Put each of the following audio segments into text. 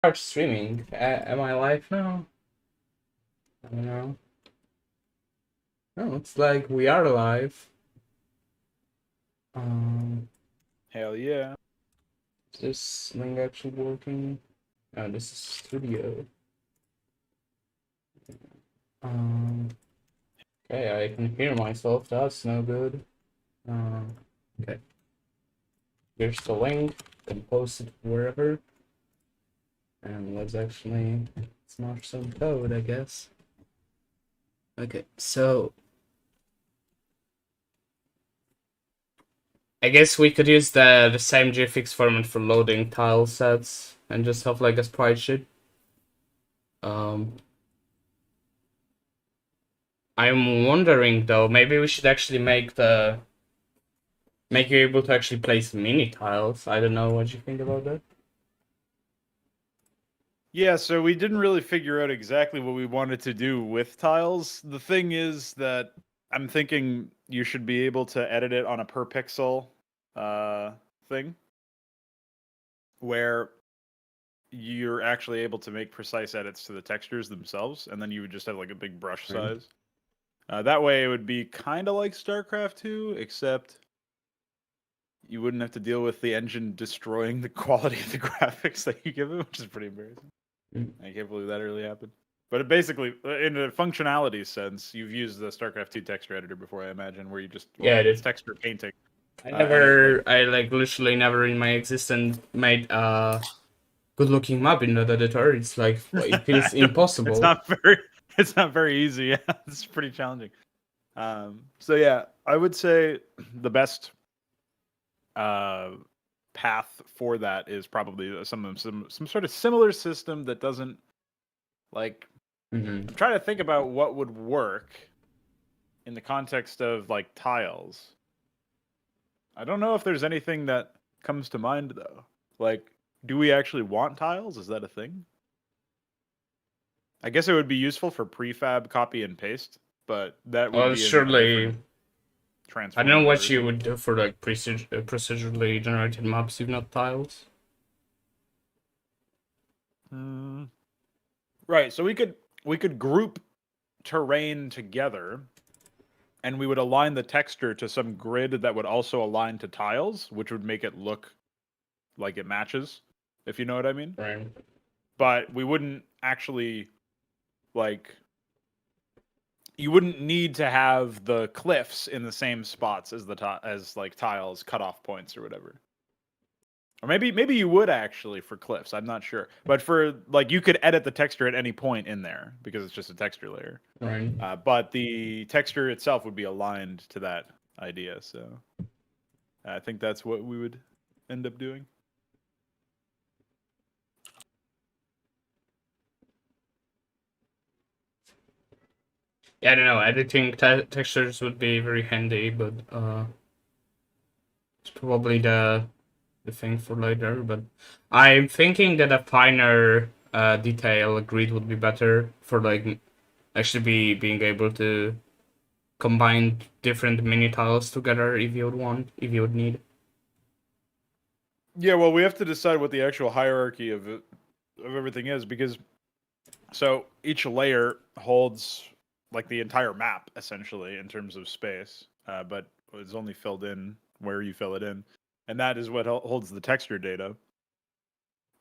Start streaming. Am I live now? I don't know. No, it's like we are live. Um, Hell yeah. is this link actually working? Oh, this is studio. Um, okay, I can hear myself. That's no good. Okay. Here's the link. Can post it wherever. And let's actually smash some code, I guess. Okay, so I guess we could use the same GFX format for loading tile sets and just have like a sprite sheet. Um, I'm wondering though, maybe we should actually make you able to actually place mini tiles. I don't know what you think about that. Yeah, so we didn't really figure out exactly what we wanted to do with tiles. The thing is that I'm thinking you should be able to edit it on a per pixel uh, thing where you're actually able to make precise edits to the textures themselves, and then you would just have like a big brush Right. size. That way it would be kind of like StarCraft 2, except you wouldn't have to deal with the engine destroying the quality of the graphics that you give it, which is pretty embarrassing. Mm. I can't believe that really happened. But it basically, in a functionality sense, you've used the StarCraft 2 texture editor before, I imagine, where you just, Yeah, well, it it's is. texture painting. And it, like, I like literally never in my existence made a good looking map in that editor. It's like, it feels it's impossible. not very, it's not very easy. Yeah, it's pretty challenging. So yeah, I would say the best uh, path for that is probably some sort of similar system that doesn't like. Mm-hmm. I'm trying to think about what would work in the context of like tiles. I don't know if there's anything that comes to mind though. Like, do we actually want tiles? Is that a thing? I guess it would be useful for prefab copy and paste, but that would Well, be in a different surely, I don't know transformer what you version. would do for like procedurally generated maps if not tiles. Mm. Right. So we could group terrain together, and we would align the texture to some grid that would also align to tiles, which would make it look like it matches, if you know what I mean. Right. But we wouldn't actually like you wouldn't need to have the cliffs in the same spots as as like tiles cutoff points or whatever. Or maybe you would actually for cliffs. I'm not sure, but for like you could edit the texture at any point in there because it's just a texture layer. Right. But the texture itself would be aligned to that idea. So I think that's what we would end up doing. Yeah, I don't know. Editing textures would be very handy, but it's probably the thing for later. But I'm thinking that a finer detail grid would be better for like actually being able to combine different mini tiles together if you would want, if you would need. Yeah, well, we have to decide what the actual hierarchy of everything is because so each layer holds like the entire map essentially in terms of space, but it's only filled in where you fill it in, and that is what holds the texture data.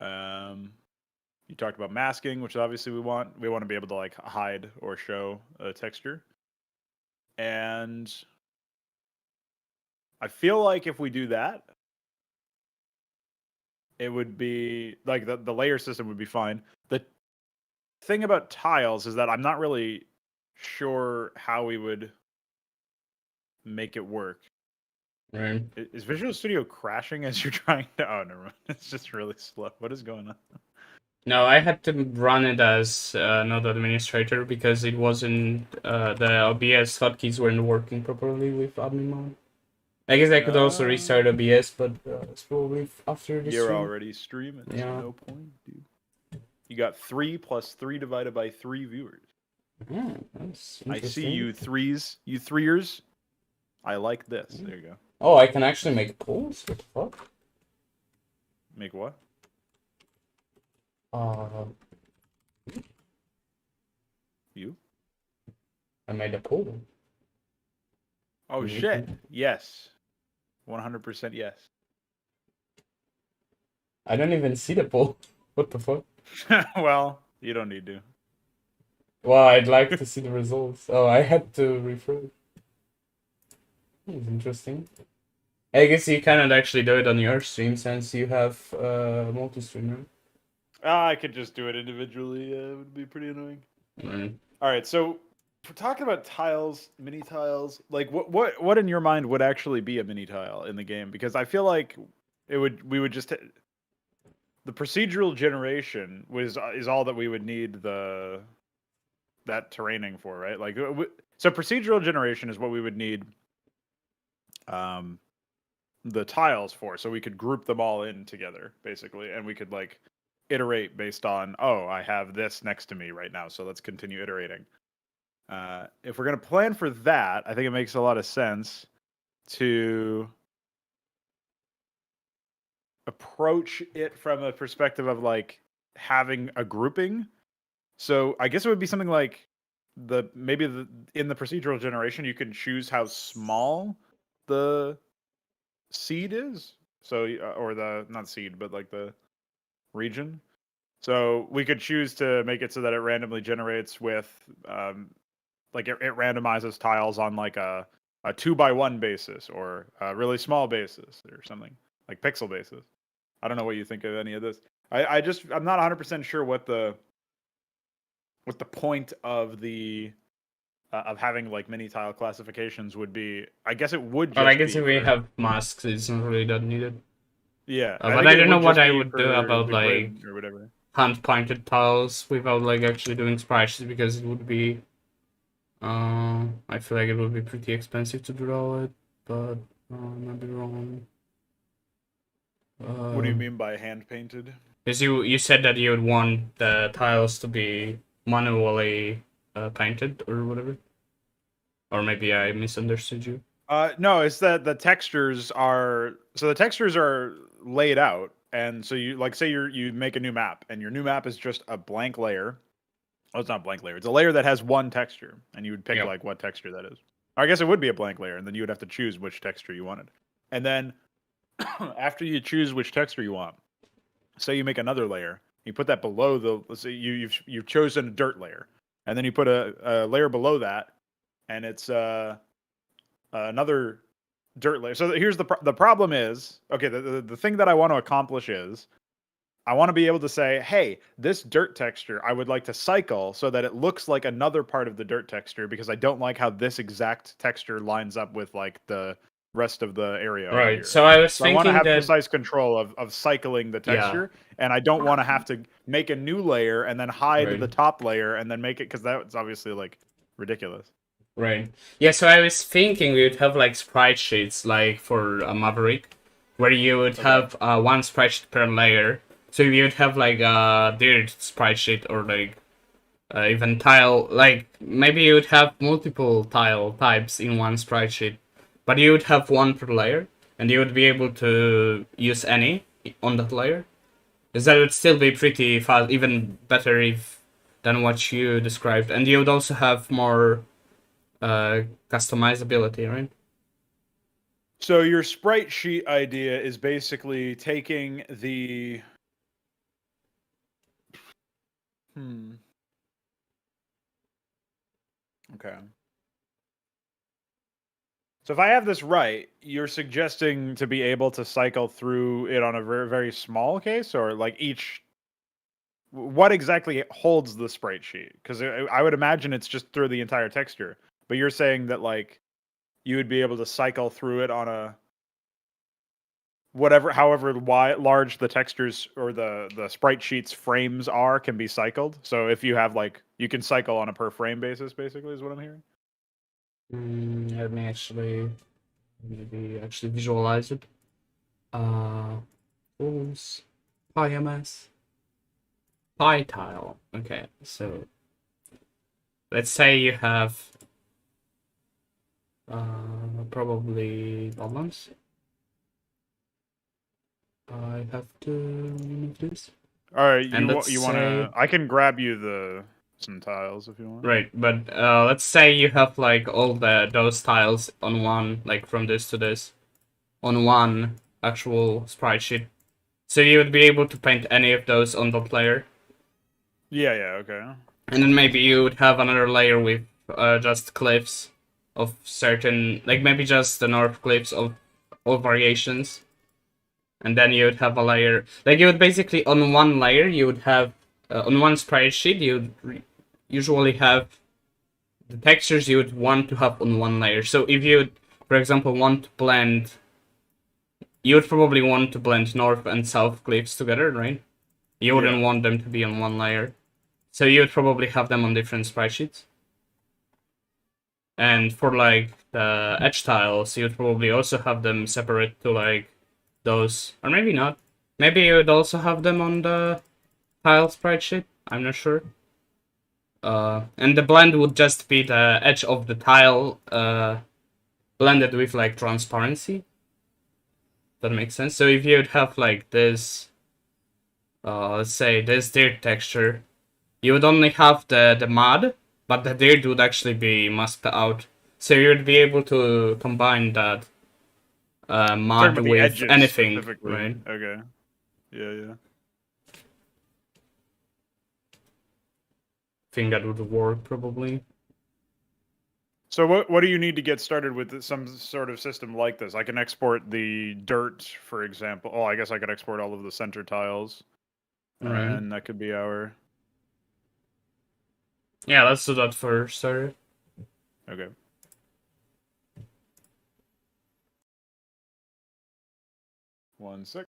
Um, you talked about masking, which obviously we want. We want to be able to like hide or show a texture, and I feel like if we do that, it would be like the layer system would be fine. The thing about tiles is that I'm not really sure how we would make it work. Right. Is Visual Studio crashing as you're trying to? Oh, never mind. It's just really slow. What is going on? No, I had to run it as not administrator because it wasn't the OBS hotkeys weren't working properly with admin mode. I guess I could also restart Uh, OBS, but it's probably after the you're stream. already streaming, so Yeah. no point, dude. You got 3 plus 3 divided by 3 viewers. Yeah, that's I see interesting. you threes, you threeers. I like this. There you go. Oh, I can actually make polls? What the fuck? Make what? Uh, You? I made a pool. Oh shit! Yes, 100% yes. I don't even see the poll. What the fuck? Well, you don't need to. Well, I'd like to see the results. Oh, I had to refresh. It's interesting. I guess you cannot actually do it on your stream since you have multi-stream, right? I could just do it individually. It would be pretty annoying. Mm. All right, so if we're talking about tiles, mini tiles, like what in your mind would actually be a mini tile in the game? Because I feel like we would just the procedural generation is all that we would need that terraining for, right? Like so procedural generation is what we would need um the tiles for, so we could group them all in together basically, and we could like iterate based on, oh, I have this next to me right now, so let's continue iterating. If we're going to plan for that, I think it makes a lot of sense to approach it from a perspective of like having a grouping. So I guess it would be something like in the procedural generation, you can choose how small the seed is. So, or the, not seed, but like the region. So we could choose to make it so that it randomly generates with like it randomizes tiles on like a 2x1 basis or a really small basis or something like pixel basis. I don't know what you think of any of this. I'm not 100% sure what the point of the of having like mini tile classifications would be. I guess it would Well, I just guess be if we for, have masks, it's not really that needed. yeah. I But think I it don't know would what just I be would do for about the like grid or whatever. hand-painted tiles without like actually doing sprites because it would be I feel like it would be pretty expensive to draw it, but I might be wrong. What do you mean by hand painted? Because you said that you would want the tiles to be manually painted or whatever, or maybe I misunderstood you. No, it's that the textures are, so the textures are laid out, and so you like say you make a new map, and your new map is just a blank layer. Oh, it's not a blank layer. It's a layer that has one texture, and you would pick Yeah. like what texture that is. Or I guess it would be a blank layer, and then you would have to choose which texture you wanted. And then after you choose which texture you want, say you make another layer, you put that below the. Let's say you've chosen a dirt layer, and then you put a layer below that, and it's another dirt layer. So here's the problem is, okay, the thing that I want to accomplish is I want to be able to say, hey, this dirt texture I would like to cycle so that it looks like another part of the dirt texture, because I don't like how this exact texture lines up with like the rest of the area over Right. here. So I was So I want to thinking have that precise control of cycling the yeah. texture, and I don't want to have to make a new layer and then hide Right. the top layer and then make it, because that's obviously like ridiculous. Right. Yeah, so I was thinking we would have like sprite sheets like for a Maverick, where you would Okay. have one sprite sheet per layer. So you would have like a dirt sprite sheet or like even tile, like maybe you would have multiple tile types in one sprite sheet, but you would have one per layer, and you would be able to use any on that layer. Because that would still be pretty fast, even better if than what you described, and you would also have more customizability, right? So your sprite sheet idea is basically taking the Okay. So if I have this right, you're suggesting to be able to cycle through it on a very, very small case, or like each. What exactly holds the sprite sheet? Because I would imagine it's just through the entire texture. But you're saying that like you would be able to cycle through it on a whatever, however large the textures or the sprite sheets frames are can be cycled. So if you have like, you can cycle on a per frame basis, basically, is what I'm hearing. Let me actually visualize it. Tools, PyMS, PyTile. Okay, so let's say you have probably balance. I have to remove this. All right, And let's you say, wanna? I can grab you some tiles if you want. right, but let's say you have like all those tiles on one, like from this to this, on one actual sprite sheet. So you would be able to paint any of those on the player. Yeah, okay. And then maybe you would have another layer with just cliffs of certain, like maybe just the north cliffs of all variations. And then you would have a layer, like you would basically, on one layer, you would have, on one sprite sheet, you would usually have the textures you would want to have on one layer. So if you would, for example, want to blend, you would probably want to blend north and south cliffs together, right? You wouldn't want them to be on one layer. So you would probably have them on different sprite sheets. And for like the edge tiles, you would probably also have them separate to like those, or maybe not. Maybe you would also have them on the tile sprite sheet. I'm not sure. And the blend would just be the edge of the tile blended with like transparency. That makes sense. So if you'd have like this, let's say this dirt texture, you would only have the mud, but the dirt would actually be masked out. So you would be able to combine that Talking mud about the with edges anything, specifically. right? Okay. Yeah. Think that would work probably. So what do you need to get started with some sort of system like this? I can export the dirt, for example. Oh, I guess I could export all of the center tiles, Right. and that could be our. Yeah, let's do that first. Sorry. Okay. One sec.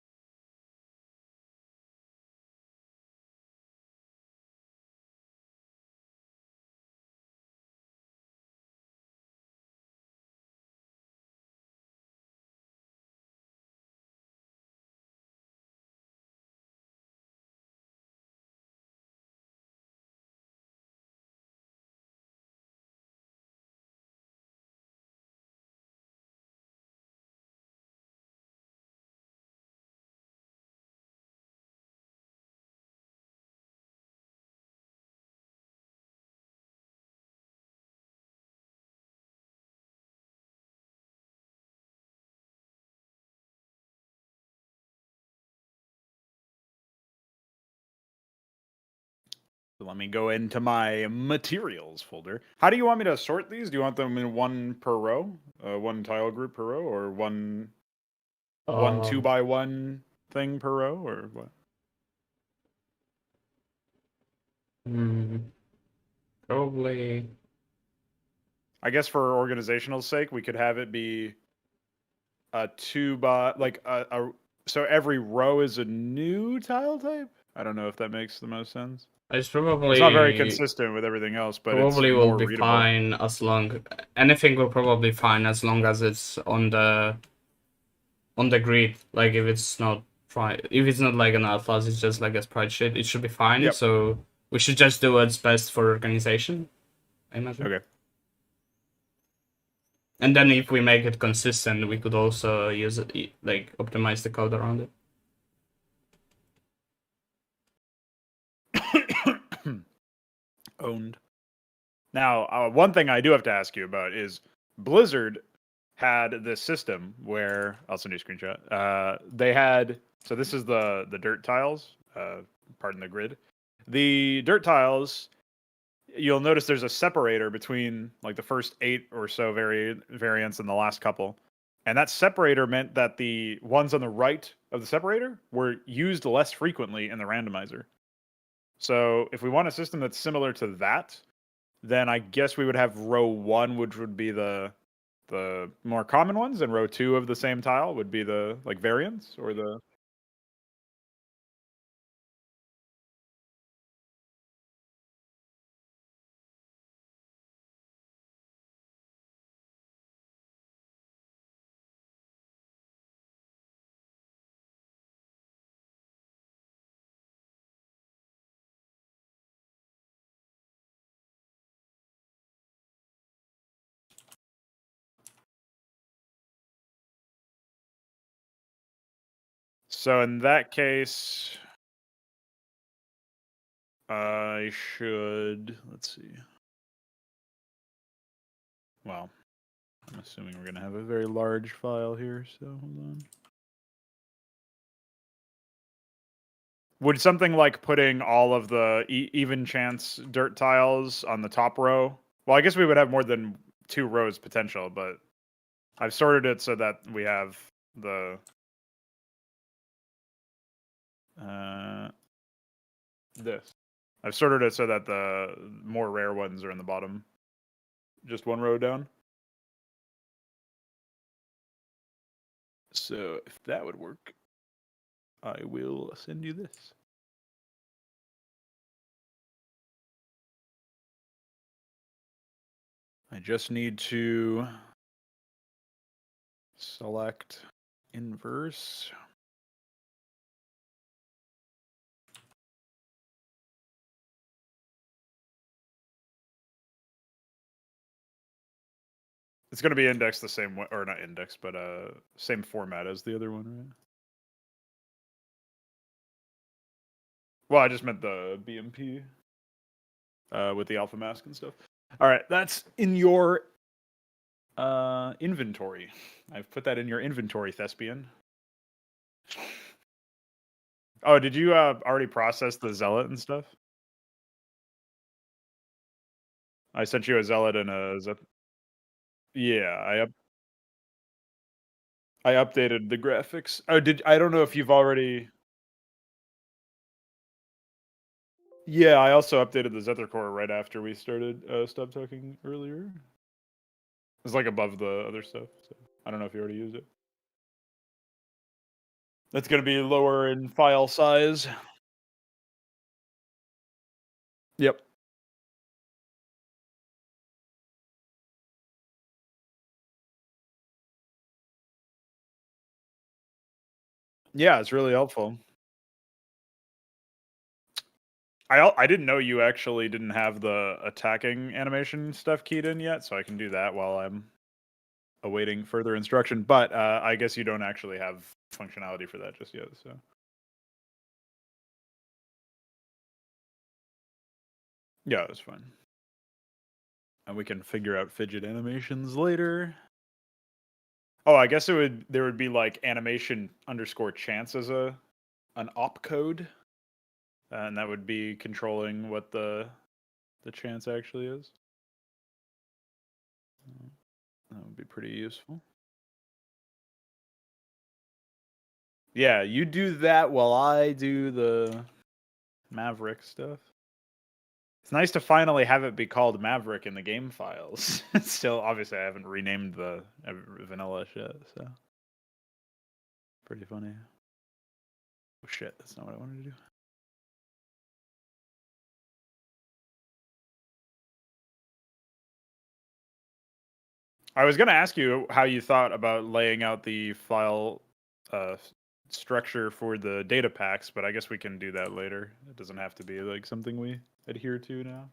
Let me go into my materials folder. How do you want me to sort these? Do you want them in one per row, one tile group per row, or one 2x1 thing per row, or what? Probably. I guess for organizational sake, we could have it be a 2 by like so every row is a new tile type. I don't know if that makes the most sense. It's It's not very probably consistent with everything else, but it's probably will more be readable. fine as long anything will probably fine as long as it's on the grid. Like if it's not if it's not like an atlas, it's just like a sprite sheet, it should be fine. Yep. So we should just do what's best for organization, I imagine. Okay. And then if we make it consistent, we could also use it, like optimize the code around it. Owned. Now, one thing I do have to ask you about is Blizzard had this system where I'll send you a screenshot. They had so this is the dirt tiles. Pardon the grid. The dirt tiles. You'll notice there's a separator between like the first 8 or so variants and the last couple. And that separator meant that the ones on the right of the separator were used less frequently in the randomizer. So if we want a system that's similar to that, then I guess we would have row 1, which would be the more common ones, and row 2 of the same tile would be the like variants or the. So in that case, I should. Let's see. Well, I'm assuming we're gonna have a very large file here, so hold on. Would something like putting all of the even chance dirt tiles on the top row? Well, I guess we would have more than 2 rows potential, but I've sorted it so that we have the this. I've sorted it so that the more rare ones are in the bottom. Just 1 row down. So if that would work, I will send you this. I just need to select inverse. It's going to be indexed the same way, or not indexed, but same format as the other one, right? Well, I just meant the BMP with the alpha mask and stuff. All right, that's in your inventory. I've put that in your inventory, Thespian. Oh, did you already process the zealot and stuff? I sent you a zealot and a yeah. I updated the graphics. Oh, I don't know if you've already. Yeah, I also updated the Zethar core right after we started stop talking earlier. It's like above the other stuff. So I don't know if you already used it. That's going to be lower in file size. Yep. Yeah, it's really helpful. I didn't know you actually didn't have the attacking animation stuff keyed in yet, so I can do that while I'm awaiting further instruction. But I guess you don't actually have functionality for that just yet. So yeah, that's fine. And we can figure out fidget animations later. Oh, I guess there would be like animation underscore chance as an op code, and that would be controlling what the chance actually is. That would be pretty useful. Yeah, you do that while I do the Maverick stuff. It's nice to finally have it be called Maverick in the game files. Still, obviously, I haven't renamed the vanilla shit, so pretty funny. Oh shit, that's not what I wanted to do. I was going to ask you how you thought about laying out the file uh, structure for the data packs, but I guess we can do that later. It doesn't have to be like something we adhere to now.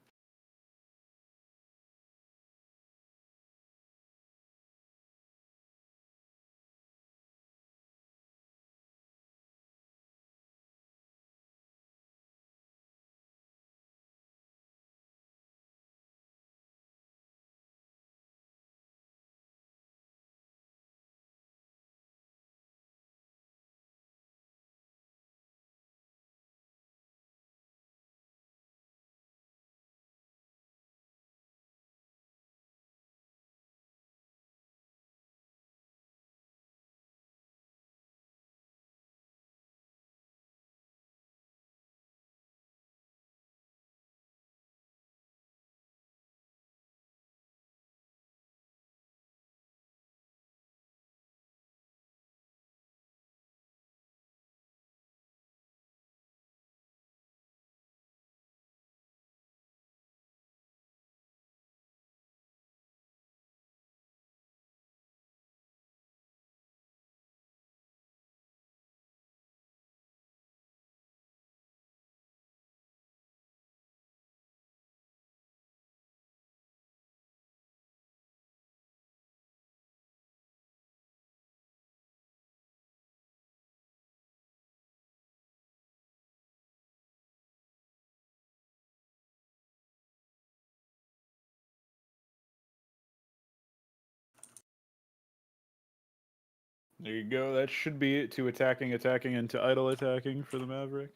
There you go. That should be it to attacking, and to idle attacking for the Maverick.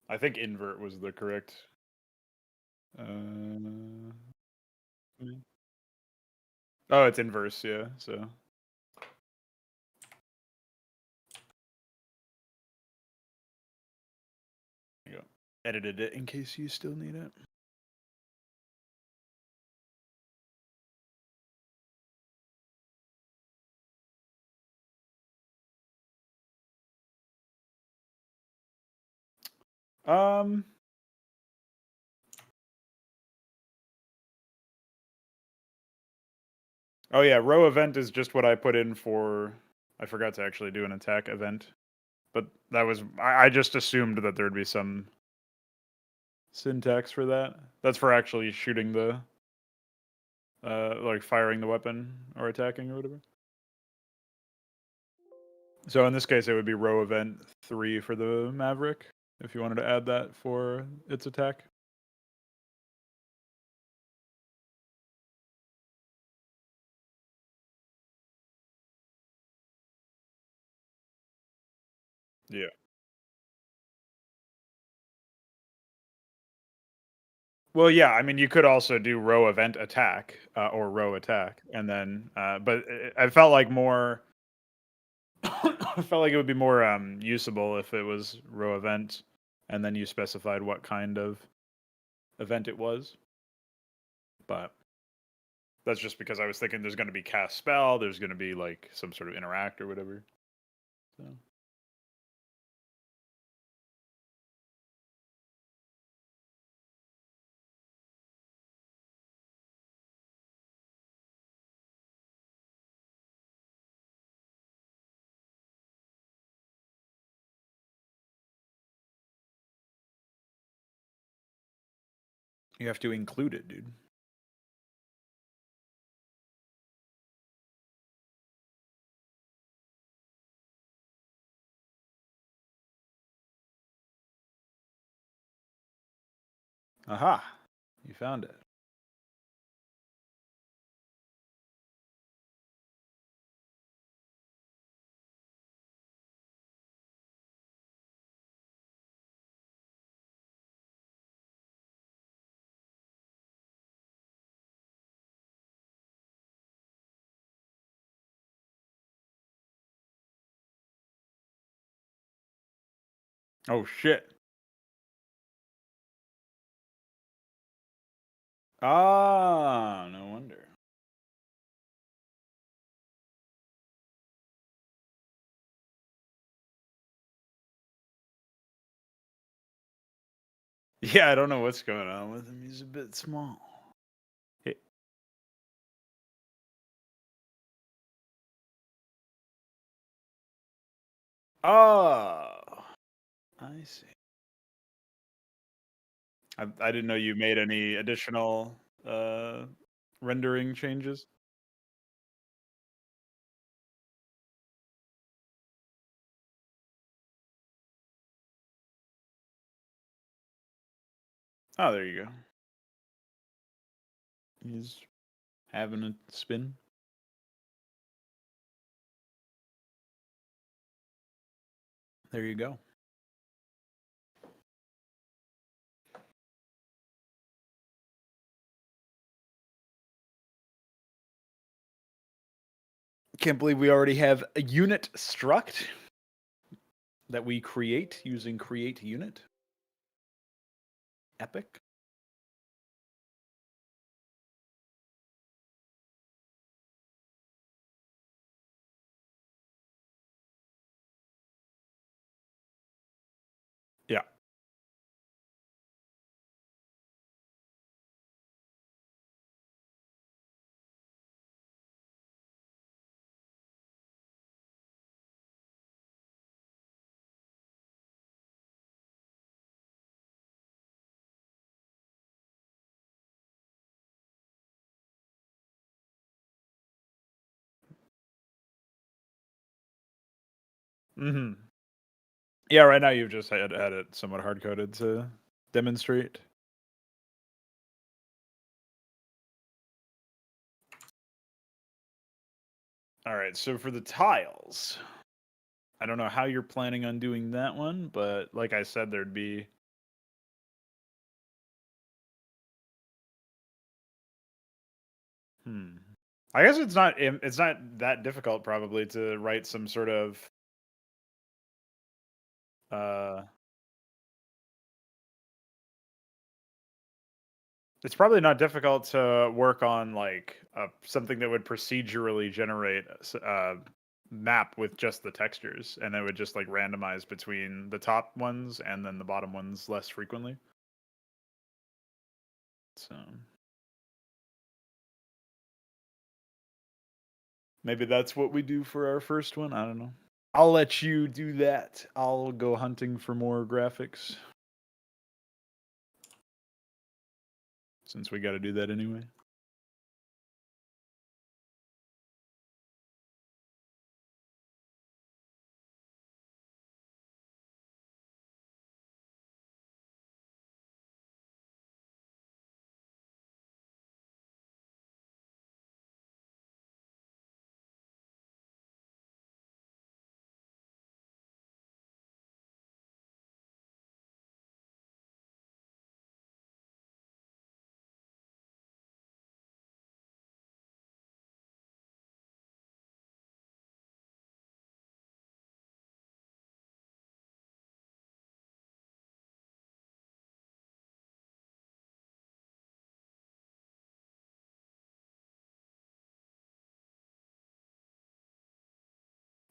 I think invert was the correct. Mm. Oh, it's inverse, yeah. So there you go. Edited it in case you still need it. Um. Oh yeah, row event is just what I put in for. I forgot to actually do an attack event, but that was I just assumed that there'd be some syntax for that. That's for actually shooting the, like firing the weapon or attacking or whatever. So in this case, it would be row event 3 for the Maverick, if you wanted to add that for its attack. Yeah. Well, yeah, I mean, you could also do row event attack, or row attack, and then, but I felt like more, I felt like it would be more usable if it was row event, and then you specified what kind of event it was. But that's just because I was thinking there's going to be cast spell, there's going to be like some sort of interact or whatever. So. You have to include it, dude. Aha! You found it. Oh shit. Ah, no wonder. Yeah, I don't know what's going on with him. He's a bit small. Hey. Oh, I see. I didn't know you made any additional rendering changes. Oh, there you go. He's having a spin. There you go. Can't believe we already have a unit struct that we create using create unit. Epic. Yeah. Mm-hmm. Yeah, right now you've just had it somewhat hard coded to demonstrate. All right, so for the tiles, I don't know how you're planning on doing that one, but like I said, there'd be I guess it's not that difficult probably to write some sort of uh it's probably not difficult to work on like something that would procedurally generate a map with just the textures, and it would just like randomize between the top ones and then the bottom ones less frequently. So maybe that's what we do for our first one. I don't know. I'll let you do that. I'll go hunting for more graphics since we got to do that anyway.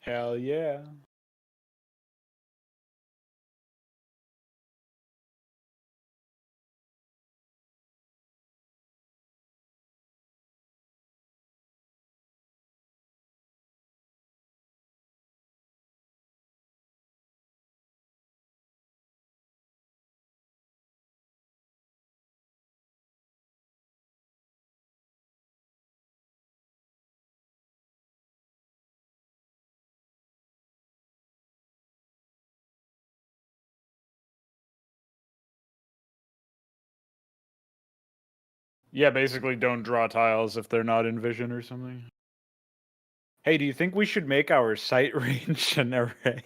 Hell yeah. Yeah, basically don't draw tiles if they're not in vision or something. Hey, do you think we should make our sight range an array?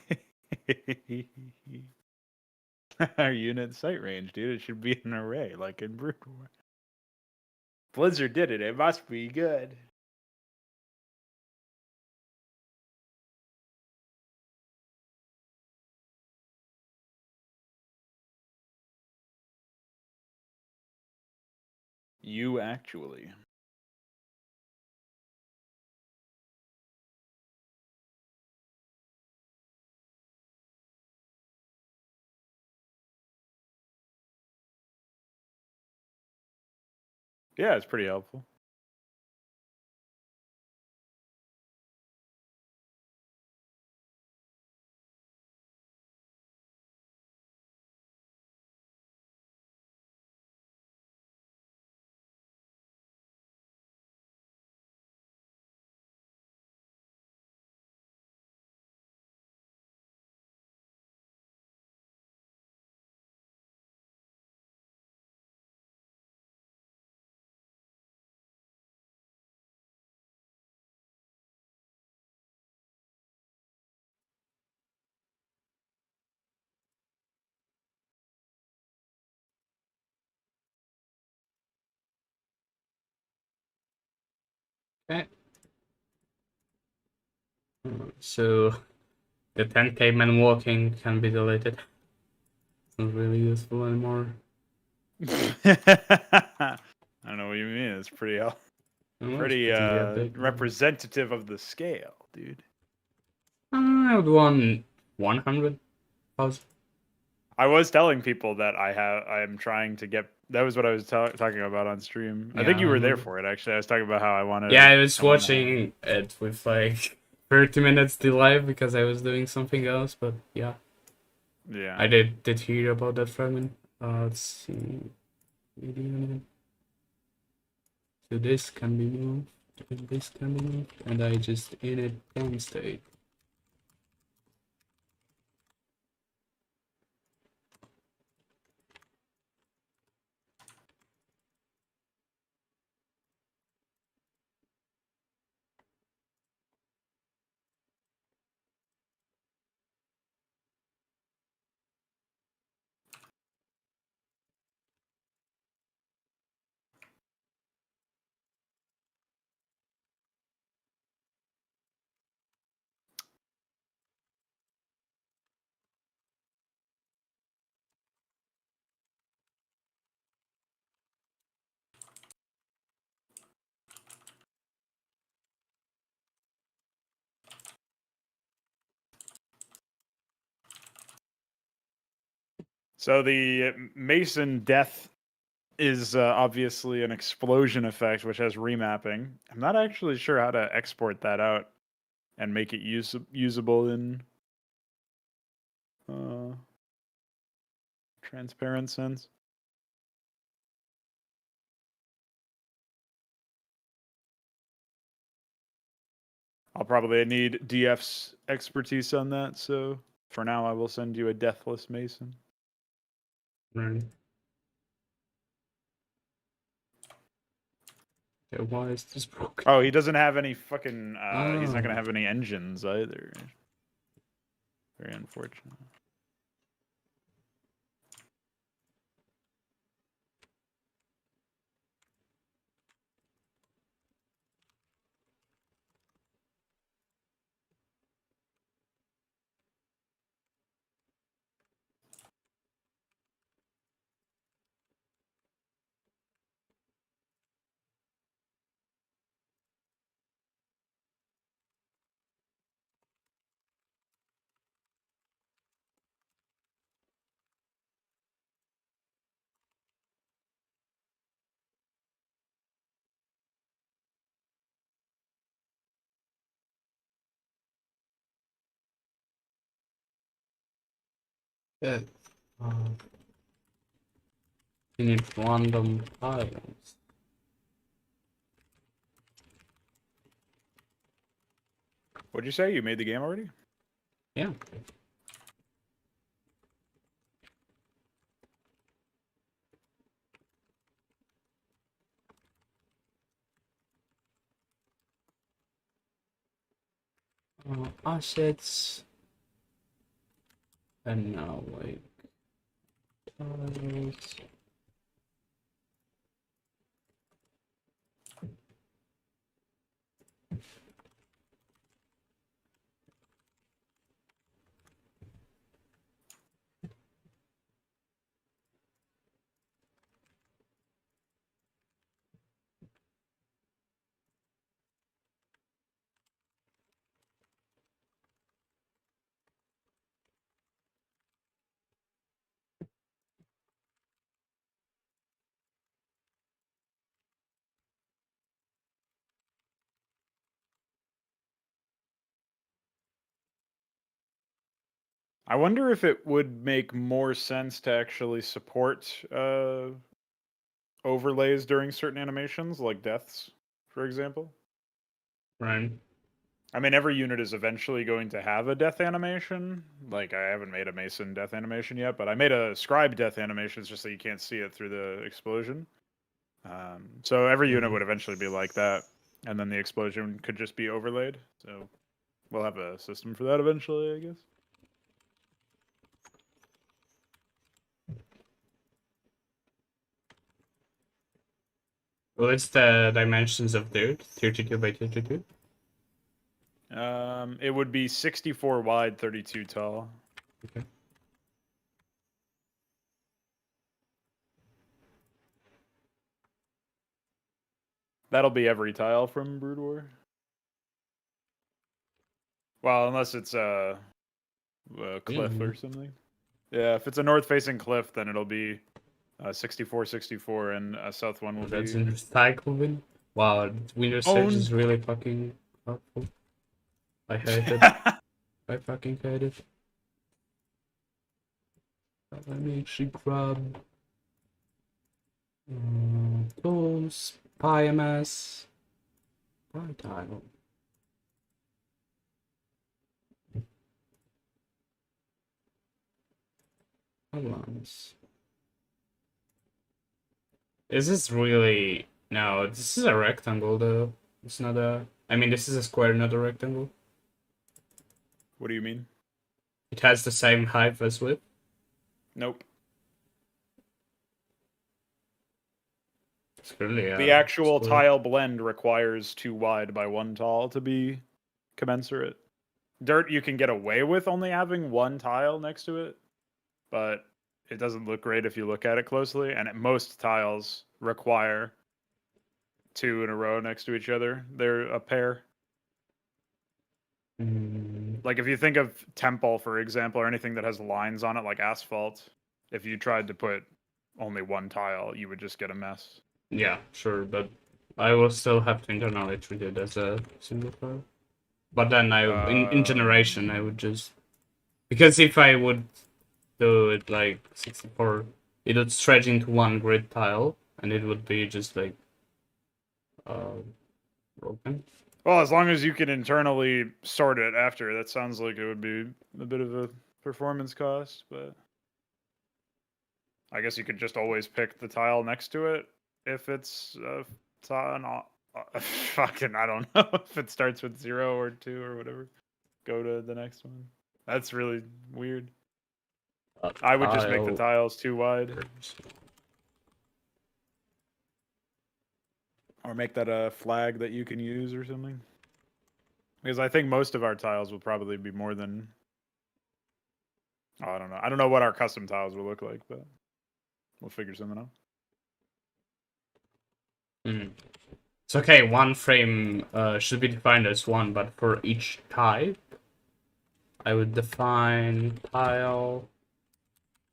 Our unit sight range, dude. It should be an array, like in Brood War. Blizzard did it. It must be good. You actually. Yeah, it's pretty helpful. Okay. So the 10k man walking can be deleted. It's not really useful anymore. I don't know what you mean. It's pretty It's pretty pretty epic. representative of the scale, dude. I would want 100,000. I was telling people that I am trying to get. That was what I was talking about on stream. I Yeah, think you I were there remember. for it actually. I was talking about how I wanted. Yeah, I was I wanna- watching it with like 30 minutes delay because I was doing something else, but yeah. Yeah. I did hear about that fragment. Let's see. So this can be moved, and this can be moved, and I just in it end state. So the Mason death is obviously an explosion effect, which has remapping. I'm not actually sure how to export that out and make it usable in transparent sense. I'll probably need DF's expertise on that, so for now I will send you a deathless Mason. Right. Okay, why is this broken? Oh, he doesn't have any fucking he's not Oh. gonna have any engines either. Very unfortunate. Yeah. You need random tiles. What'd you say? You made the game already? Yeah. Assets. And now, like, tiles. I wonder if it would make more sense to actually support overlays during certain animations, like deaths, for example. Right. I mean, every unit is eventually going to have a death animation. Like, I haven't made a Mason death animation yet, but I made a Scribe death animation. It's just that you can't see it through the explosion. So every unit would eventually be like that, and then the explosion could just be overlaid. So we'll have a system for that eventually, I guess. What's the dimensions of dirt? 32 by 32? It would be 64 wide, 32 tall. Okay. That'll be every tile from Brood War. Well, unless it's a cliff or something. Yeah, if it's a north-facing cliff, then it'll be 64, 64, and a south one will That's be in recycling. Wow, Windows Search is really fucking helpful. I hate it. I fucking hate it. Let me actually grab tools, PyMS, tile. Columns. Is this really... No, this is a rectangle though. It's not a... I mean, this is a square, not a rectangle. What do you mean? It has the same height as width. Nope. It's really The actual square. tile blend requires 2 wide by 1 tall to be commensurate. Dirt you can get away with only having 1 tile next to it, but it doesn't look great if you look at it closely, and most tiles require 2 in a row next to each other. They're a pair. Like if you think of temple, for example, or anything that has lines on it like asphalt, If you tried to put only one tile, you would just get a mess. Yeah, sure, but I will still have to internally treat it as a single file. But then in generation, I would just, because if I would do it like 64, it would stretch into one grid tile, and it would be just like uh, broken. Well, as long as you can internally sort it after, that sounds like it would be a bit of a performance cost, but I guess you could just always pick the tile next to it if it's fucking, I don't know, if it starts with 0 or 2 or whatever. Go to the next one. That's really weird. I would just make the tiles too wide. Or make that a flag that you can use or something. Because I think most of our tiles will probably be more than... Oh, I don't know. I don't know what our custom tiles will look like, but we'll figure something out. It's okay, one frame should be defined as one, but for each type, I would define tile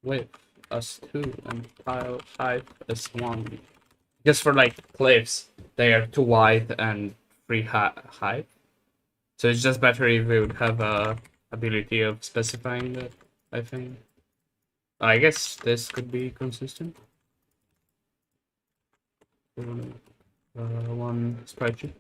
width as 2 and tile height as 1. Because for like cliffs, they are too wide and free height. So it's just better if we would have a ability of specifying that, I think. I guess this could be consistent. One spreadsheet.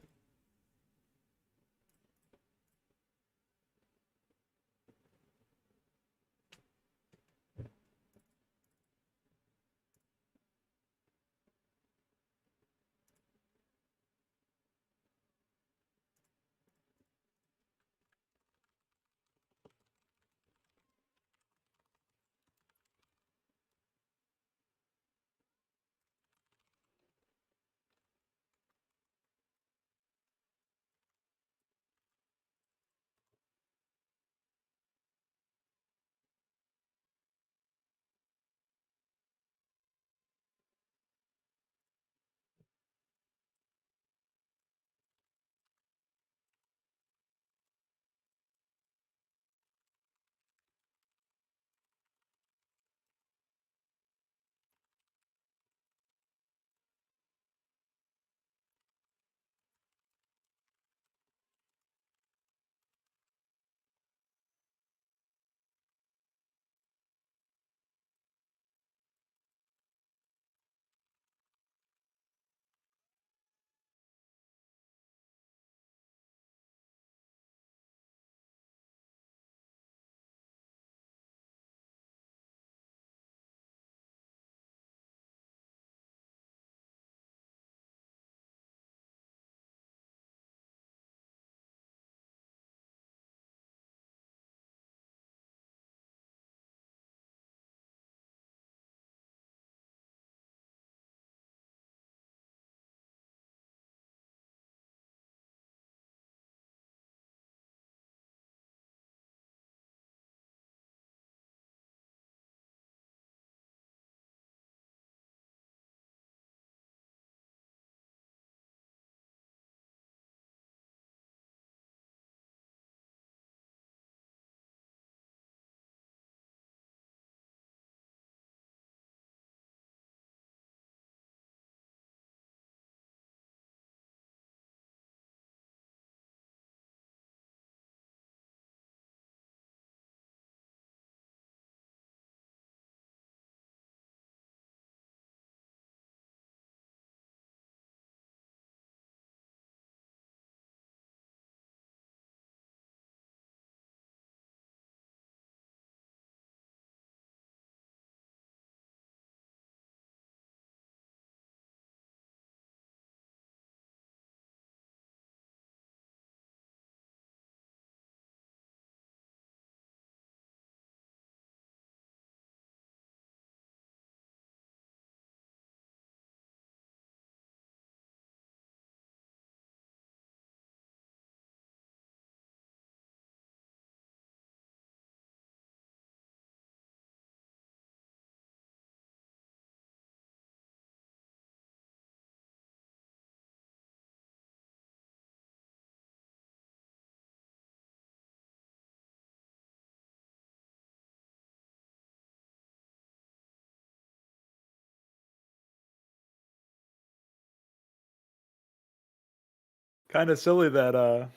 Kind of silly that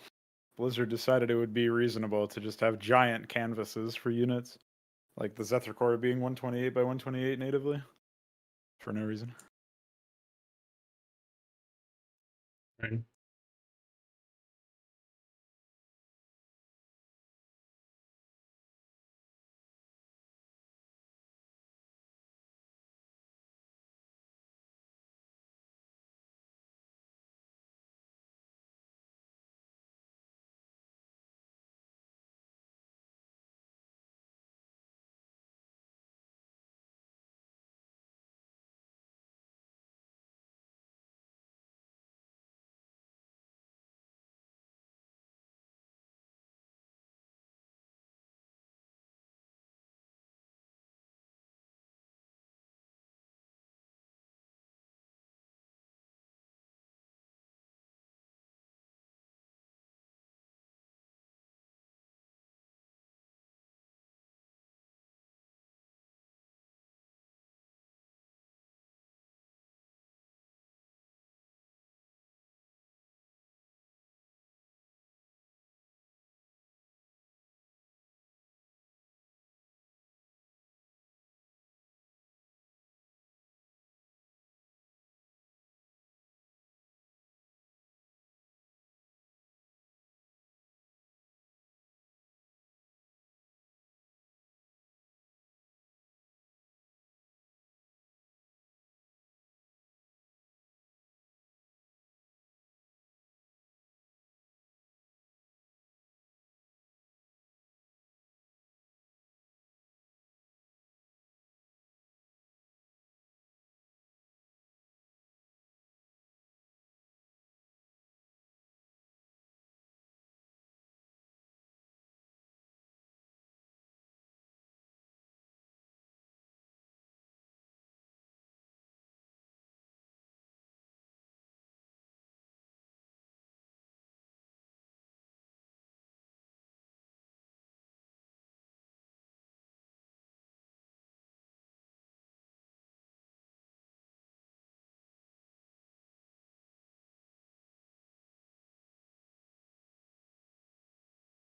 Blizzard decided it would be reasonable to just have giant canvases for units, like the Zethar core being 128 by 128 natively, for no reason. Right.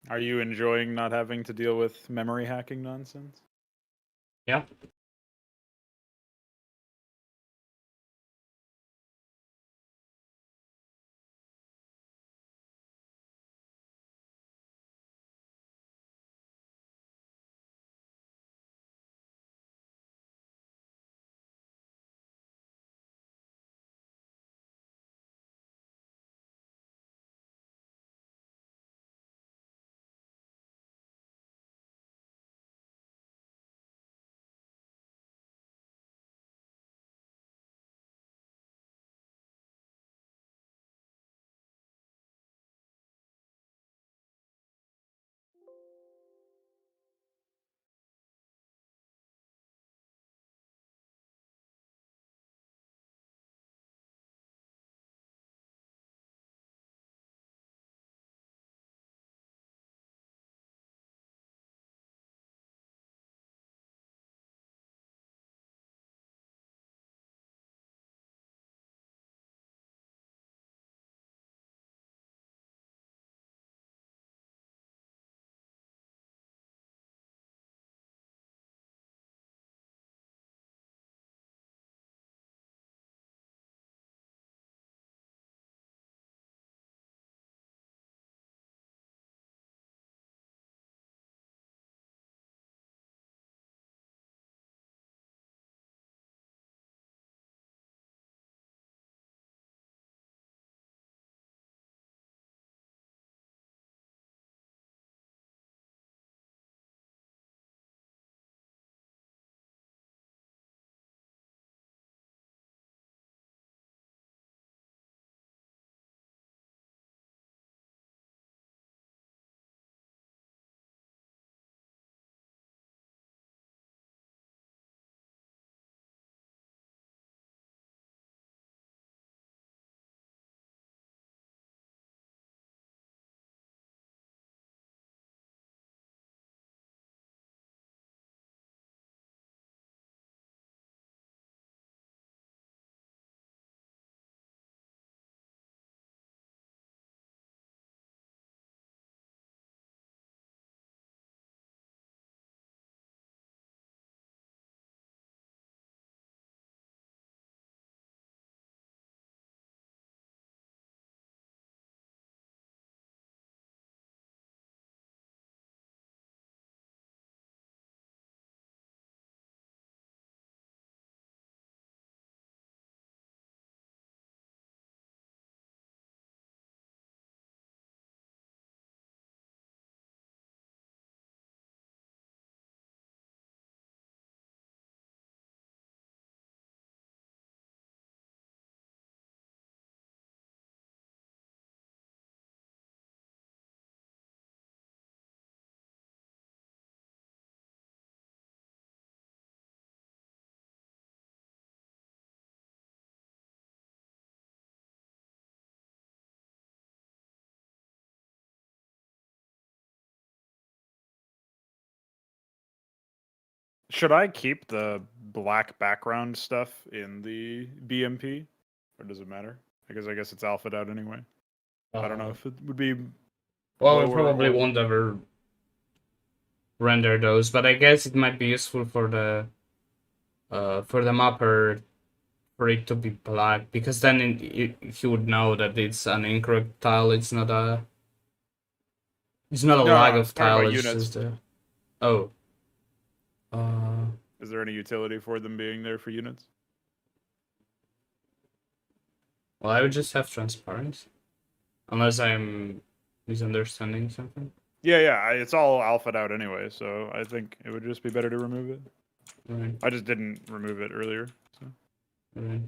Are you enjoying not having to deal with memory hacking nonsense? Yeah. Should I keep the black background stuff in the BMP, or does it matter? I guess it's alphaed out anyway. I don't know Uh, if it would be well, we lower probably or won't ever render those, but I guess it might be useful for the mapper for it to be black, because then he would know that it's an incorrect tile. It's not a no, no. lag I was of talking tile. about It's units. just a oh. Uh, Is there any utility for them being there for units? well, I would just have transparency, unless I'm misunderstanding something. Yeah, yeah. It's all alphaed out anyway, so I think it would just be better to remove it. Right, I just didn't remove it earlier. So. right.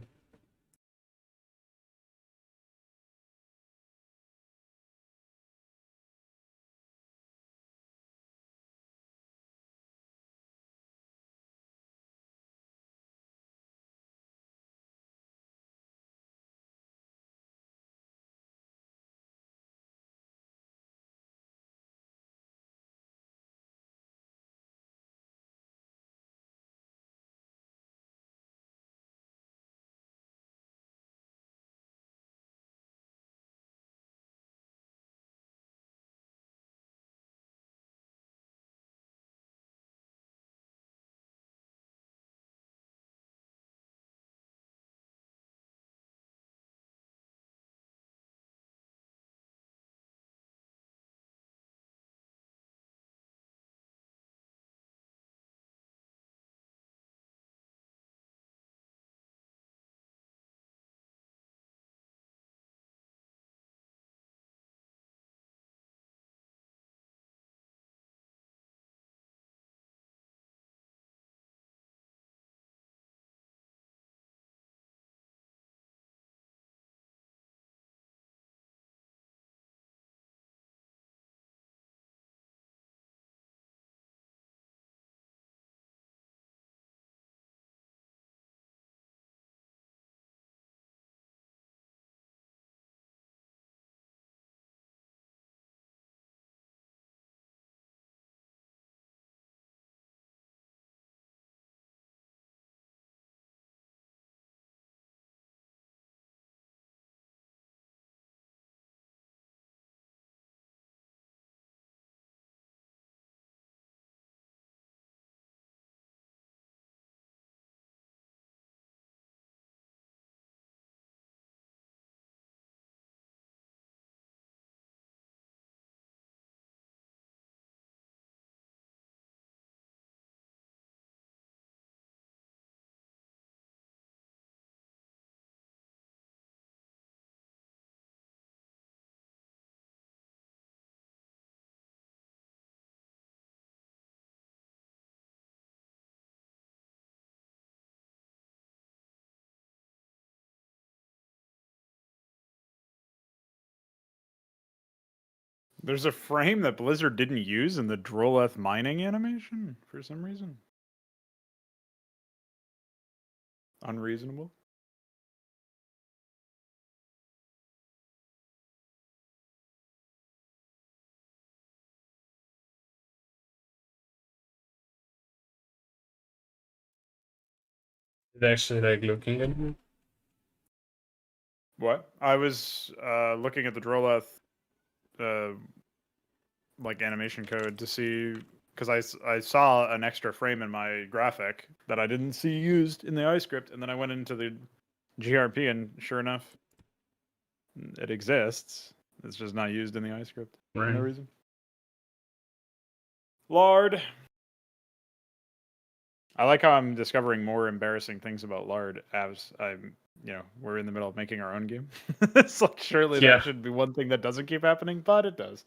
There's a frame that Blizzard didn't use in the Droleth mining animation for some reason. Unreasonable. It's actually like looking at me. What? I was looking at the Droleth uh, like animation code to see because I saw an extra frame in my graphic that I didn't see used in the iScript, and then I went into the GRP, and sure enough, it exists. It's just not used in the iScript for no Right. reason. Lard. I like how I'm discovering more embarrassing things about Lard as we're in the middle of making our own game. It's like surely that Yeah. should be one thing that doesn't keep happening, but it does.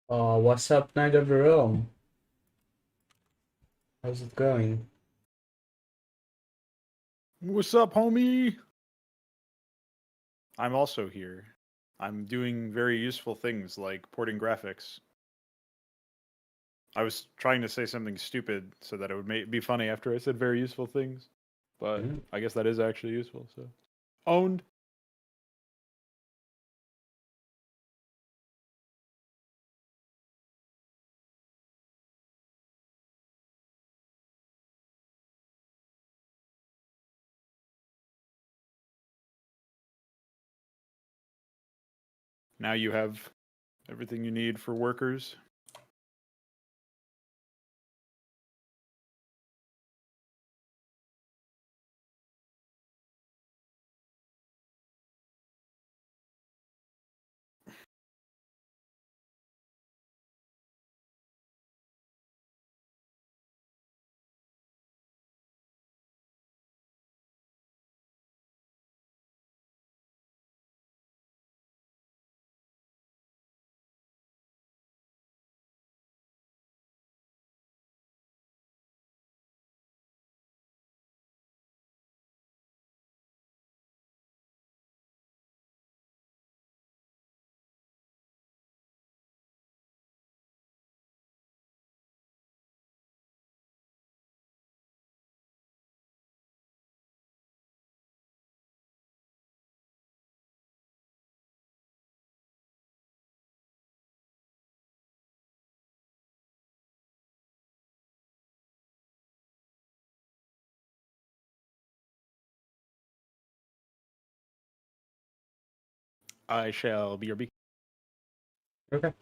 What's up, Knight of the Realm? How's it going? What's up, homie? I'm also here. I'm doing very useful things like porting graphics. I was trying to say something stupid so that it would be funny after I said very useful things, but Mm. I guess that is actually useful. So owned. Now you have everything you need for workers. I shall be your beacon. Okay.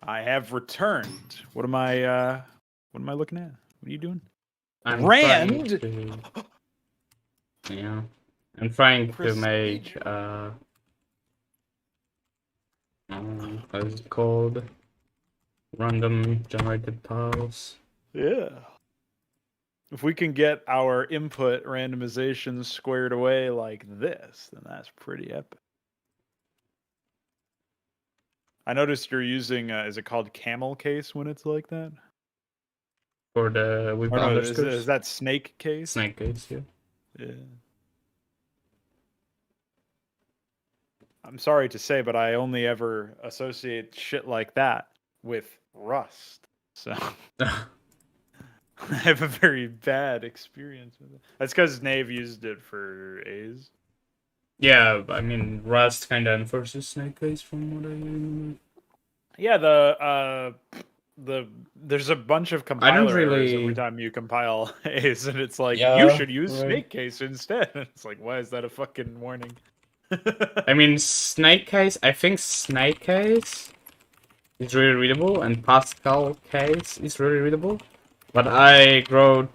I have returned. What am I looking at? What are you doing? I'm Rand. trying to, yeah, I'm trying to make Procedural. what is it called? Random generated tiles. Yeah. If we can get our input randomization squared away like this, then that's pretty epic. I noticed you're using, is it called camel case when it's like that? For the with Or the no, underscores. is that snake case? Snake case, yeah. Yeah. I'm sorry to say, but I only ever associate shit like that with Rust. So I have a very bad experience with it. That's because Nave used it for A's. Yeah, I mean Rust kind of enforces snake case from what I remember. Yeah, there's a bunch of I don't compiler errors every really. time you compile A's, and it's like you Yeah, should use right. snake case instead. It's like, why is that a fucking warning? I mean snake case. I think snake case is really readable, and Pascal case is really readable. But I grown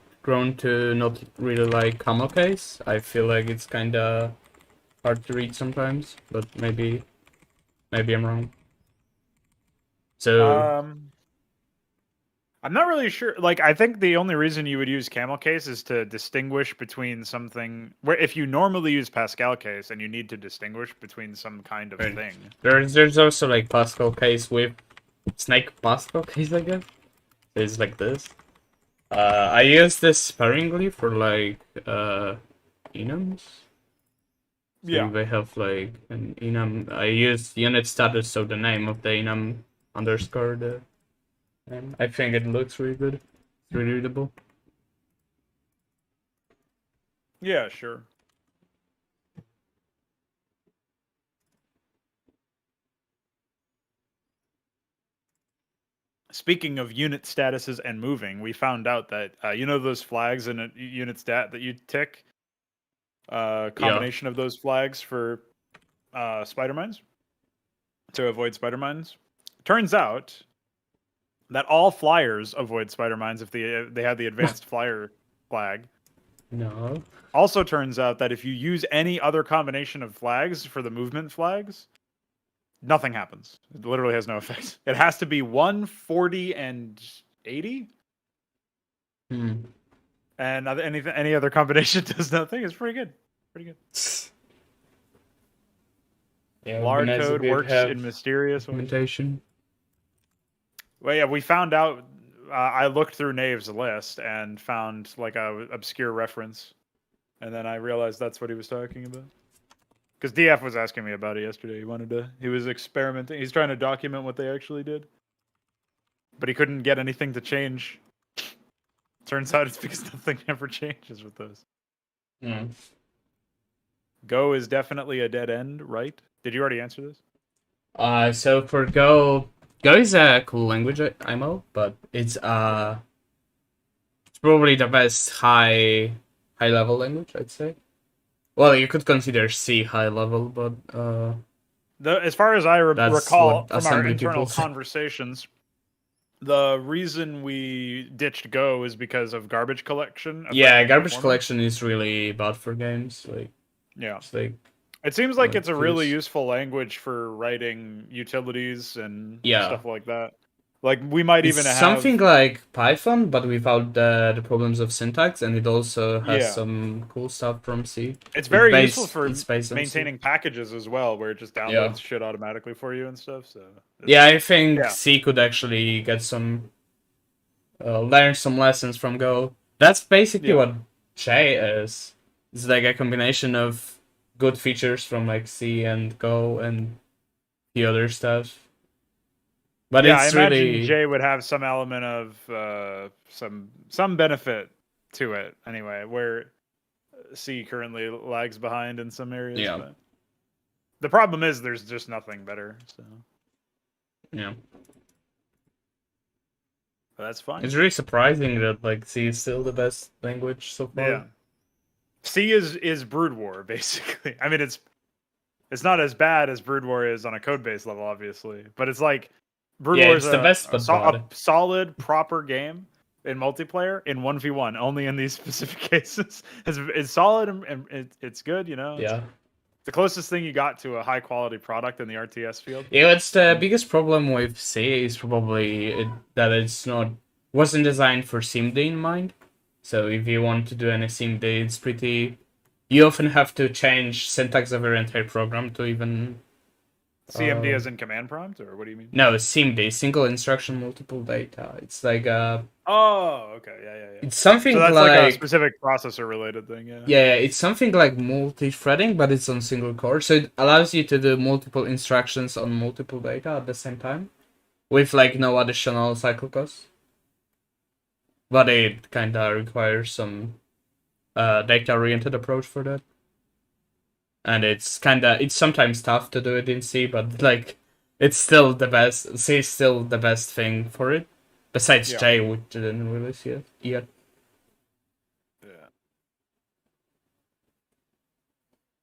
to not really like camel case. I feel like it's kind of hard to read sometimes, but maybe I'm wrong. So I'm not really sure. Like, I think the only reason you would use camel case is to distinguish between something where if you normally use Pascal case and you need to distinguish between some kind of right. thing. There's also like Pascal case with snake Pascal case, I guess. It's like this. I use this sparingly for like enums. So Yeah. if I have like an enum, I use unit status, so the name of the enum underscore the name. I think it looks really good. It's really readable. Yeah, sure. Speaking of unit statuses and moving, we found out that you know those flags in a unit stat that you tick. Yeah. Combination of those flags for spider mines to avoid spider mines. Turns out that all flyers avoid spider mines if they have the advanced flyer flag. No. Also turns out that if you use any other combination of flags for the movement flags, nothing happens. It literally has no effect. It has to be 140 and 80. Hmm. And any other combination does nothing. It's pretty good. Pretty good. Yeah, it would be LAR nice if code we'd works have in mysterious ways. documentation. Well, yeah, we found out. I looked through Nave's list and found like a obscure reference, and then I realized that's what he was talking about. Because DF was asking me about it yesterday. He was experimenting. He's trying to document what they actually did, but he couldn't get anything to change. Turns out it's because nothing ever changes with those. Hmm. Go is definitely a dead end, right? Did you already answer this? So for Go, Go is a cool language, I know, but it's probably the best high level language, I'd say. Well, you could consider C high level, but As far as I that's recall what from our assembly internal people say. conversations, the reason we ditched Go is because of garbage collection. Yeah, garbage performance. collection is really bad for games. Like, Yeah, it's like it seems like it's a really feels- useful language for writing utilities and Yeah. stuff like that. Like we might It's even have something like Python, but without the problems of syntax, and it also has Yeah. some cool stuff from C. It's very useful It's for based on C. maintaining packages as well, where it just downloads Yeah. shit automatically for you and stuff. So Yeah, I think Yeah. C could actually get some learn some lessons from Go. That's basically Yeah. what J is. It's like a combination of good features from like C and Go and the other stuff. But yeah, I it's imagine really J would have some element of some benefit to it anyway, where C currently lags behind in some areas. Yeah. But the problem is there's just nothing better. So yeah. but that's fine. It's really surprising that like C is still the best language so far. Yeah. C is Brood War basically. I mean it's not as bad as Brood War is on a code base level, obviously, but it's like Brood Yeah, War is it's the best, but a bad. solid, proper game in multiplayer in 1v1, only in these specific cases. It's solid and it's good, you know. It's Yeah. the closest thing you got to a high quality product in the RTS field. Yeah, it's the biggest problem with C is probably that it's not wasn't designed for SIMD in mind. So if you want to do any SIMD, it's pretty. You often have to change syntax of your entire program to even. CMD as in command prompt, or what do you mean? No, SIMD, single instruction, multiple data. It's like Oh, okay, yeah. it's So something that's like a like specific processor related thing, yeah. yeah, it's something like multi-threading, but it's on single core, so it allows you to do multiple instructions on multiple data at the same time, with like no additional cycle costs. But it kind of requires some data-oriented approach for that, and it's sometimes tough to do it in C, but like it's still the best. C is still the best thing for it, besides Yeah. J, which didn't release yet. Yeah.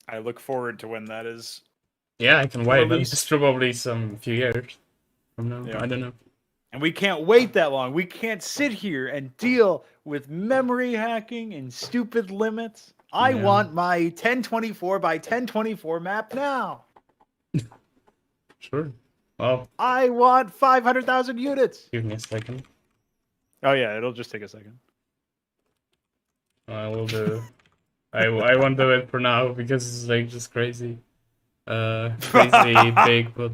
I look forward to when that is. Yeah, I can wait, but Release. it's probably some few years from now. Yeah. I don't know. And we can't wait that long. We can't sit here and deal with memory hacking and stupid limits. I Yeah. want my 1024 by 1024 map now. Sure. Well, I want 500,000 units. give me a second. Oh yeah, it'll just take a second. I will do. I won't do it for now because it's like just crazy. Crazy big, but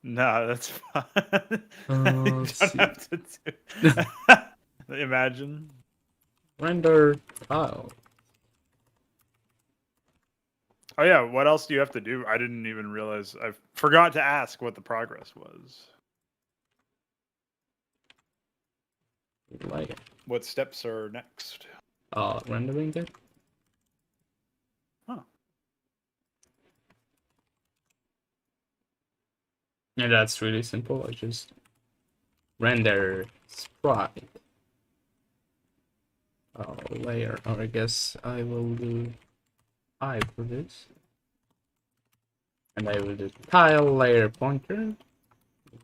No, that's fine. You let's don't see. have to do. Imagine. Render tile. Oh yeah, what else do you have to do? I didn't even realize. I forgot to ask what the progress was. Like What steps are next? rendering it. Huh. Yeah, that's really simple. I just render sprite. Layer, or I guess I will do I for this. And I will do tile layer pointer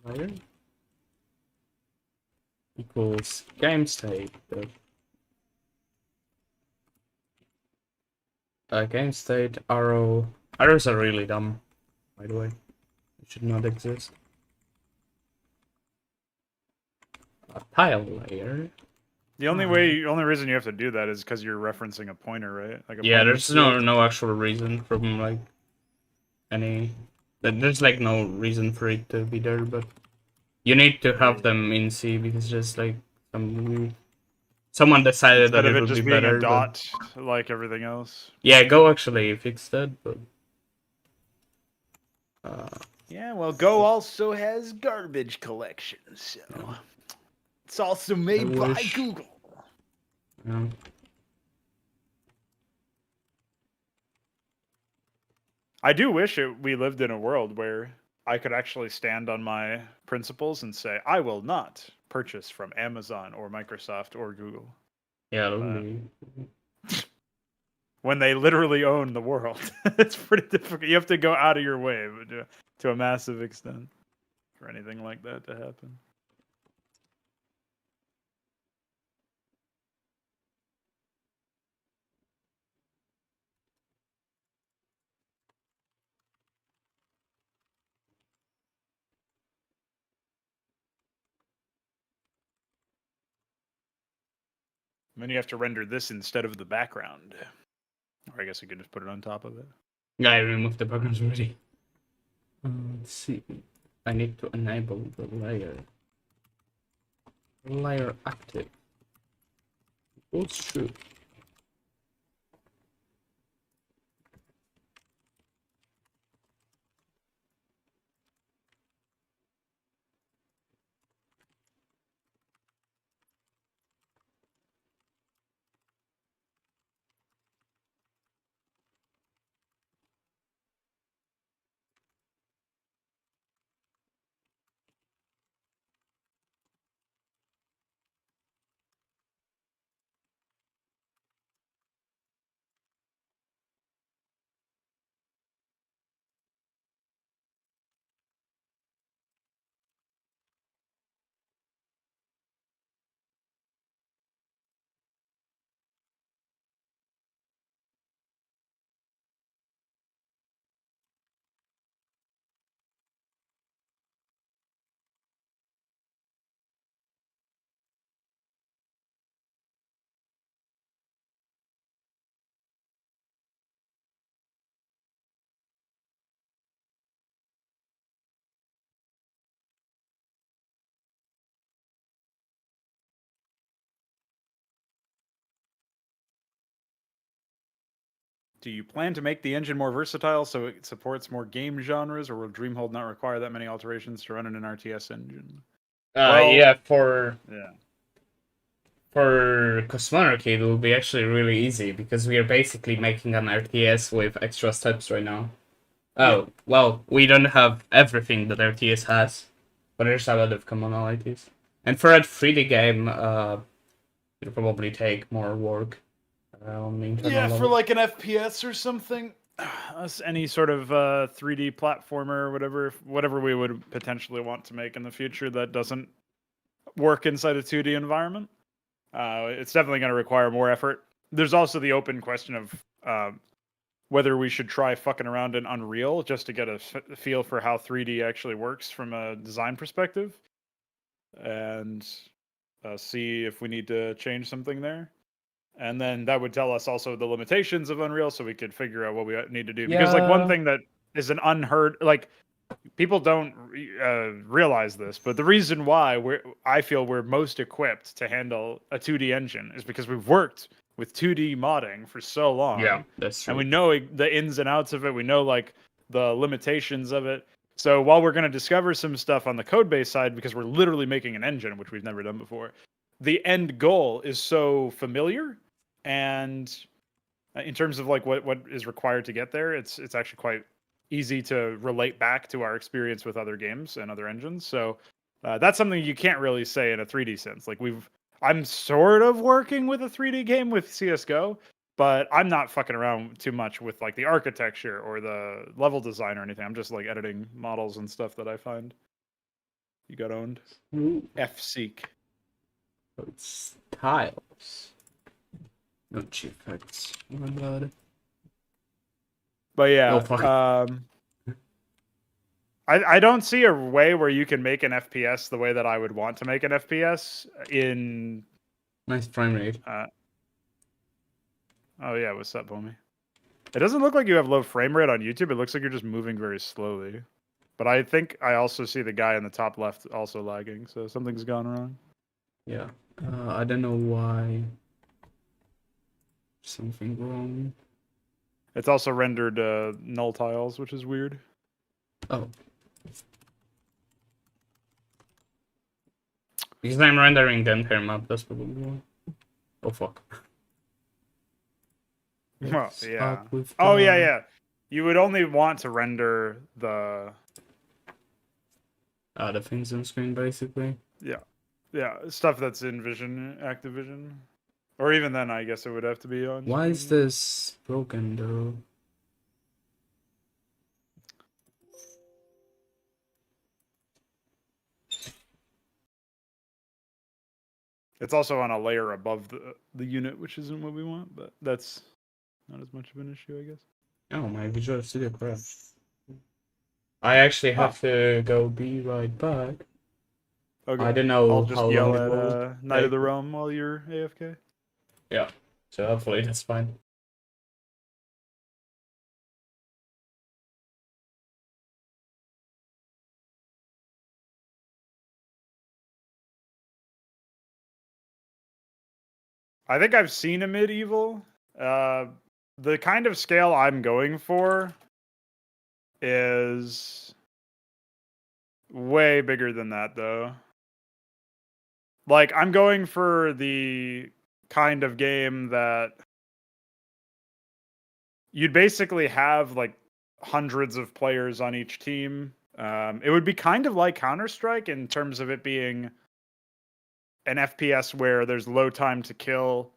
layer equals game state. Game state arrow. Arrows are really dumb, by the way. It should not exist. A tile layer. The only reason you have to do that is because you're referencing a pointer, right? Like a Yeah, pointer there's field. no actual reason from like any. There's like no reason for it to be there, but you need to have them in C because just like someone decided Instead that of it it would just be being better. a dot like everything else. Yeah, Go actually fixed that, but Yeah, well, Go also has garbage collection, so it's also made by wish- Google. yeah. I do wish we lived in a world where I could actually stand on my principles and say I will not purchase from Amazon or Microsoft or Google Yeah, that would be. when they literally own the world. It's pretty difficult. You have to go out of your way to a massive extent for anything like that to happen. And then you have to render this instead of the background. Or I guess you could just put it on top of it. Yeah, I removed the backgrounds already. Let's see. I need to enable the layer. Layer active. Equals true. Do you plan to make the engine more versatile so it supports more game genres, or will Dreamhold not require that many alterations to run in an RTS engine? Well, Yeah, for yeah. Cosmonarchy, it will be actually really easy because we are basically making an RTS with extra steps right now. Oh, well, we don't have everything that RTS has, but there's a lot of commonalities. And for a 3D game, it'll probably take more work on the internal Yeah, for level. like an FPS or something. Any sort of 3D platformer, whatever we would potentially want to make in the future that doesn't work inside a 2D environment. It's definitely going to require more effort. There's also the open question of whether we should try fucking around in Unreal just to get a feel for how 3D actually works from a design perspective, and see if we need to change something there. And then that would tell us also the limitations of Unreal, so we could figure out what we need to do. Because like one Yeah. thing that is an unheard, like people don't realize this, but the reason why I feel we're most equipped to handle a 2D engine is because we've worked with 2D modding for so long. Yeah, that's true. And we know the ins and outs of it. We know like the limitations of it. So while we're going to discover some stuff on the code base side, because we're literally making an engine, which we've never done before, the end goal is so familiar. And in terms of like what is required to get there, it's actually quite easy to relate back to our experience with other games and other engines. So that's something you can't really say in a 3D sense. Like I'm sort of working with a 3D game with CS:GO, but I'm not fucking around too much with like the architecture or the level design or anything. I'm just like editing models and stuff that I find. You got owned. Ooh, F-Seek. it's tiles. No cheap effects. Oh my god. But yeah, Oh, fuck. I don't see a way where you can make an FPS the way that I would want to make an FPS in. Nice frame rate. Oh yeah, what's up, homie? It doesn't look like you have low frame rate on YouTube. It looks like you're just moving very slowly. But I think I also see the guy in the top left also lagging, so something's gone wrong. Yeah. I don't know why. Something wrong. It's also rendered null tiles, which is weird. Oh. Because I'm rendering the entire map, that's probably why. Oh fuck. Well, yeah. With Oh the... yeah. You would only want to render the the things on screen, basically. Yeah, stuff that's in Vision, Activision. Or even then, I guess it would have to be on. Why is this broken, though? It's also on a layer above the unit, which isn't what we want, but that's not as much of an issue, I guess. Oh, my Visual Studio crashed. I actually have to go be right back. Okay. I don't know I'll just how yell long it at will Night of take. the Realm while you're AFK. Yeah, so hopefully that's fine. I think I've seen a medieval. The kind of scale I'm going for is way bigger than that, though. Like, I'm going for the kind of game that you'd basically have like hundreds of players on each team. It would be kind of like Counter-Strike in terms of it being an FPS where there's low time to kill,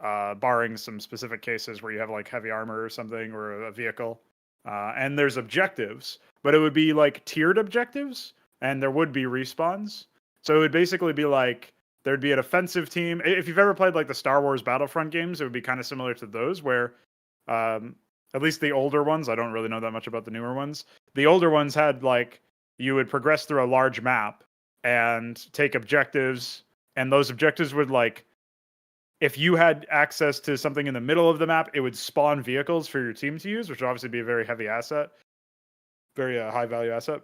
barring some specific cases where you have like heavy armor or something or a vehicle. And there's objectives, but it would be like tiered objectives, and there would be respawns. So it would basically be like there'd be an offensive team. If you've ever played like the Star Wars Battlefront games, it would be kind of similar to those, where at least the older ones, I don't really know that much about the newer ones. The older ones had like you would progress through a large map and take objectives, and those objectives would like, if you had access to something in the middle of the map, it would spawn vehicles for your team to use, which would obviously be a very heavy asset, very high value asset.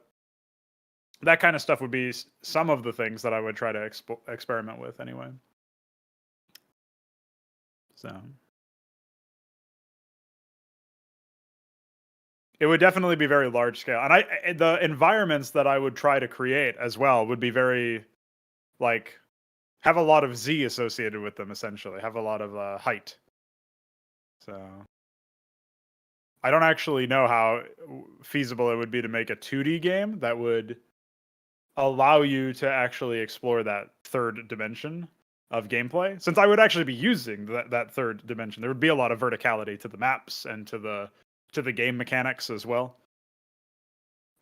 That kind of stuff would be some of the things that I would try to experiment with anyway. So It would definitely be very large scale, and the environments that I would try to create as well would be very like have a lot of Z associated with them. Essentially, have a lot of height. So I don't actually know how feasible it would be to make a 2D game that would allow you to actually explore that third dimension of gameplay. Since I would actually be using that third dimension, there would be a lot of verticality to the maps and to the game mechanics as well.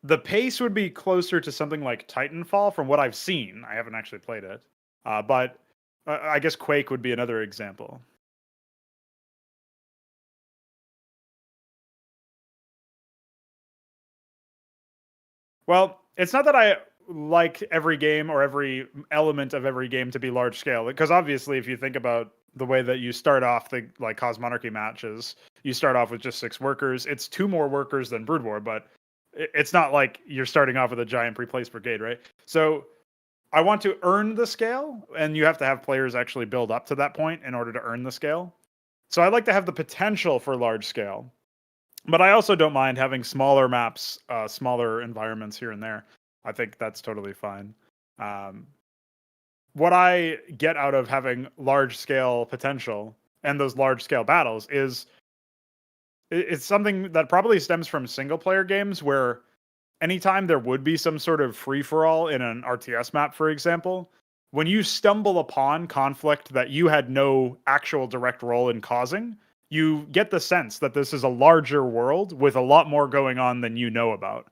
The pace would be closer to something like Titanfall from what I've seen. I haven't actually played it, but I guess Quake would be another example. Well, it's not that I like every game or every element of every game to be large scale, because obviously, if you think about the way that you start off the like Cosmonarchy matches, you start off with just 6 workers. It's 2 more workers than Brood War, but it's not like you're starting off with a giant pre-placed brigade, right? So I want to earn the scale, and you have to have players actually build up to that point in order to earn the scale. So I like to have the potential for large scale, but I also don't mind having smaller maps, smaller environments here and there. I think that's totally fine. Um, what I get out of having large scale potential and those large scale battles is it's something that probably stems from single player games where anytime there would be some sort of free for all in an RTS map, for example, when you stumble upon conflict that you had no actual direct role in causing, you get the sense that this is a larger world with a lot more going on than you know about.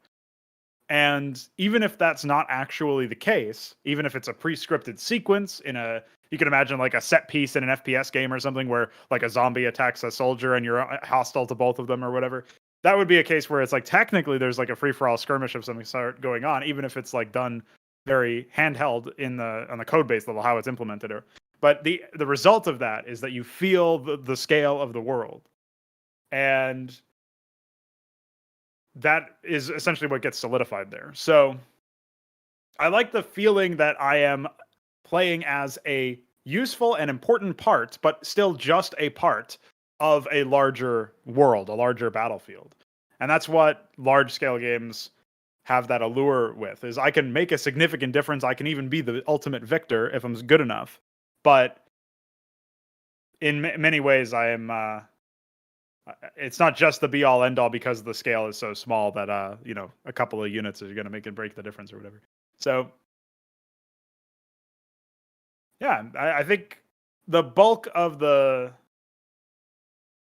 And even if that's not actually the case, even if it's a pre-scripted sequence in a, you can imagine like a set piece in an FPS game or something where like a zombie attacks a soldier and you're hostile to both of them or whatever. That would be a case where it's like technically there's like a free-for-all skirmish of something start going on, even if it's like done very handheld in the on the code base level how it's implemented. But the result of that is that you feel the scale of the world, and that is essentially what gets solidified there. So I like the feeling that I am playing as a useful and important part, but still just a part of a larger world, a larger battlefield. And that's what large scale games have that allure with, is I can make a significant difference. I can even be the ultimate victor if I'm good enough. But in many ways, I am it's not just the be all end all because the scale is so small that a couple of units are going to make and break the difference or whatever. So yeah, I think the bulk of the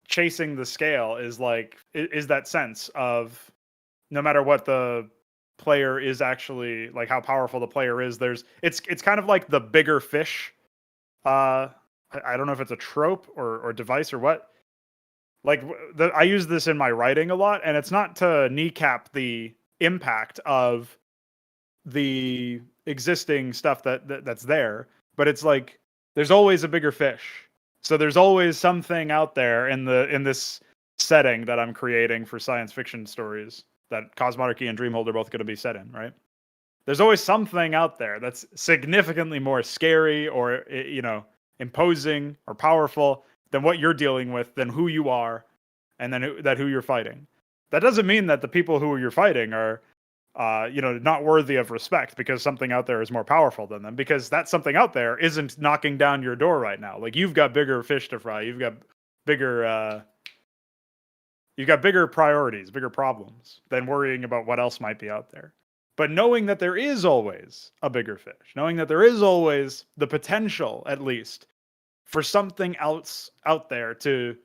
chasing the scale is like is that sense of no matter what the player is actually like, how powerful the player is, there's it's kind of like the bigger fish. I don't know if it's a trope or device or what. Like I use this in my writing a lot, and it's not to kneecap the impact of the existing stuff that's there, but it's like there's always a bigger fish. So there's always something out there in this setting that I'm creating for science fiction stories that Cosmonarchy and Dreamhold are both going to be set in, right? There's always something out there that's significantly more scary or imposing or powerful than what you're dealing with, than who you are, and then who you're fighting. That doesn't mean that the people who you're fighting are not worthy of respect because something out there is more powerful than them, because that something out there isn't knocking down your door right now. Like, you've got bigger fish to fry. You've got bigger priorities, bigger problems than worrying about what else might be out there. But knowing that there is always a bigger fish, knowing that there is always the potential, at least, for something else out there to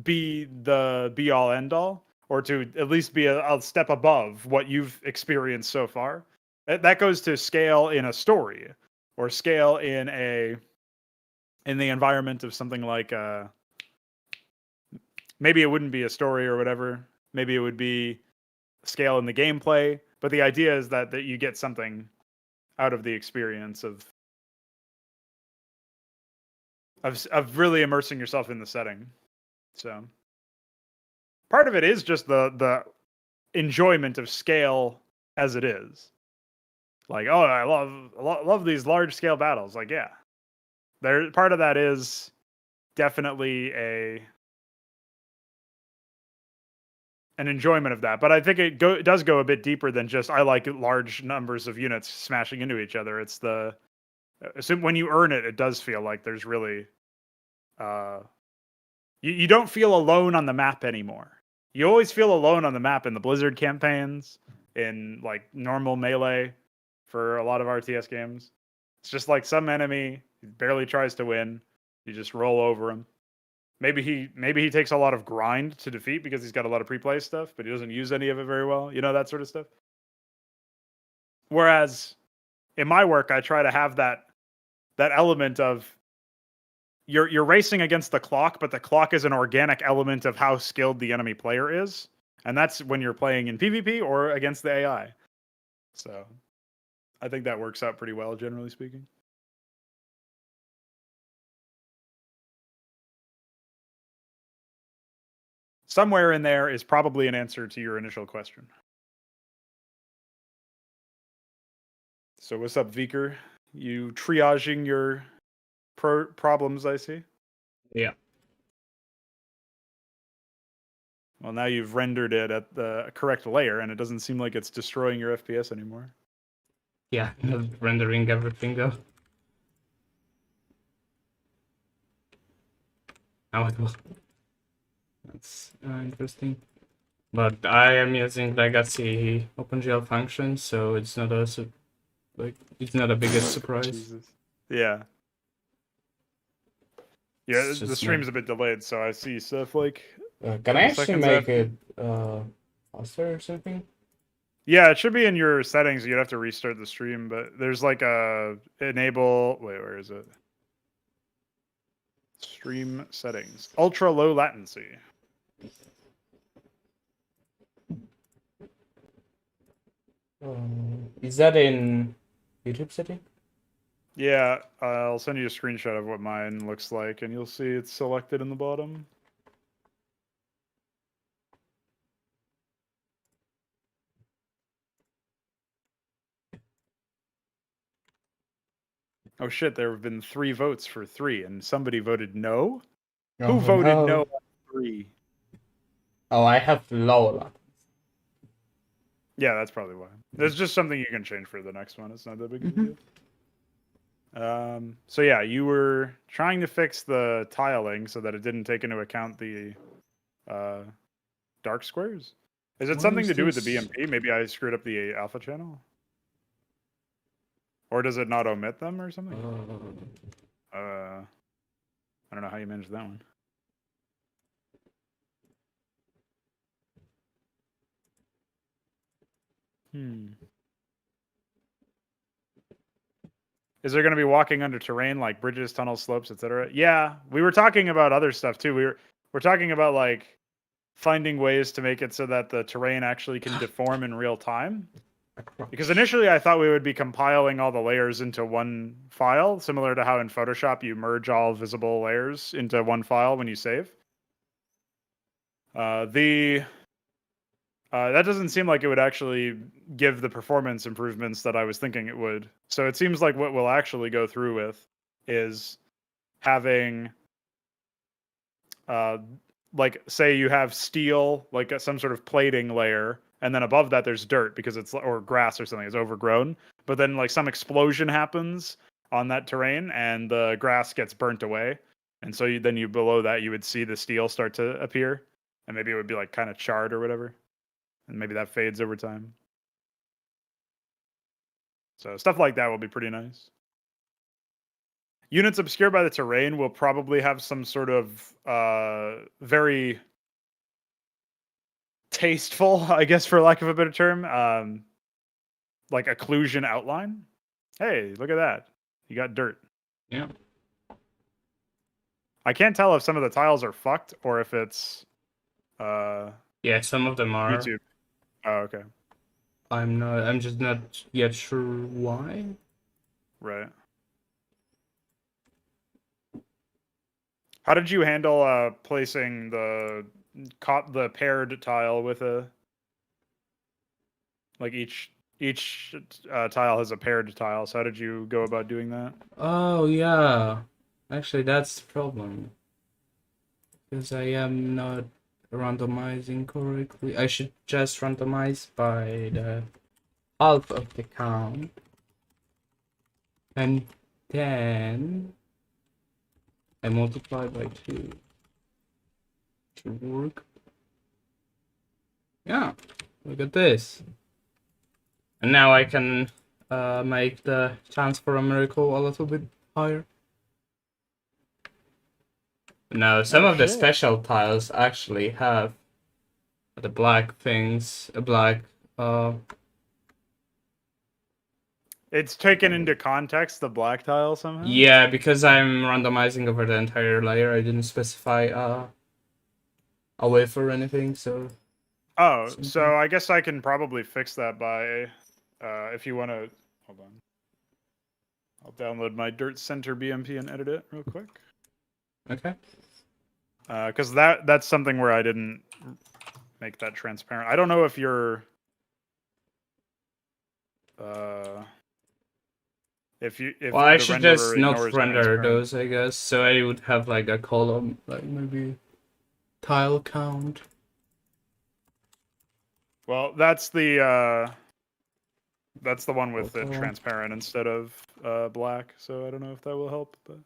be the be all end all, or to at least be a step above what you've experienced so far. That goes to scale in a story, or scale in the environment of something like maybe it wouldn't be a story or whatever. Maybe it would be scale in the gameplay. But the idea is that you get something out of the experience of really immersing yourself in the setting. So part of it is just the enjoyment of scale as it is. Like, oh, I love these large scale battles. Like, yeah, part of that is definitely an enjoyment of that. But I think it does go a bit deeper than just I like large numbers of units smashing into each other. It's the when you earn it, it does feel like there's really you don't feel alone on the map anymore. You always feel alone on the map in the Blizzard campaigns, in like normal melee for a lot of RTS games. It's just like some enemy barely tries to win. You just roll over him. Maybe he takes a lot of grind to defeat because he's got a lot of pre-play stuff, but he doesn't use any of it very well. You know, that sort of stuff. Whereas in my work, I try to have that element of you're racing against the clock, but the clock is an organic element of how skilled the enemy player is, and that's when you're playing in PvP or against the AI. So, I think that works out pretty well, generally speaking. Somewhere in there is probably an answer to your initial question. So what's up, Viker? You triaging your problems, I see. Yeah. Well, now you've rendered it at the correct layer, and it doesn't seem like it's destroying your FPS anymore. Yeah, not rendering everything though. Now it will. That's interesting. But I am using legacy OpenGL function, so it's not a it's not a biggest surprise. Jesus. Yeah. Yeah, It's the just stream's a bit delayed, so I see stuff like. Can I actually seconds make after- it faster or something? Yeah, it should be in your settings. You'd have to restart the stream, but there's like a enable. Wait, where is it? Stream settings. Ultra low latency. Is that in YouTube setting? Yeah, I'll send you a screenshot of what mine looks like, and you'll see it's selected in the bottom. Oh shit, there have been 3 votes for 3, and somebody voted no? Who voted no on 3? Oh, I have low. Yeah, that's probably why. There's just something you can change for the next one. It's not that big of a deal. So yeah, you were trying to fix the tiling so that it didn't take into account the dark squares. Is it What something is to do with the this? BMP? Maybe I screwed up the alpha channel? Or does it not omit them or something? I don't know how you manage that one. Is there going to be walking under terrain like bridges, tunnels, slopes, etc.? Yeah, we were talking about other stuff too. We're talking about like finding ways to make it so that the terrain actually can deform in real time. Because initially I thought we would be compiling all the layers into one file, similar to how in Photoshop you merge all visible layers into one file when you save. That doesn't seem like it would actually give the performance improvements that I was thinking it would. So it seems like what we'll actually go through with is having, like, say you have steel, like some sort of plating layer, and then above that there's dirt because it's, or grass or something, it's overgrown. But then like some explosion happens on that terrain and the grass gets burnt away. And so then you below that you would see the steel start to appear, and maybe it would be like kind of charred or whatever. And maybe that fades over time. So stuff like that will be pretty nice. Units obscured by the terrain will probably have some sort of very tasteful, I guess, for lack of a better term, like occlusion outline. Hey, look at that. You got dirt. Yeah. I can't tell if some of the tiles are fucked or if it's Yeah, some of them are. YouTube. Oh, okay. I'm just not yet sure why. Right. How did you handle placing the paired tile with a, like each tile has a paired tile, so how did you go about doing that? Oh yeah, actually that's the problem, because I am not randomizing correctly. I should just randomize by the half of the count. And then I multiply by 2 to work. Yeah, look at this. And now I can make the chance for a miracle a little bit higher. Now, some of the special tiles actually have the black things, a black. It's taken into context the black tile somehow. Yeah, because I'm randomizing over the entire layer. I didn't specify a width or anything, so. Oh, so I guess I can probably fix that by, if you want to, hold on. I'll download my Dirt Center BMP and edit it real quick. Okay. Because that's something where I didn't make that transparent. I don't know if you're, if well, I should just renderer not ignores render transparent. those, I guess. So I would have like a column, like maybe tile count. Well, that's the one with the transparent instead of black. So I don't know if that will help. But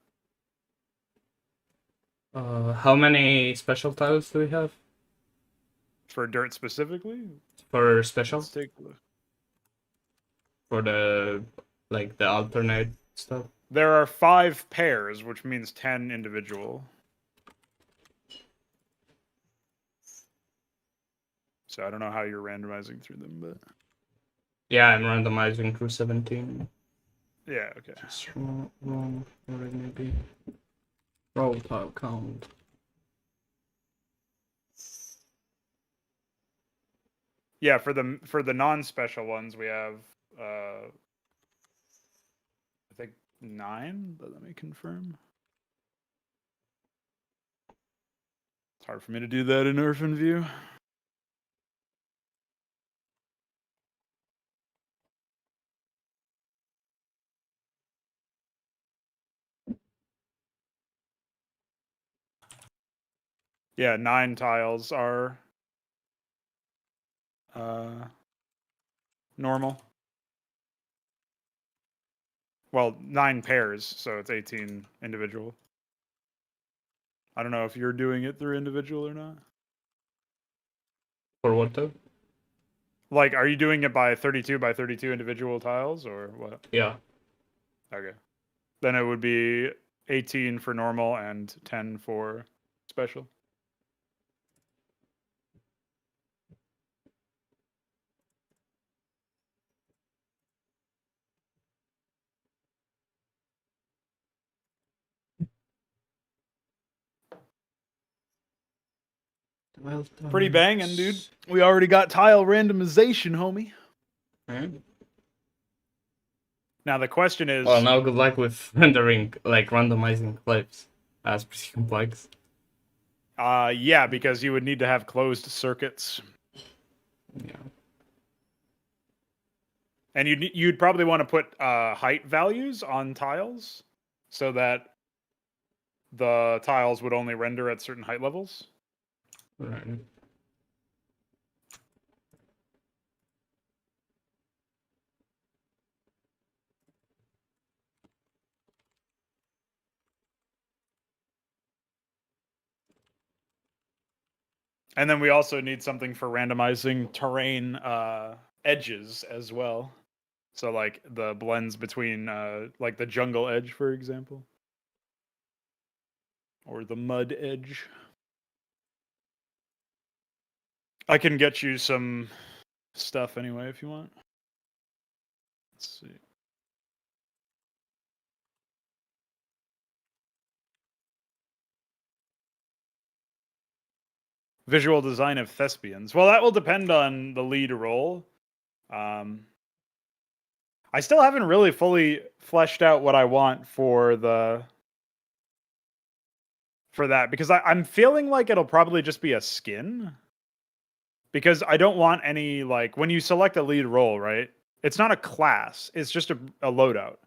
how many special tiles do we have? For dirt specifically? For special? Let's take a look. For the like the alternate stuff? There are 5 pairs, which means 10 individual. So I don't know how you're randomizing through them, but yeah, I'm randomizing through 17. Yeah, okay. Just wrong, or maybe roll tile count. Yeah, for the non-special ones, we have I think 9, but let me confirm. It's hard for me to do that in Orphan View. Yeah, 9 tiles are normal. Well, 9 pairs, so it's 18 individual. I don't know if you're doing it through individual or not. For what though? Like, are you doing it by 32 by 32 individual tiles or what? Yeah. Okay. Then it would be 18 for normal and 10 for special. Well done. Pretty banging, dude. We already got tile randomization, homie. Right. Now the question is... Well, now good luck with rendering, like randomizing clips. That's pretty complex. Yeah, because you would need to have closed circuits. Yeah. And you'd probably want to put height values on tiles so that the tiles would only render at certain height levels. Right. And then we also need something for randomizing terrain edges as well. So like the blends between like the jungle edge, for example. Or the mud edge. I can get you some stuff anyway if you want. Let's see. Visual design of thespians. Well, that will depend on the lead role. I still haven't really fully fleshed out what I want for that, because I'm feeling like it'll probably just be a skin. Because I don't want any, like, when you select a lead role, right? It's not a class, it's just a loadout.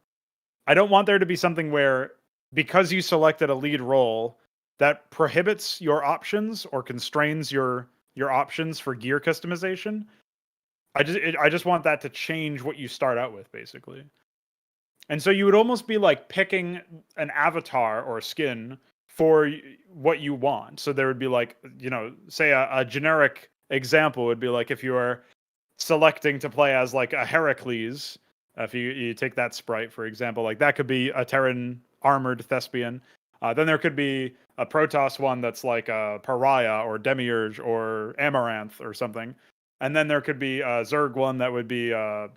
I don't want there to be something where, because you selected a lead role, that prohibits your options or constrains your options for gear customization. I just want that to change what you start out with, basically. And so you would almost be like picking an avatar or skin for what you want. So there would be like, say a generic example would be like if you are selecting to play as like a Heracles, if you take that sprite, for example, like that could be a Terran armored thespian. Then there could be a Protoss one that's like a Pariah or Demiurge or Amaranth or something. And then there could be a Zerg one that would be an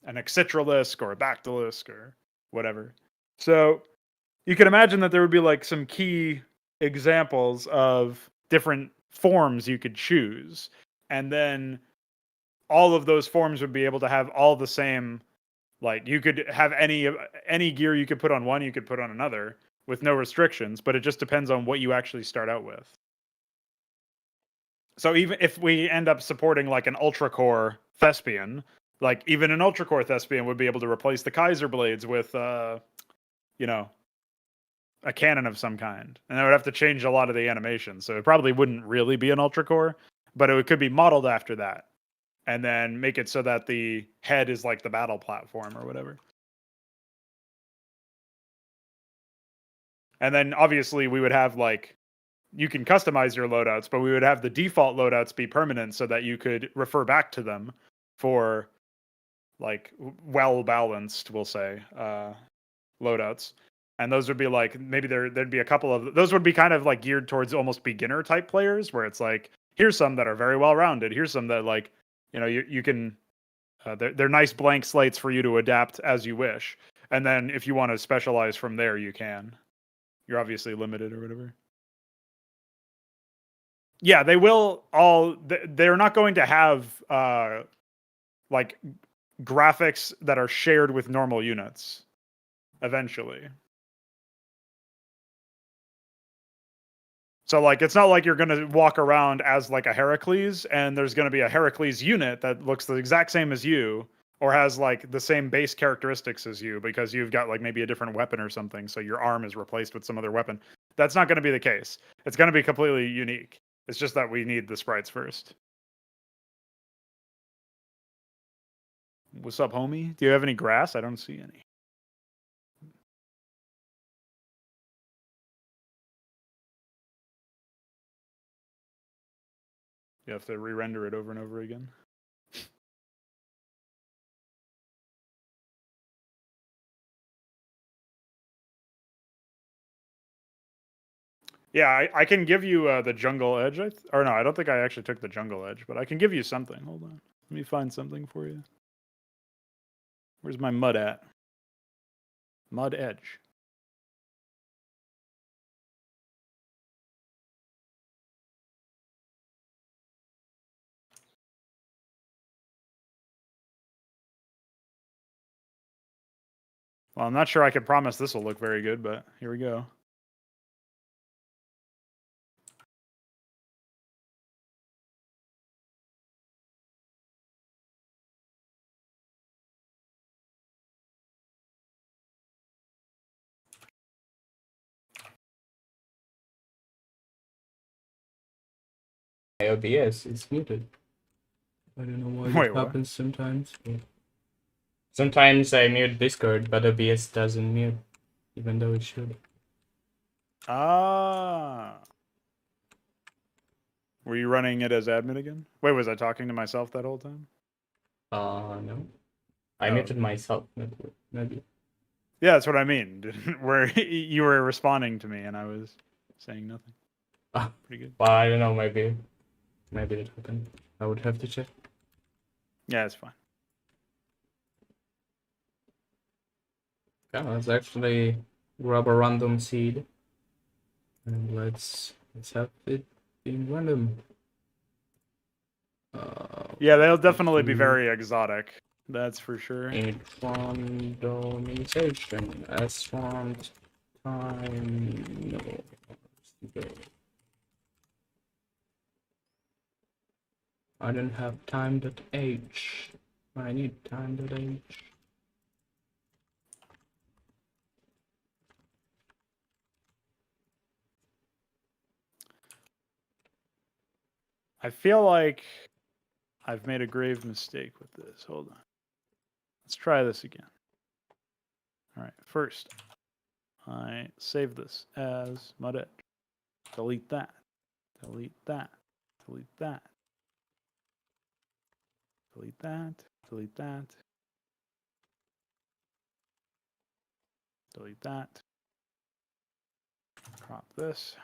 Exitralisk or a Bactylisk or whatever. So you can imagine that there would be like some key examples of different forms you could choose. And then all of those forms would be able to have all the same, like you could have any gear you could put on one, you could put on another with no restrictions, but it just depends on what you actually start out with. So even if we end up supporting like an ultra core thespian, like even an ultra core thespian would be able to replace the Kaiser blades with a cannon of some kind, and I would have to change a lot of the animation. So it probably wouldn't really be an ultra core, but it could be modeled after that, and then make it so that the head is like the battle platform or whatever. And then obviously we would have like, you can customize your loadouts, but we would have the default loadouts be permanent so that you could refer back to them for like well balanced, we'll say, loadouts. And those would be like, maybe there'd be a couple of those would be kind of like geared towards almost beginner type players, where it's like, here's some that are very well rounded, here's some that like, you can they're nice blank slates for you to adapt as you wish. And then if you want to specialize from there, you can. You're obviously limited or whatever. Yeah, they will all. They're not going to have like graphics that are shared with normal units eventually. So like, it's not like you're going to walk around as like a Heracles and there's going to be a Heracles unit that looks the exact same as you or has like the same base characteristics as you because you've got like maybe a different weapon or something. So your arm is replaced with some other weapon. That's not going to be the case. It's going to be completely unique. It's just that we need the sprites first. What's up, homie? Do you have any grass? I don't see any. You have to re-render it over and over again. Yeah, I can give you the jungle edge. Or no, I don't think I actually took the jungle edge, but I can give you something. Hold on. Let me find something for you. Where's my mud at? Mud edge. Well, I'm not sure I can promise this will look very good, but here we go. OBS is muted. I don't know why Wait, that what? happens sometimes. Sometimes I mute Discord, but OBS doesn't mute, even though it should. Ah. Were you running it as admin again? Wait, was I talking to myself that whole time? No. I muted myself, maybe. Yeah, that's what I mean. Where you were responding to me and I was saying nothing. Pretty good. Well, I don't know, maybe it happened. I would have to check. Yeah, it's fine. Yeah, let's actually grab a random seed. And let's have it being random. Yeah, they'll definitely be very exotic. That's for sure. In randomization, as font time, no. I don't have time.h. I need time.h. I feel like I've made a grave mistake with this. Hold on. Let's try this again. All right. First, I save this as mud edge. Delete that. Delete that. Delete that. Delete that. Delete that. Delete that. Crop this.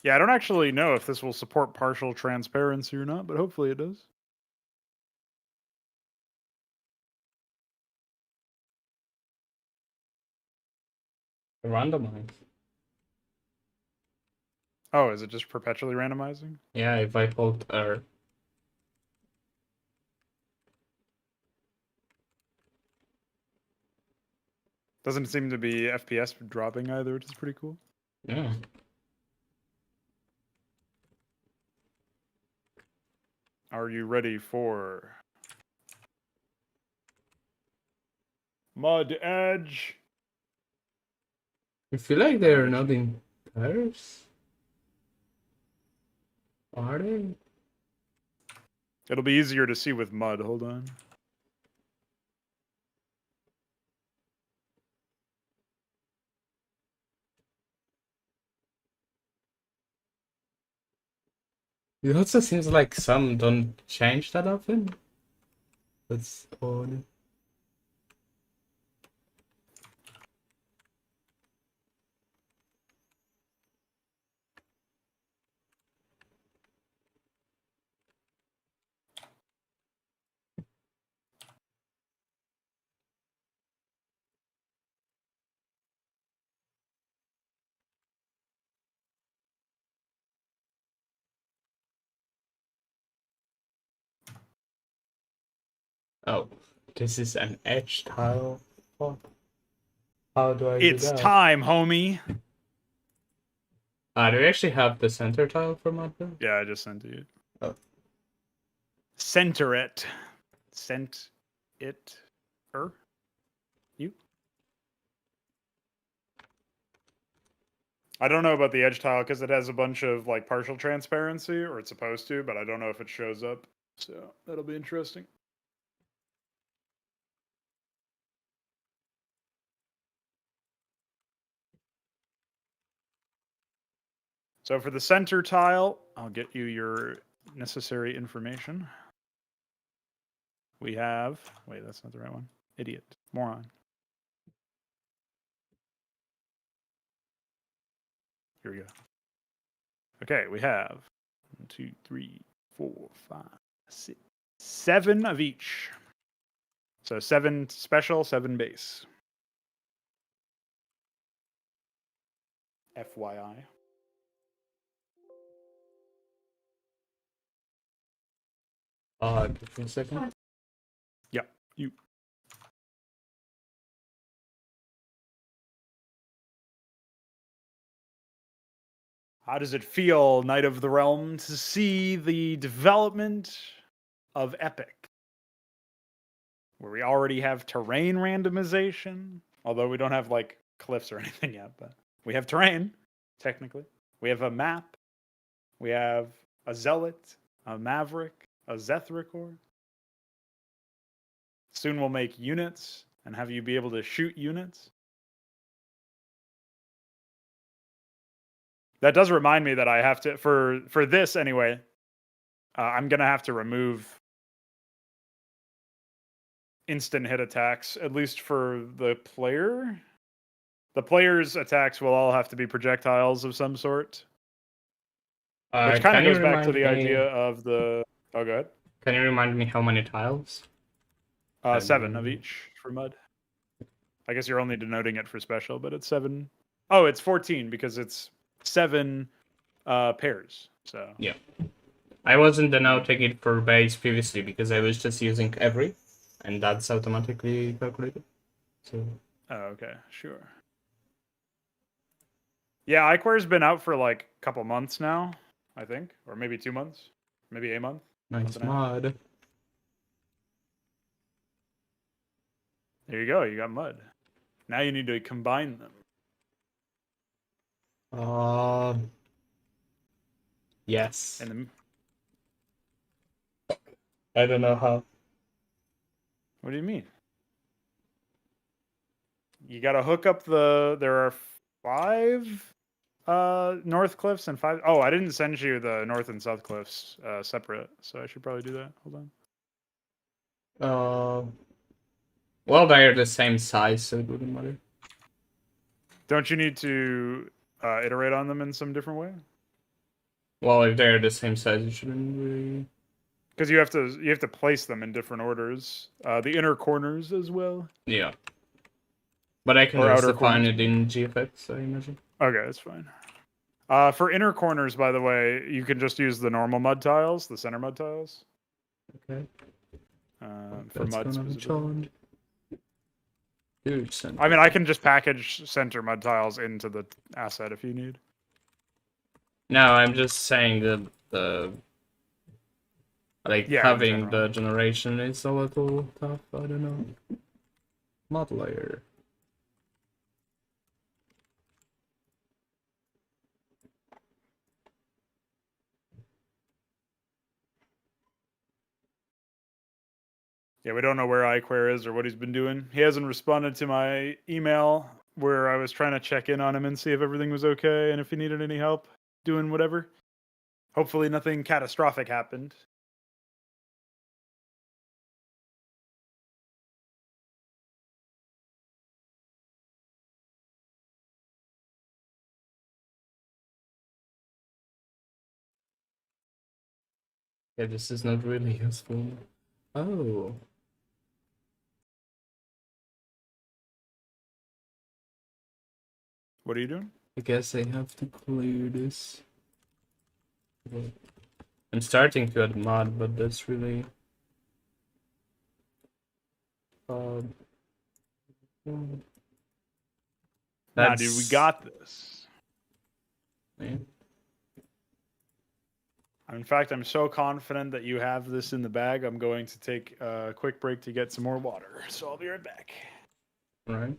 Yeah, I don't actually know if this will support partial transparency or not, but hopefully it does. Randomize. Oh, is it just perpetually randomizing? Yeah, if I hold R. Doesn't seem to be FPS dropping either, which is pretty cool. Yeah. Are you ready for Mud Edge? I feel like they're not in pairs. Are they? It'll be easier to see with mud. Hold on. It also seems like some don't change that often. That's odd. Oh, this is an edge tile. Oh. How do I do It's that? time, homie. Do we actually have the center tile for mud build? Yeah, I just sent it. Oh. Center it. Sent it. You? I don't know about the edge tile because it has a bunch of like partial transparency, or it's supposed to, but I don't know if it shows up. So that'll be interesting. So for the center tile, I'll get you your necessary information. We have, wait, that's not the right one. Idiot, moron. Here we go. Okay, we have 1, 2, 3, 4, 5, 6, 7 of each. So 7 special, 7 base. FYI. Give me a second. Yeah, you. How does it feel, Knight of the Realm, to see the development of Epic? Where we already have terrain randomization, although we don't have like cliffs or anything yet, but we have terrain, technically. We have a map. We have a Zealot, a Maverick, a Zethricore. Soon we'll make units and have you be able to shoot units. That does remind me that I have to, for this anyway, I'm going to have to remove instant hit attacks, at least for the player. The player's attacks will all have to be projectiles of some sort. Which kind Can of you goes back to remind the me? idea of the. Oh, go ahead. Can you remind me how many tiles? I 7 don't of know. each for mud. I guess you're only denoting it for special, but it's 7. Oh, it's 14 because it's 7 pairs. So Yeah. I wasn't denoting it for base previously because I was just using every, and that's automatically calculated. So. oh, okay, sure. Yeah, Iquare's been out for like a couple months now, I think, or maybe 2 months, maybe a month. Nice And a half. mod. There you go. You got mud. Now you need to combine them. Yes. And then, I don't know how. what do you mean? You got to hook up the. There are 5 north cliffs and 5. Oh, I didn't send you the north and south cliffs separate, so I should probably do that. Hold on. Well, they're the same size, so it wouldn't matter. Don't you need to iterate on them in some different way? Well, if they're the same size, it shouldn't really. Because you have to place them in different orders. The inner corners as well. Yeah. But I can Or just outer define corners. it in GFX, I imagine. Okay, that's fine. For inner corners, by the way, you can just use the normal mud tiles, the center mud tiles. Okay. For That's mud gonna be specifically. challenged. Dude, center. I mean, I can just package center mud tiles into the asset if you need. No, I'm just saying that like Yeah, in having general. the generation is a little tough. I don't know. Mod layer. Yeah, we don't know where iQuare is or what he's been doing. He hasn't responded to my email where I was trying to check in on him and see if everything was okay and if he needed any help doing whatever. Hopefully, nothing catastrophic happened. Yeah, this is not really useful. Oh. What are you doing? I guess I have to clear this. I'm starting to add mod, but that's really um Nah, dude, we got this. yeah. In fact, I'm so confident that you have this in the bag. I'm going to take a quick break to get some more water. So I'll be right back. Right.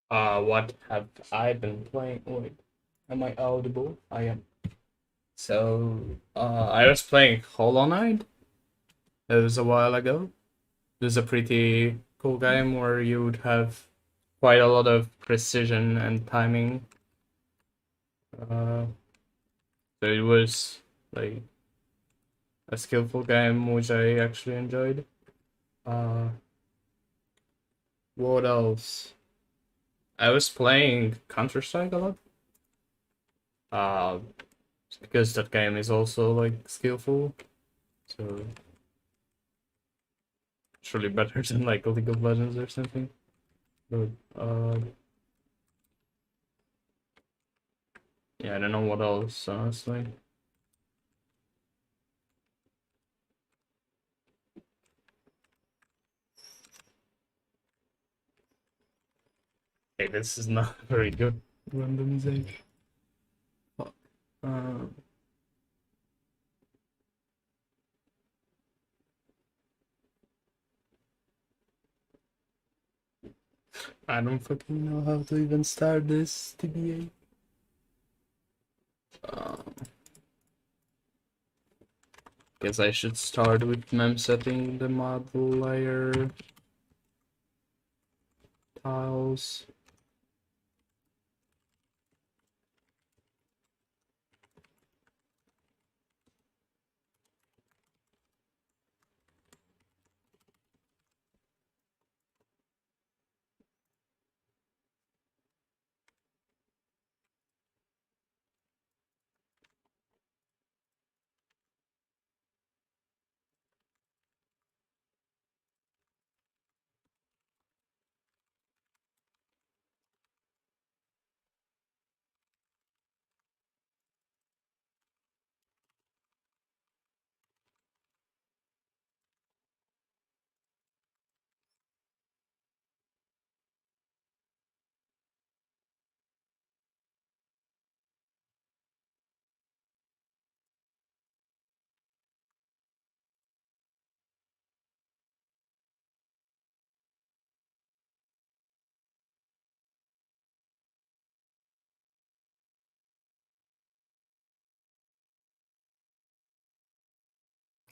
What have I been playing? Wait, am I audible? I am. So, I was playing Hollow Knight. It was a while ago. It was a pretty cool game where you would have quite a lot of precision and timing. So it was like a skillful game which I actually enjoyed. Uh, what else? I was playing Counter-Strike a lot. Uh, because that game is also like skillful. So it's really better than like League of Legends or something. But yeah, I don't know what else, honestly. Hey, this is not very good randomization. Fuck. I don't fucking know how to even start this TBA. Guess I should start with mem setting the model layer tiles.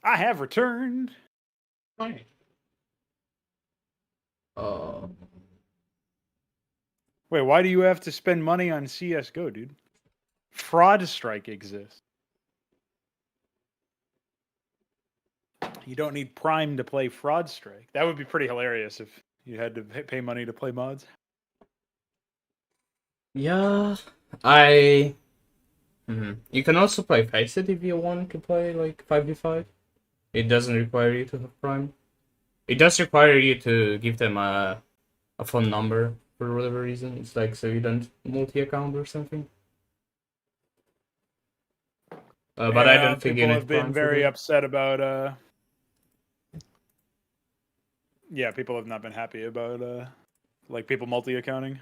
I have returned. Hi. Wait, why do you have to spend money on CS:GO, dude? Fraud Strike exists. You don't need Prime to play Fraud Strike. That would be pretty hilarious if you had to pay money to play mods. Yeah, You can also play Tileset if you want to play like 5v5. It doesn't require you to have Prime. It does require you to give them a phone number for whatever reason. It's like so you don't multi-account or something. But I don't think you people need have been Prime for very that. upset about. Yeah, people have not been happy about like people multi-accounting.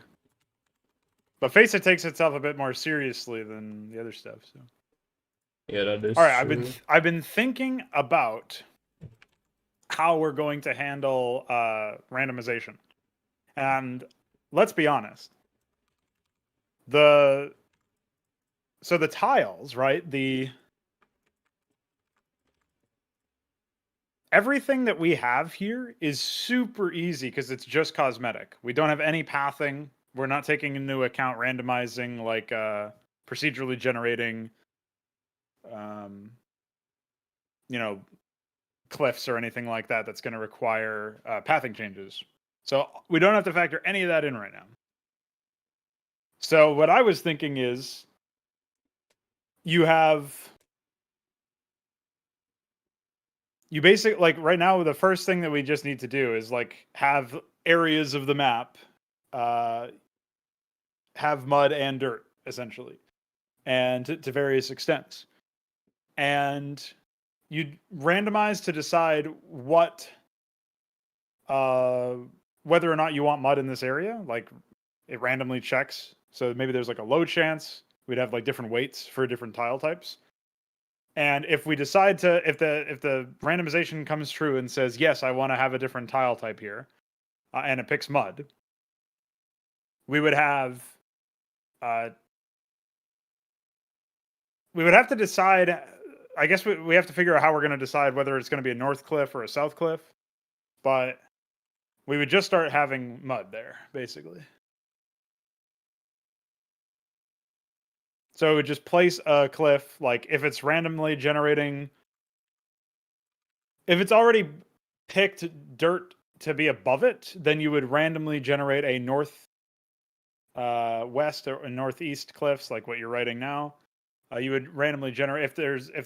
But Faceit takes itself a bit more seriously than the other stuff. So Yeah, that is all right, true. I've been thinking about how we're going to handle randomization, and let's be honest. The tiles, right? Everything that we have here is super easy because it's just cosmetic. We don't have any pathing. We're not taking into account randomizing, like procedurally generating, you know, cliffs or anything like that. That's going to require pathing changes. So we don't have to factor any of that in right now. So what I was thinking is, you basically, like right now, the first thing that we just need to do is like have areas of the map have mud and dirt essentially, and to various extents, and you randomize to decide what whether or not you want mud in this area. Like it randomly checks, so maybe there's like a low chance. We'd have like different weights for different tile types. And if we decide to, if the randomization comes true and says, yes, I want to have a different tile type here, and it picks mud, we would have to decide. I guess we have to figure out how we're going to decide whether it's going to be a north cliff or a south cliff. But we would just start having mud there, basically. So we would just place a cliff, like if it's randomly generating, if it's already picked dirt to be above it, then you would randomly generate a north west or northeast cliffs, like what you're writing now. You would randomly generate if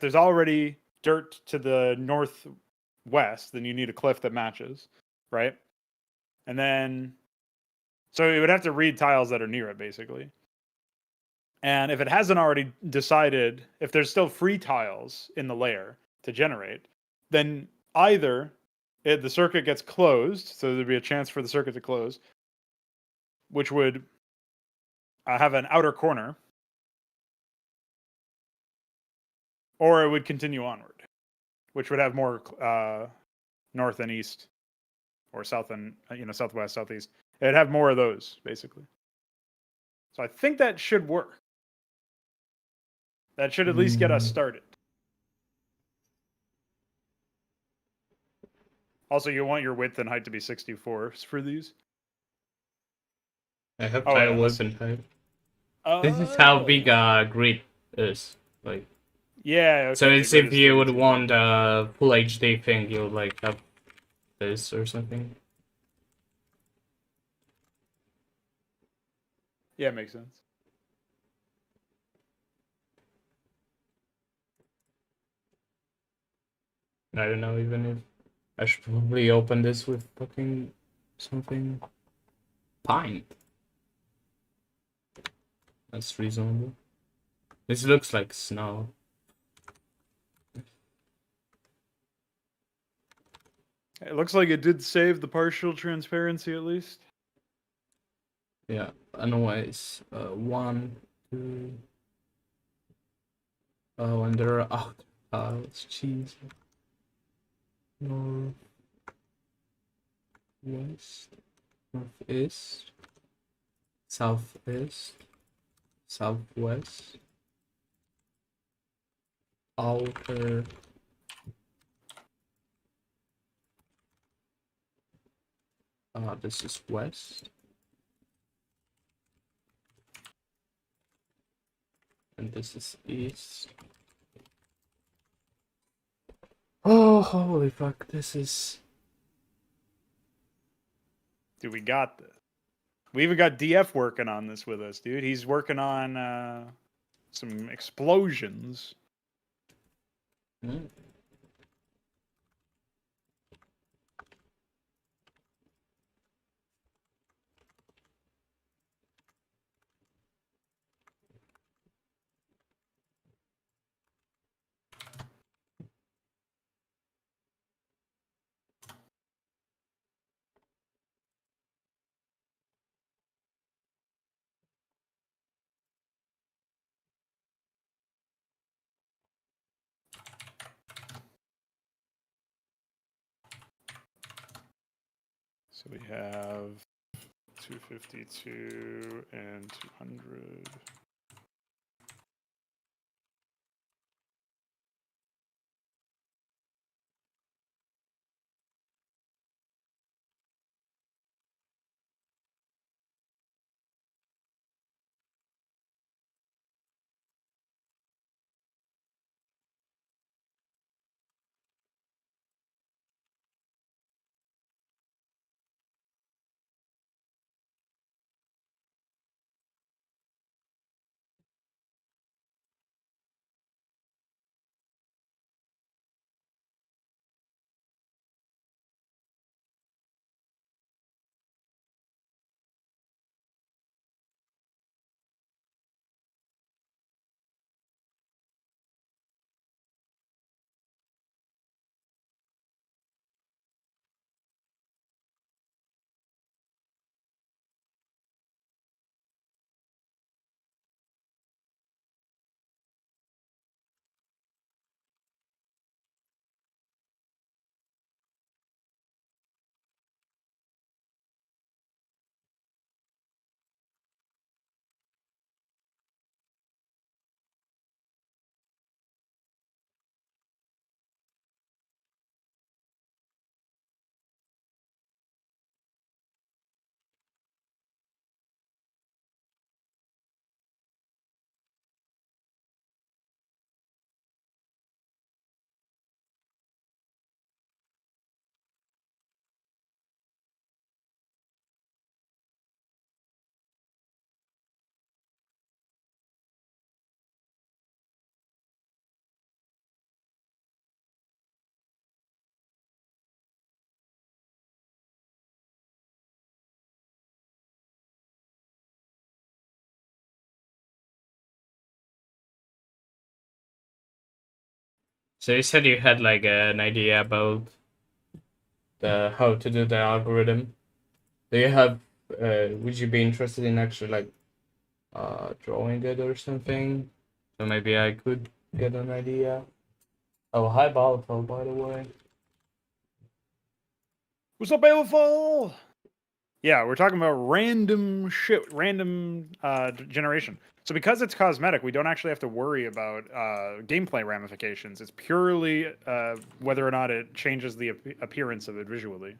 there's already dirt to the northwest, then you need a cliff that matches, right? And then, so it would have to read tiles that are near it, basically. And if it hasn't already decided, if there's still free tiles in the layer to generate, then either the circuit gets closed, so there'd be a chance for the circuit to close, which would have an outer corner, or it would continue onward, which would have more north and east, or south and southwest, southeast. It'd have more of those, basically. So I think that should work. That should at least get us started. Also, you want your width and height to be 64 for these. I have Oh, tile yeah, width and height. This is how big grid is. Like, yeah. Okay, so it's grid if is you would 32. want a full HD thing, you would like have this or something. Yeah, makes sense. I don't know even if I should probably open this with fucking something pine. That's reasonable. This looks like snow. It looks like it did save the partial transparency at least. Yeah, anyways, 1, 2. Oh, and there are outer tiles. Jeez. North, west, northeast, southeast, southwest, outer. This is west. And this is east. Oh, holy fuck, this is... Dude, we got this. We even got DF working on this with us, dude. He's working on some explosions. Mm. So we have 252 and 200. So you said you had like an idea about the how to do the algorithm. Do you have? Would you be interested in actually like drawing it or something? So maybe I could get an idea. Oh, hi, Volatile, by the way. What's up, Baleful? Yeah, we're talking about random shit, random generation. So because it's cosmetic, we don't actually have to worry about gameplay ramifications. It's purely whether or not it changes the appearance of it visually.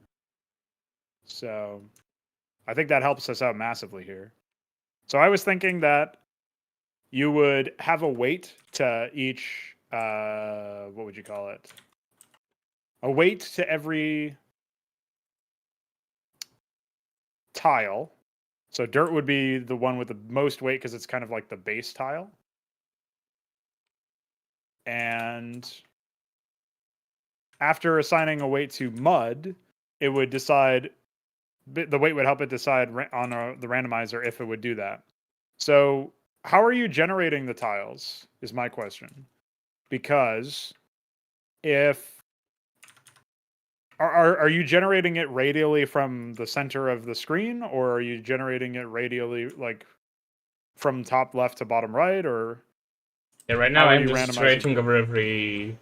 So I think that helps us out massively here. So I was thinking that you would have a weight to each, what would you call it? A weight to every tile. So dirt would be the one with the most weight because it's kind of like the base tile. And after assigning a weight to mud, it would decide, the weight would help it decide on the randomizer if it would do that. So how are you generating the tiles is my question. Because if are you generating it radially from the center of the screen, or are you generating it radially like from top left to bottom right, or Yeah, right how now are I'm you just randomizing iterating it? over every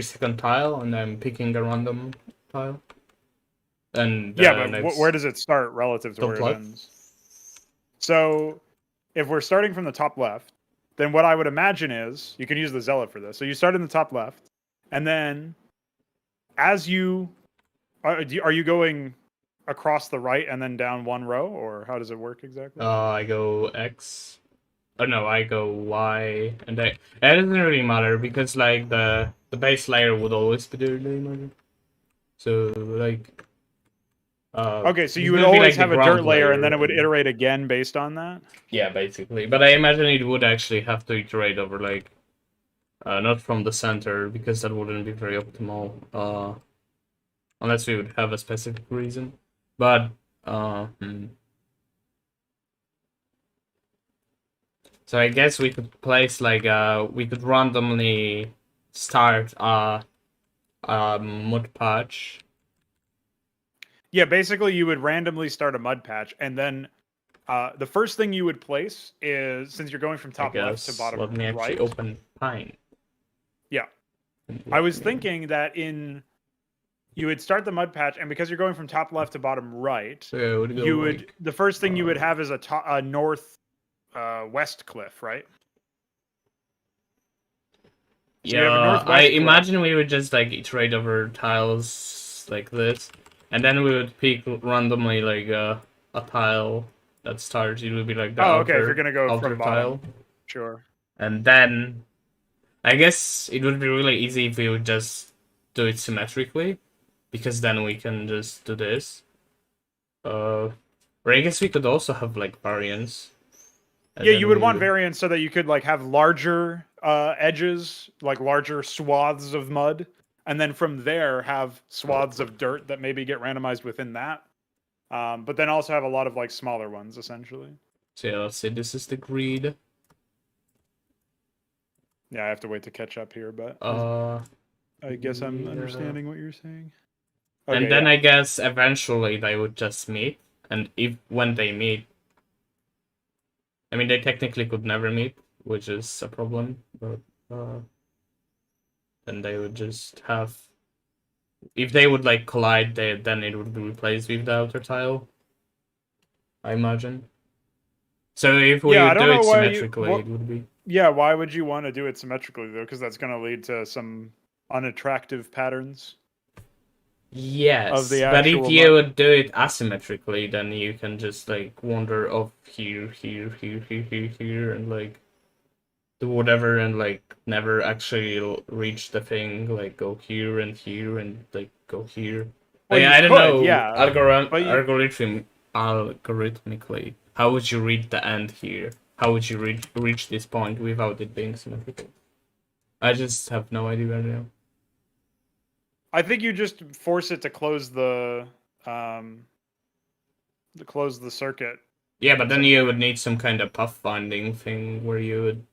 second tile, and I'm picking a random tile. And Yeah, the but where next does it start relative to top where it left. ends? So if we're starting from the top left, then what I would imagine is you can use the zealot for this. So you start in the top left, and then as you are you going across the right and then down one row, or how does it work exactly? I go X. Oh no, I go Y, and I. It doesn't really matter because like the base layer would always be the layer. So like Okay, so it's you would gonna be always like the have a dirt ground layer, and layer, then it would and iterate again based on that. yeah, basically. But I imagine it would actually have to iterate over like not from the center because that wouldn't be very optimal. Unless we would have a specific reason. But hmm. So I guess we could place like we could randomly start a mud patch. Yeah, basically you would randomly start a mud patch, and then the first thing you would place is, since you're going from I top left to guess let bottom me actually right. open Pine. Yeah, And I let was me. thinking that you would start the mud patch, and because you're going from top left to bottom right, So I would go you would like the first thing you would uh have is a north west cliff, right? So you have a yeah. I northwest cliff. imagine we would just like iterate over tiles like this, and then we would pick randomly like a tile that starts. It would be like the Oh, okay. If you're outer gonna go outer from bottom, tile, sure. and then I guess it would be really easy if we would just do it symmetrically, because then we can just do this. Or I guess we could also have like variants, and Yeah, you then would we want would. variants so that you could like have larger edges, like larger swaths of mud, and then from there have swaths of dirt that maybe get randomized within that. But then also have a lot of like smaller ones, essentially. So yeah, let's say this is the grid. Yeah, I have to wait to catch up here, but Uh, I guess I'm yeah. understanding what you're saying. And Okay, then yeah. I guess eventually they would just meet, and if when they meet, I mean they technically could never meet, which is a problem. But then they would just have. If they would like collide, then it would be replaced with the outer tile, I imagine. So if we Yeah, I would don't do know it why you symmetrically, what it would be. yeah, why would you want to do it symmetrically though? Because that's going to lead to some unattractive patterns of Yes, the but if actual you mud. would do it asymmetrically, then you can just like wander off here, and like do whatever, and like never actually reach the thing. Like go here and like go here. Well, Like you I don't could, know yeah, but you algorithmically. How would you read the end here? How would you reach this point without it being symmetrical? I just have no idea right now. I think you just force it um to close the circuit Yeah, but at then some you would point. need some kind of path finding thing where you would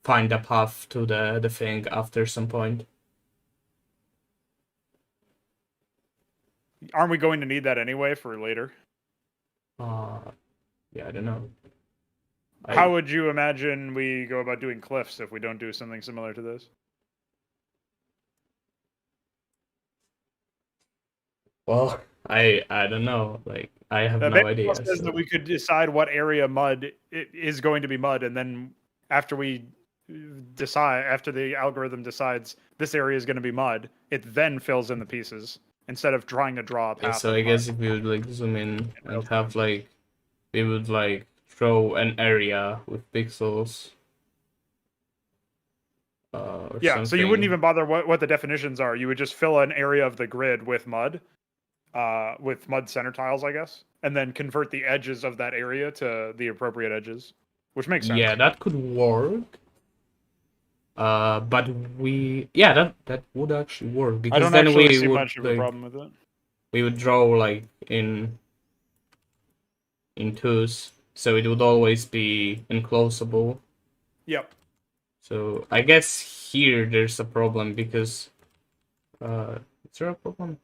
find a path to the thing after some point. Aren't we going to need that anyway for later? Yeah, I don't know. How would you imagine we go about doing cliffs if we don't do something similar to this? Well, I don't know. Like I have no Baseball idea. says So. that we could decide what area mud is going to be mud, and then after we decide, after the algorithm decides this area is going to be mud, it then fills in the pieces instead of trying to draw a Okay, path so of I mud guess if we would like zoom in in real and time. have like we would like draw an area with pixels or Yeah, so you wouldn't something. even bother what the definitions are. You would just fill an area of the grid with mud center tiles, I guess, and then convert the edges of that area to the appropriate edges, which makes Yeah, sense. that could work. But that would actually work I because don't then actually we see would much of a like problem with it. we would draw like in twos, so it would always be enclosable. Yep. So I guess here there's a problem because is there a problem?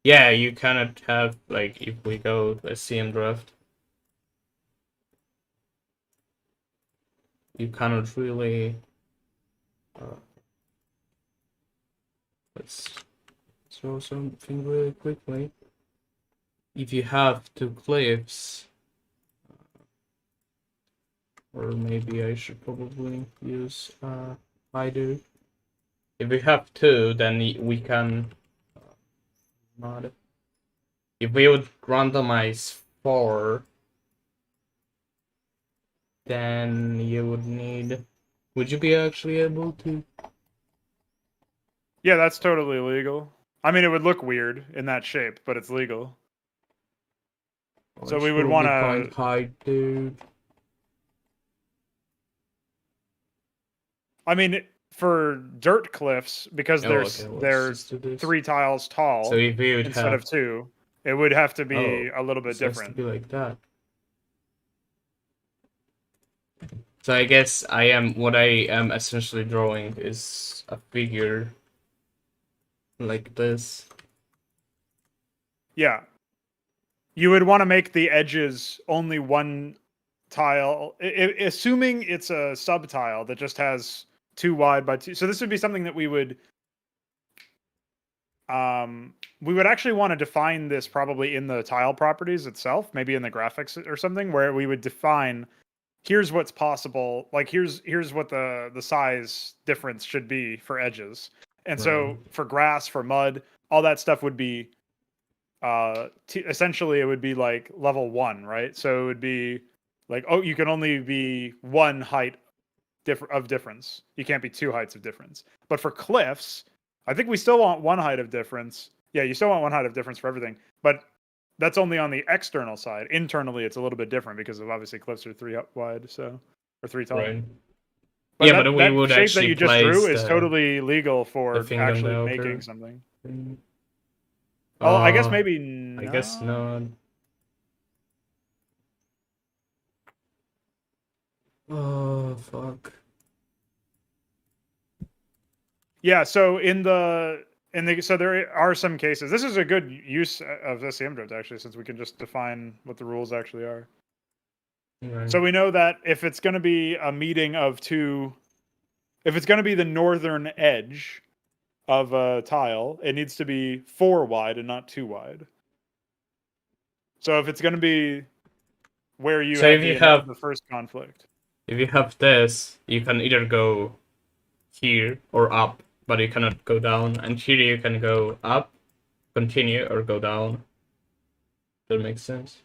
Yeah, you cannot have like if we go to SCM draft, you cannot really uh, let's throw something really quickly. If you have two cliffs, or maybe I should probably use hider. If we have two, then we can not. If we would randomize 4, then you would need. Would you be actually able to? Yeah, that's totally legal. I mean, it would look weird in that shape, but it's legal. Oh, So I we should would want probably find to. hider. I mean, for dirt cliffs, because Oh, okay. Let's they're just do this. 3 tiles So tall if we would instead have, of 2, it would have to be oh, a little bit this has to different. be like that. So I guess what I am essentially drawing is a figure like this. Yeah, you would want to make the edges only one tile, assuming it's a subtile that just has 2 wide by 2. So this would be something that we would actually want to define this probably in the tile properties itself, maybe in the graphics or something, where we would define here's what's possible, like here's what the size difference should be for edges. And so Right. for grass, for mud, all that stuff would be essentially it would be like level 1, right? So it would be like, oh, you can only be 1 height of difference. You can't be 2 heights of difference. But for cliffs, I think we still want 1 height of difference. Yeah, you still want 1 height of difference for everything, but that's only on the external side. Internally, it's a little bit different because of obviously cliffs are 3 wide, so or 3 tall. Right. But Yeah, but we that would shape that actually you just drew place is totally legal the for thing on the actually upper. making something. Thing. Oh, I guess maybe I guess not. not. Oh fuck. Yeah, so so there are some cases. This is a good use of SCM drift actually, since we can just define what the rules actually are. Right. So we know that if it's going to be a meeting of two, if it's going to be the northern edge of a tile, it needs to be 4 wide and not 2 wide. So if it's going to be where you So have if you have the first conflict. if you have this, you can either go here or up, but you cannot go down. And here you can go up, continue, or go down. That makes sense.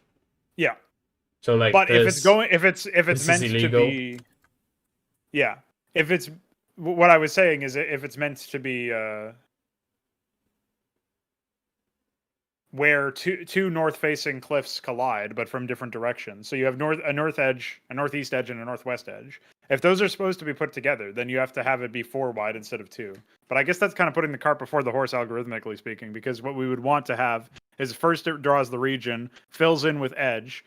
Yeah. So like But this, if it's this is meant to illegal. be, yeah. If it's what I was saying is if it's meant to be where two north-facing cliffs collide, but from different directions. So you have a north edge, a northeast edge, and a northwest edge. If those are supposed to be put together, then you have to have it be 4 wide instead of 2. But I guess that's kind of putting the cart before the horse, algorithmically speaking, because what we would want to have is first it draws the region, fills in with edge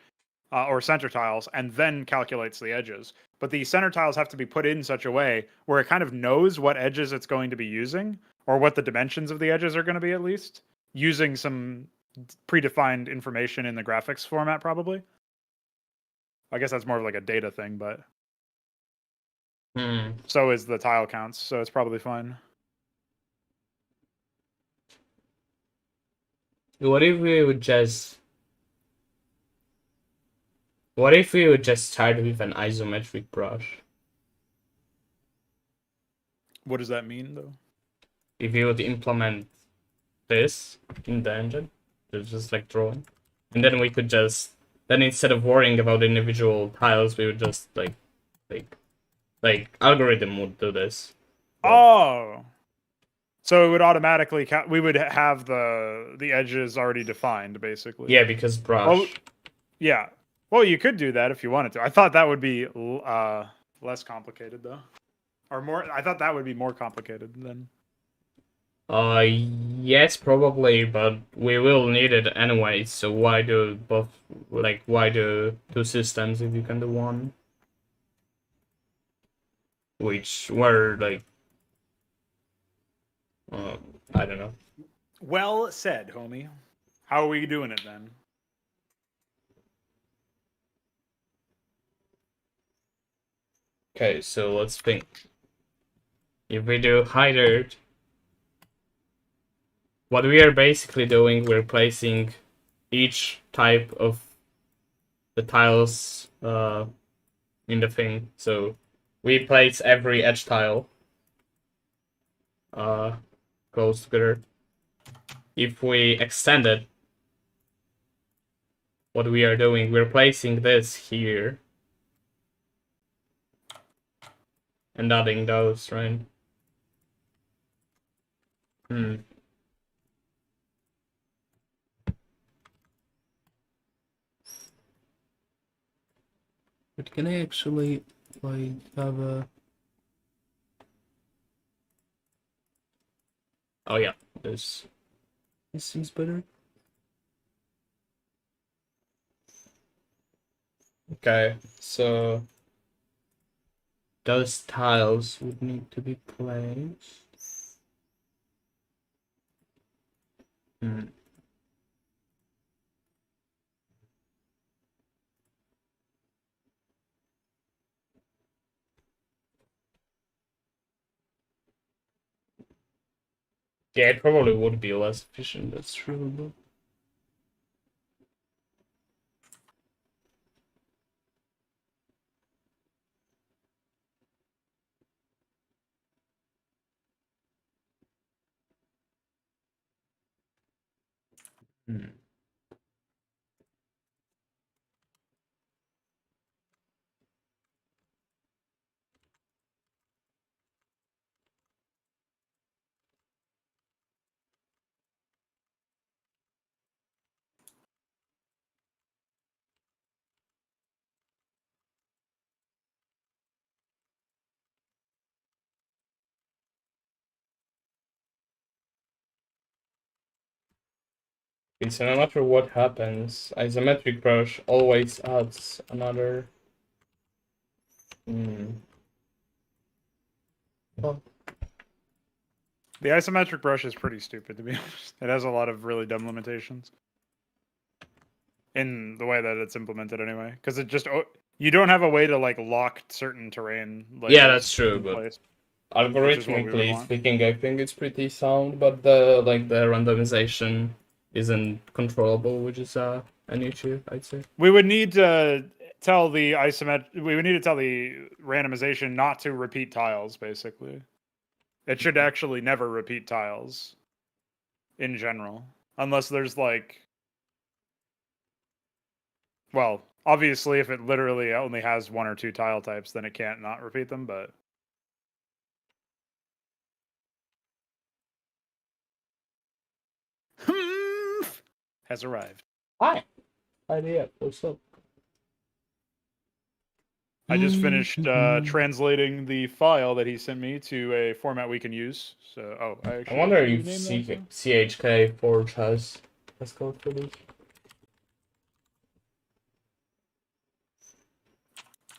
or center tiles, and then calculates the edges. But the center tiles have to be put in such a way where it kind of knows what edges it's going to be using, or what the dimensions of the edges are going to be at least. using some predefined information in the graphics format, probably. I guess that's more of like a data thing, but so is the tile counts, so it's probably fine. What if we would just... What if we would just start with an isometric brush? What does that mean, though? If you would implement this in the engine, just like drawing, and then we could just... Then instead of worrying about individual tiles, we would just like algorithm would do this. Oh, so it would automatically count. We would have the edges already defined, basically. Yeah, because brush. Oh, yeah. Well, you could do that if you wanted to. I thought that would be less complicated, though, or more. I thought that would be more complicated than. Yes, probably, but we will need it anyway. So why do both? Like, why do two systems if you can do one? Which were like, I don't know. Well said, homie. How are we doing it then? Okay, so let's think. If we do hidered, what we are basically doing, we're placing each type of the tiles in the thing. So we place every edge tile close together. If we extend it, what we are doing, we're placing this here and adding those, right? But can I actually like have a... Oh yeah, this seems better. Okay, so those tiles would need to be placed. Yeah, it probably would be less efficient, that's true, but... It's no matter what happens, isometric brush always adds another... Well, The isometric brush is pretty stupid, to be honest. It has a lot of really dumb limitations in the way that it's implemented, anyway. Because it just you don't have a way to like lock certain terrain. yeah, that's true, but place, algorithmically speaking, I think it's pretty sound. But the randomization isn't controllable, which is an issue, I'd say. We would need to tell the We would need to tell the randomization not to repeat tiles, basically. It should actually never repeat tiles in general, unless there's like, well, obviously if it literally only has one or two tile types, then it can't not repeat them, but has arrived. Hi. Idea. What's up? I just finished translating the file that he sent me to a format we can use. So, I wonder if CHK Forge has code for this.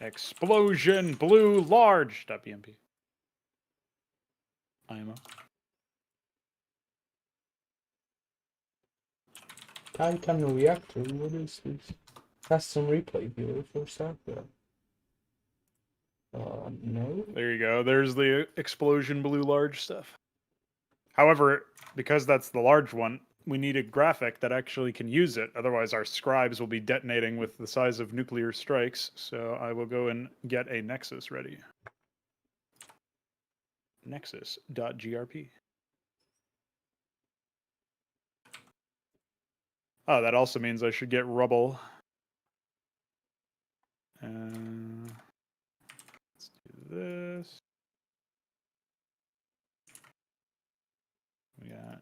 Explosion blue large.bmp. IMO. Titan reactor, what is this? Custom replay viewer for software. No. There you go. There's the explosion blue large stuff. However, because that's the large one, we need a graphic that actually can use it. Otherwise, our scribes will be detonating with the size of nuclear strikes. So I will go and get a Nexus ready. Nexus.grp. Oh, that also means I should get Rubble. Let's do this. We got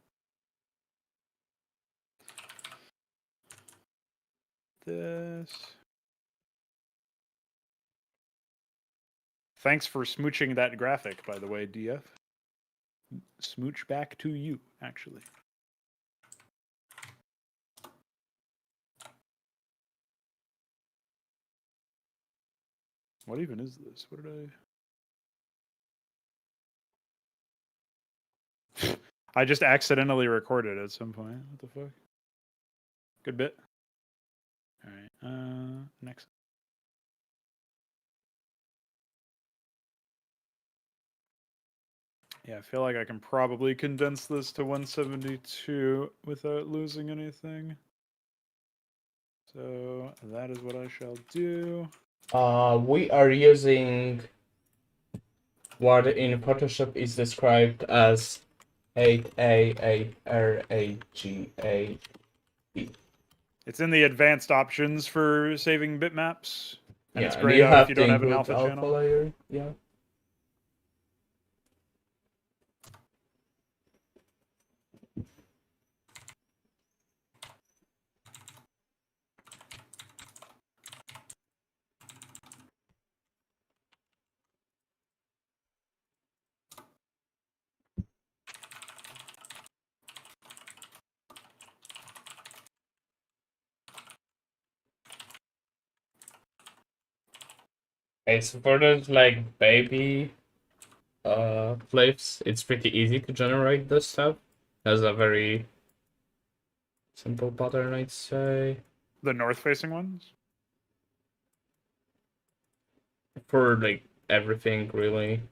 this. Thanks for smooching that graphic, by the way, DF. Smooch back to you, actually. What even is this? What did I... I just accidentally recorded at some point. What the fuck? Good bit. All right. Next. Yeah, I feel like I can probably condense this to 172 without losing anything. So that is what I shall do. We are using what in Photoshop is described as 8A8RAGA. It's in the advanced options for saving bitmaps. And Yeah, it's and grayed you out if have you to don't have an include alpha channel. layer. Yeah. Okay, so for those like baby flips, it's pretty easy to generate this stuff. Has a very simple pattern, I'd say. The north-facing ones? For like everything, really.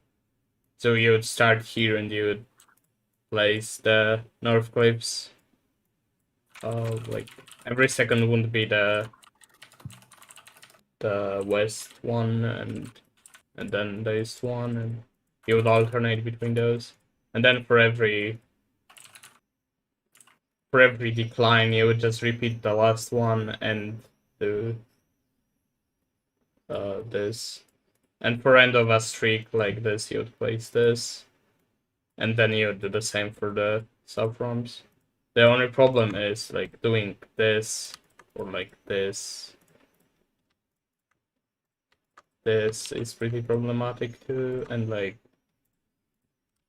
So you would start here and you would place the north clips. Like every second would be the west one and then the east one, and you would alternate between those. And then for every decline, you would just repeat the last one and do this. And for end of a streak like this, you would place this, and then you would do the same for the sub-ROMs. The only problem is like doing this or like this. This is pretty problematic too, and like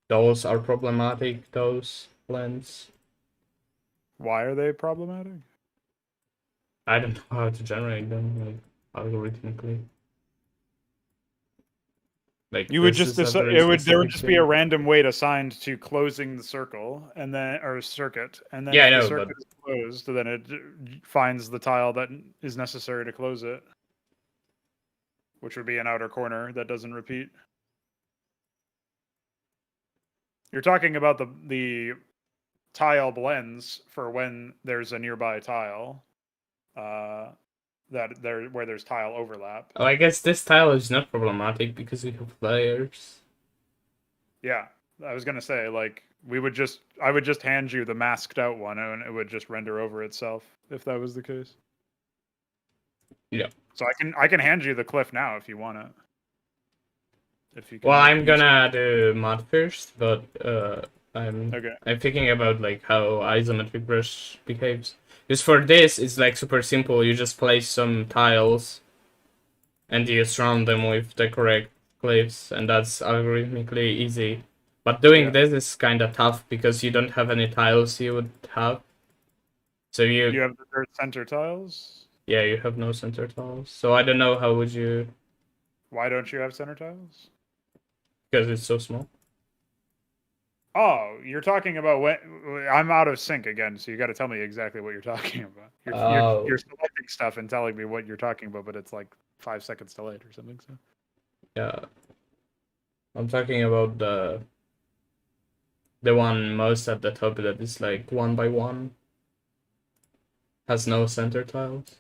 those are problematic, those blends. Why are they problematic? I don't know how to generate them, like algorithmically. Like You would this just is a decide, very there would specific just be a thing. random weight assigned to closing the circle and then or circuit, and then Yeah, I if the know, circuit but is closed, then it finds the tile that is necessary to close it, which would be an outer corner that doesn't repeat. You're talking about the tile blends for when there's a nearby tile, that there where there's tile overlap. oh, I guess this tile is not problematic because we have layers. Yeah, I was gonna say like I would just hand you the masked out one and it would just render over itself if that was the case. Yeah. So I can hand you the cliff now if you want it. If you can Well, make I'm use. gonna do mod first, but Okay. I'm thinking about like how isometric brush behaves. Because for this, it's like super simple. You just place some tiles, and you surround them with the correct cliffs, and that's algorithmically easy. But doing this is kind of tough because you don't have any tiles you would have. So You have the dirt center tiles. yeah, you have no center tiles. So I don't know how would you, Why don't you have center tiles? because it's so small. Oh, you're talking about when I'm out of sync again, so you got to tell me exactly what you're talking about. You're Oh, selecting stuff and telling me what you're talking about, but it's like 5 seconds delayed or something. So yeah. I'm talking about the one most at the top that is like 1 by 1. Has no center tiles.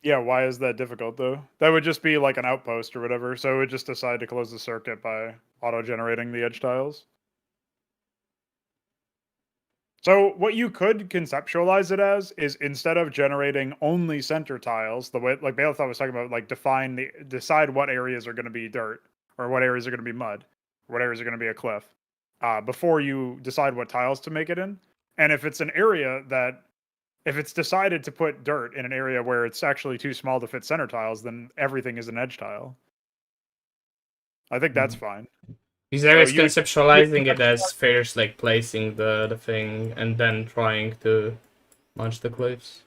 yeah, why is that difficult though? That would just be like an outpost or whatever. So it would just decide to close the circuit by auto-generating the edge tiles. So what you could conceptualize it as is instead of generating only center tiles, the way like Balethot was talking about, like decide what areas are going to be dirt or what areas are going to be mud, or what areas are going to be a cliff, before you decide what tiles to make it in. And if it's an area that if it's decided to put dirt in an area where it's actually too small to fit center tiles, then everything is an edge tile. I think that's fine. Because I So was conceptualizing it as first like placing the thing and then trying to launch the cliffs.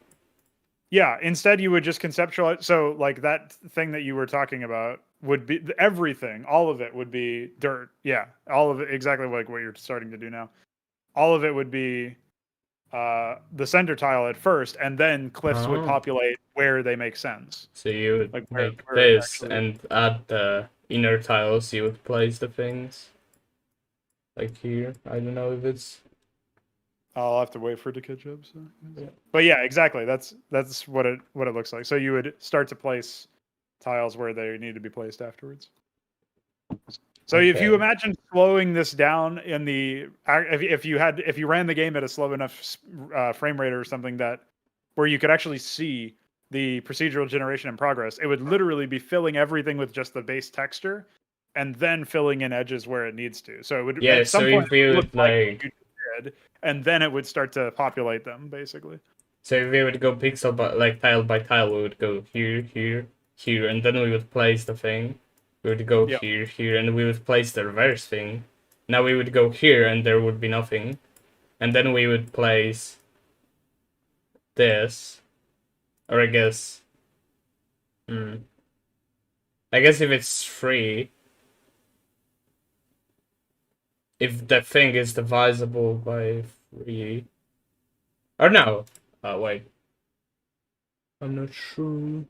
Yeah, instead you would just conceptualize. So, like that thing that you were talking about would be everything, all of it would be dirt. Yeah, all of it, exactly like what you're starting to do now. All of it would be the center tile at first, and then cliffs would Oh. populate where they make sense. So you would Like make where it this actually. and add the inner tiles, you would place the things. Like here. I don't know if it's I'll have to wait for it to catch up. So. yeah. But yeah, exactly. That's what it looks like. So you would start to place tiles where they need to be placed afterwards. So if you Okay. imagine slowing this down in the if you ran the game at a slow enough frame rate or something that where you could actually see the procedural generation in progress, it would literally be filling everything with just the base texture and then filling in edges where it needs to. So it would Yeah, at so some point if we it would look would like what like you did, and then it would start to populate them basically. so if we would go pixel by like tile by tile, we would go here, here, here, and then we would place the thing. We would go Yeah. here, here, and we would place the reverse thing. Now we would go here and there would be nothing. And then we would place this. Or I guess I guess if it's free, if the thing is divisible by 3. Or no. Wait. I'm not sure.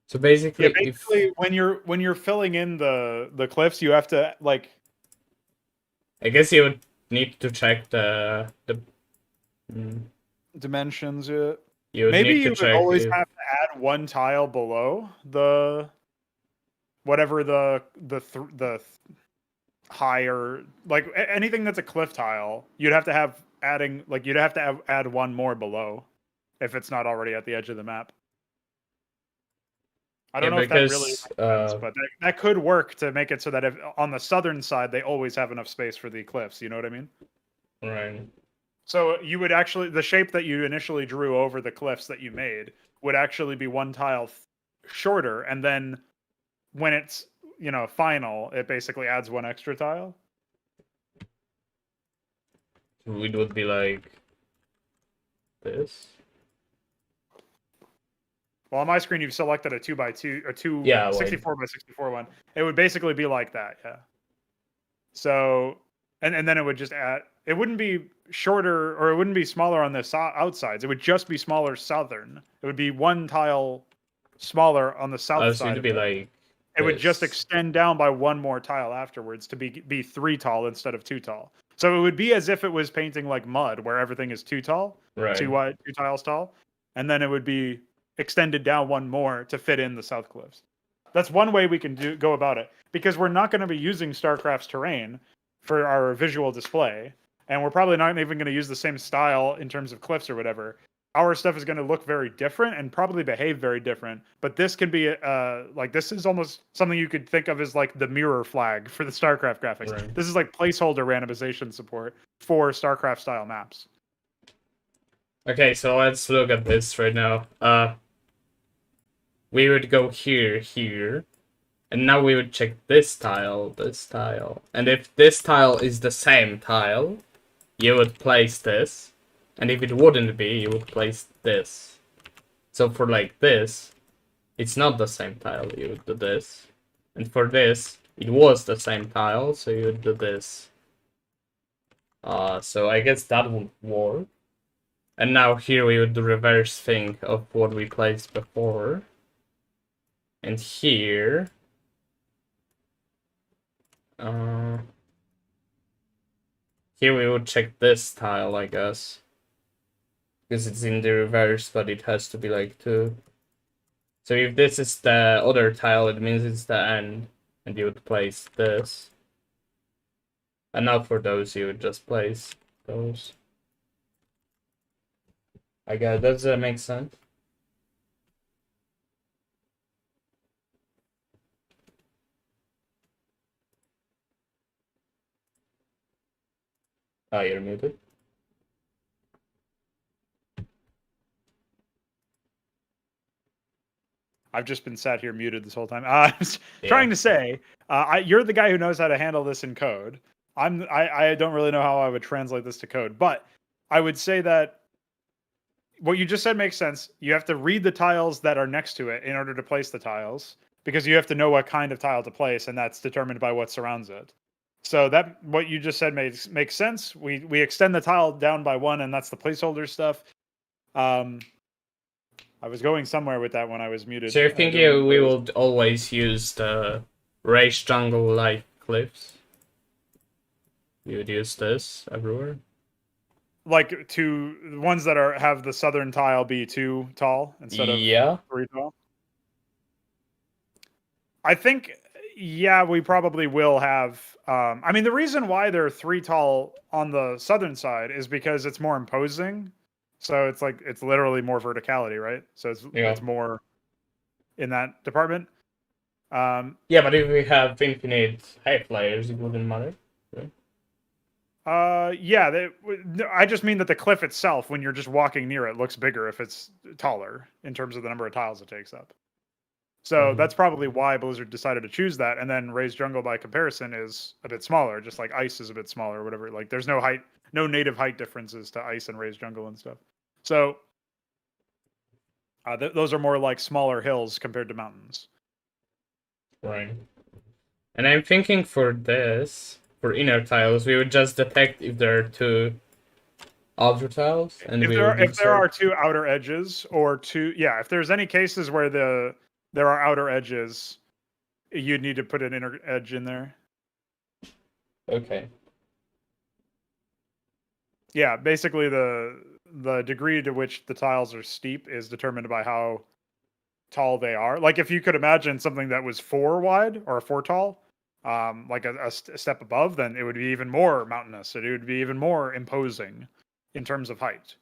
So basically, Yeah, basically when you're filling in the cliffs, you have to like I guess you would need to check the dimensions. Yeah. you would Maybe need to you would check always if have to add one tile below the whatever the higher like anything that's a cliff tile. You'd have to have adding like you'd have to add one more below if it's not already at the edge of the map. I yeah don't know if that really because makes sense, but that could work to make it so that if on the southern side they always have enough space for the cliffs. You know what I mean? right. So you would actually the shape that you initially drew over the cliffs that you made would actually be one tile shorter, and then when it's final, it basically adds one extra tile. It would be like this. Well, on my screen, you've selected a 2x2 or Yeah, like 64 by 64 one. It would basically be like that, yeah. So, and then it would just add. It wouldn't be shorter or it wouldn't be smaller on the outsides. It would just be smaller southern. It would be one tile smaller on the south so side it'd of be it. like It would just this. extend down by one more tile afterwards to be 3 tall instead of 2 tall. So it would be as if it was painting like mud, where everything is 2 tall, Right. 2 tiles tall, and then it would be extended down one more to fit in the south cliffs. That's one way we can go about it, because we're not going to be using StarCraft's terrain for our visual display, and we're probably not even going to use the same style in terms of cliffs or whatever. Our stuff is going to look very different and probably behave very different. But this can be like this is almost something you could think of as like the mirror flag for the StarCraft graphics. Right. This is like placeholder randomization support for StarCraft style maps. Okay, so let's look at this right now. We would go here, here, and now we would check this tile, and if this tile is the same tile, you would place this, and if it wouldn't be, you would place this. So for like this, it's not the same tile, you would do this, and for this, it was the same tile, so you would do this. So I guess that would work. And now here we would do reverse thing of what we placed before. And here, uh, here we would check this tile, I guess. Because it's in the reverse, but it has to be like 2. So if this is the other tile, it means it's the end. And you would place this. And now for those, you would just place those. I guess, does that make sense? Oh, you're muted. I've just been sat here muted this whole time. I was Yeah. trying to say, you're the guy who knows how to handle this in code. I don't really know how I would translate this to code, but I would say that what you just said makes sense. You have to read the tiles that are next to it in order to place the tiles, because you have to know what kind of tile to place, and that's determined by what surrounds it. So that what you just said makes sense. We extend the tile down by 1, and that's the placeholder stuff. I was going somewhere with that when I was muted. So you're I don't thinking remember we what it was. will always use the raised jungle like cliffs? You would use this everywhere? Like to the ones that have the southern tile be 2 tall instead of Yeah. 3 tall. I think, yeah, we probably will have. I mean, the reason why they're 3 tall on the southern side is because it's more imposing. So it's like it's literally more verticality, right? So Yeah. it's more in that department. Yeah, but if we have infinite height layers, it wouldn't matter. Yeah, I just mean that the cliff itself, when you're just walking near it, looks bigger if it's taller in terms of the number of tiles it takes up. So that's probably why Blizzard decided to choose that. And then Raised Jungle by comparison is a bit smaller, just like Ice is a bit smaller or whatever. Like there's no native height differences to Ice and Raised Jungle and stuff. So those are more like smaller hills compared to mountains. Right. And I'm thinking for this, for inner tiles, we would just detect if there are 2 outer tiles, and we would If there are insert. 2 outer edges or 2, yeah, if there's any cases where there are outer edges, you'd need to put an inner edge in there. Okay. Yeah, basically the degree to which the tiles are steep is determined by how tall they are. Like if you could imagine something that was 4 wide or 4 tall, like a step above, then it would be even more mountainous. It would be even more imposing in terms of height,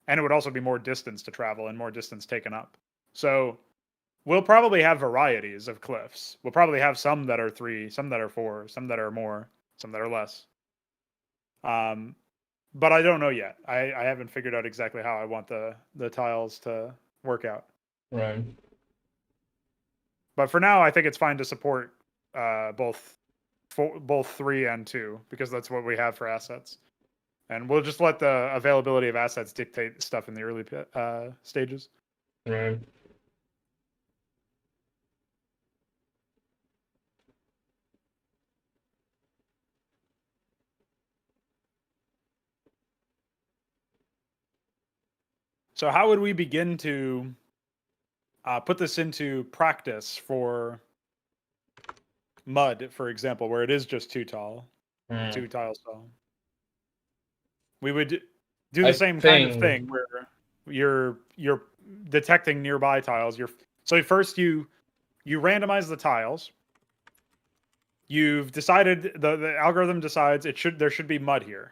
and it would also be more distance to travel and more distance taken up. So we'll probably have varieties of cliffs. We'll probably have some that are 3, some that are 4, some that are more, some that are less. But I don't know yet. I haven't figured out exactly how I want the tiles to work out. Right. But for now, I think it's fine to support both 3 and 2 because that's what we have for assets, and we'll just let the availability of assets dictate stuff in the early stages. Right. So how would we begin to put this into practice for mud, for example, where it is just 2 tall, 2 tiles tall? We would do the I same kind of think. thing where you're detecting nearby tiles. So first you randomize the tiles. You've decided the algorithm decides there should be mud here.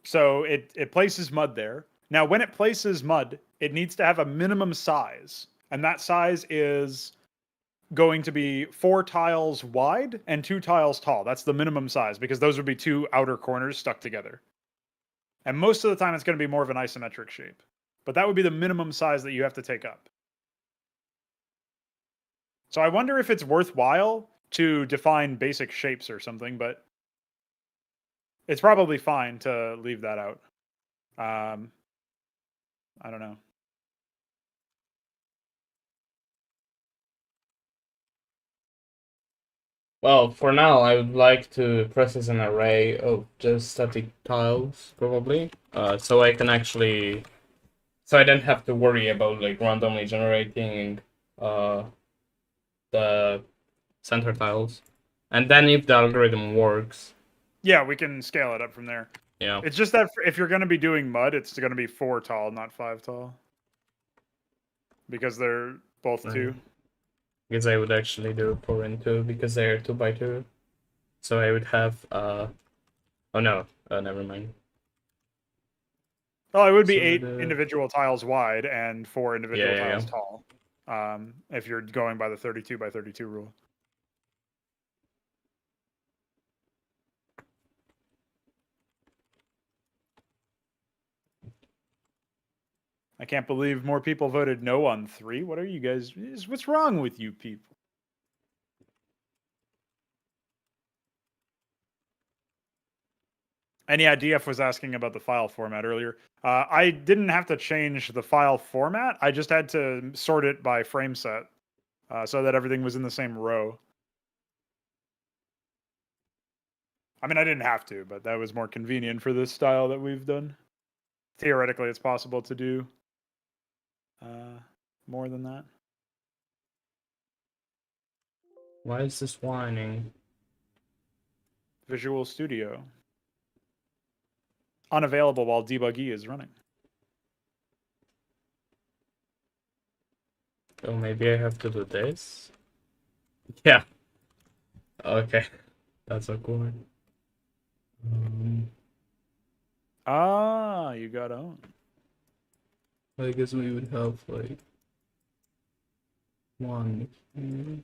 So it places mud there. Now when it places mud, it needs to have a minimum size, and that size is going to be 4 tiles wide and 2 tiles tall. That's the minimum size because those would be 2 outer corners stuck together. And most of the time it's going to be more of an isometric shape. But that would be the minimum size that you have to take up. So I wonder if it's worthwhile to define basic shapes or something, but it's probably fine to leave that out. I don't know. Well, for now, I would like to process an array of just static tiles, probably, so I can actually, so I don't have to worry about like randomly generating uh, the center tiles, and then if the algorithm works, Yeah, we can scale it up from there. yeah, It's just that if you're going to be doing mud, it's going to be 4 tall, not 5 tall, because they're both 2. right. Because I would actually do 4 and 2 because they're 2 by 2, so I would have oh no, never mind. Well, it would be So 8 individual tiles wide and 4 individual yeah. tiles tall. If you're going by the 32 by 32 rule. I can't believe more people voted no on 3. What are you guys? What's wrong with you people? And yeah, DF was asking about the file format earlier. I didn't have to change the file format. I just had to sort it by frame set so that everything was in the same row. I mean, I didn't have to, but that was more convenient for this style that we've done. Theoretically, it's possible to do more than that. Why is this whining? Visual Studio. Unavailable while debuggy is running. Oh, maybe I have to do this? Yeah. Okay. That's awkward. You got on. I guess we would have like one here.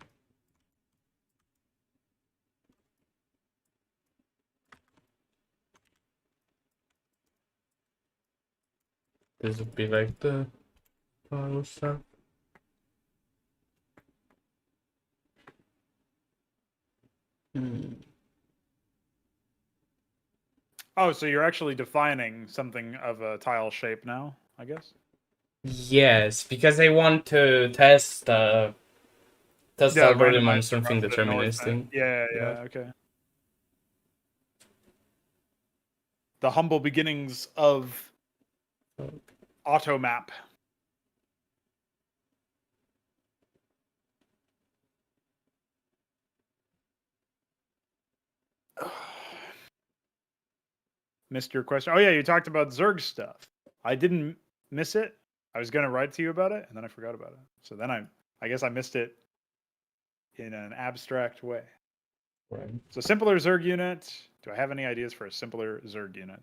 This would be like the file stuff. Oh, so you're actually defining something of a tile shape now, I guess? Yes, because I want to test the Yeah, algorithm on randomize the something north. deterministic. Yeah, Yeah. okay. The humble beginnings of AutoMap. Missed your question. Oh yeah, you talked about Zerg stuff. I didn't miss it. I was gonna write to you about it, and then I forgot about it. So then I guess I missed it in an abstract way. Right. So simpler Zerg unit. Do I have any ideas for a simpler Zerg unit?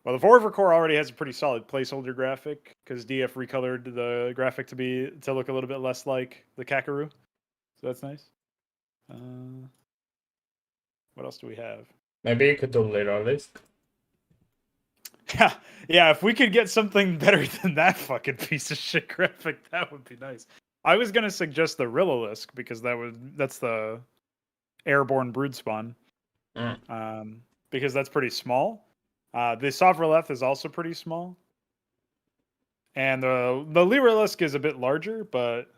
Well, the Forever Core already has a pretty solid placeholder graphic because DF recolored the graphic to look a little bit less like the Kakaroo. So that's nice. What else do we have? Maybe you could do later list. Yeah, yeah. If we could get something better than that fucking piece of shit graphic, that would be nice. I was gonna suggest the Rilolisk because that's the airborne brood spawn. Because that's pretty small. The Sovreleth is also pretty small. And the Lyrilisk is a bit larger, but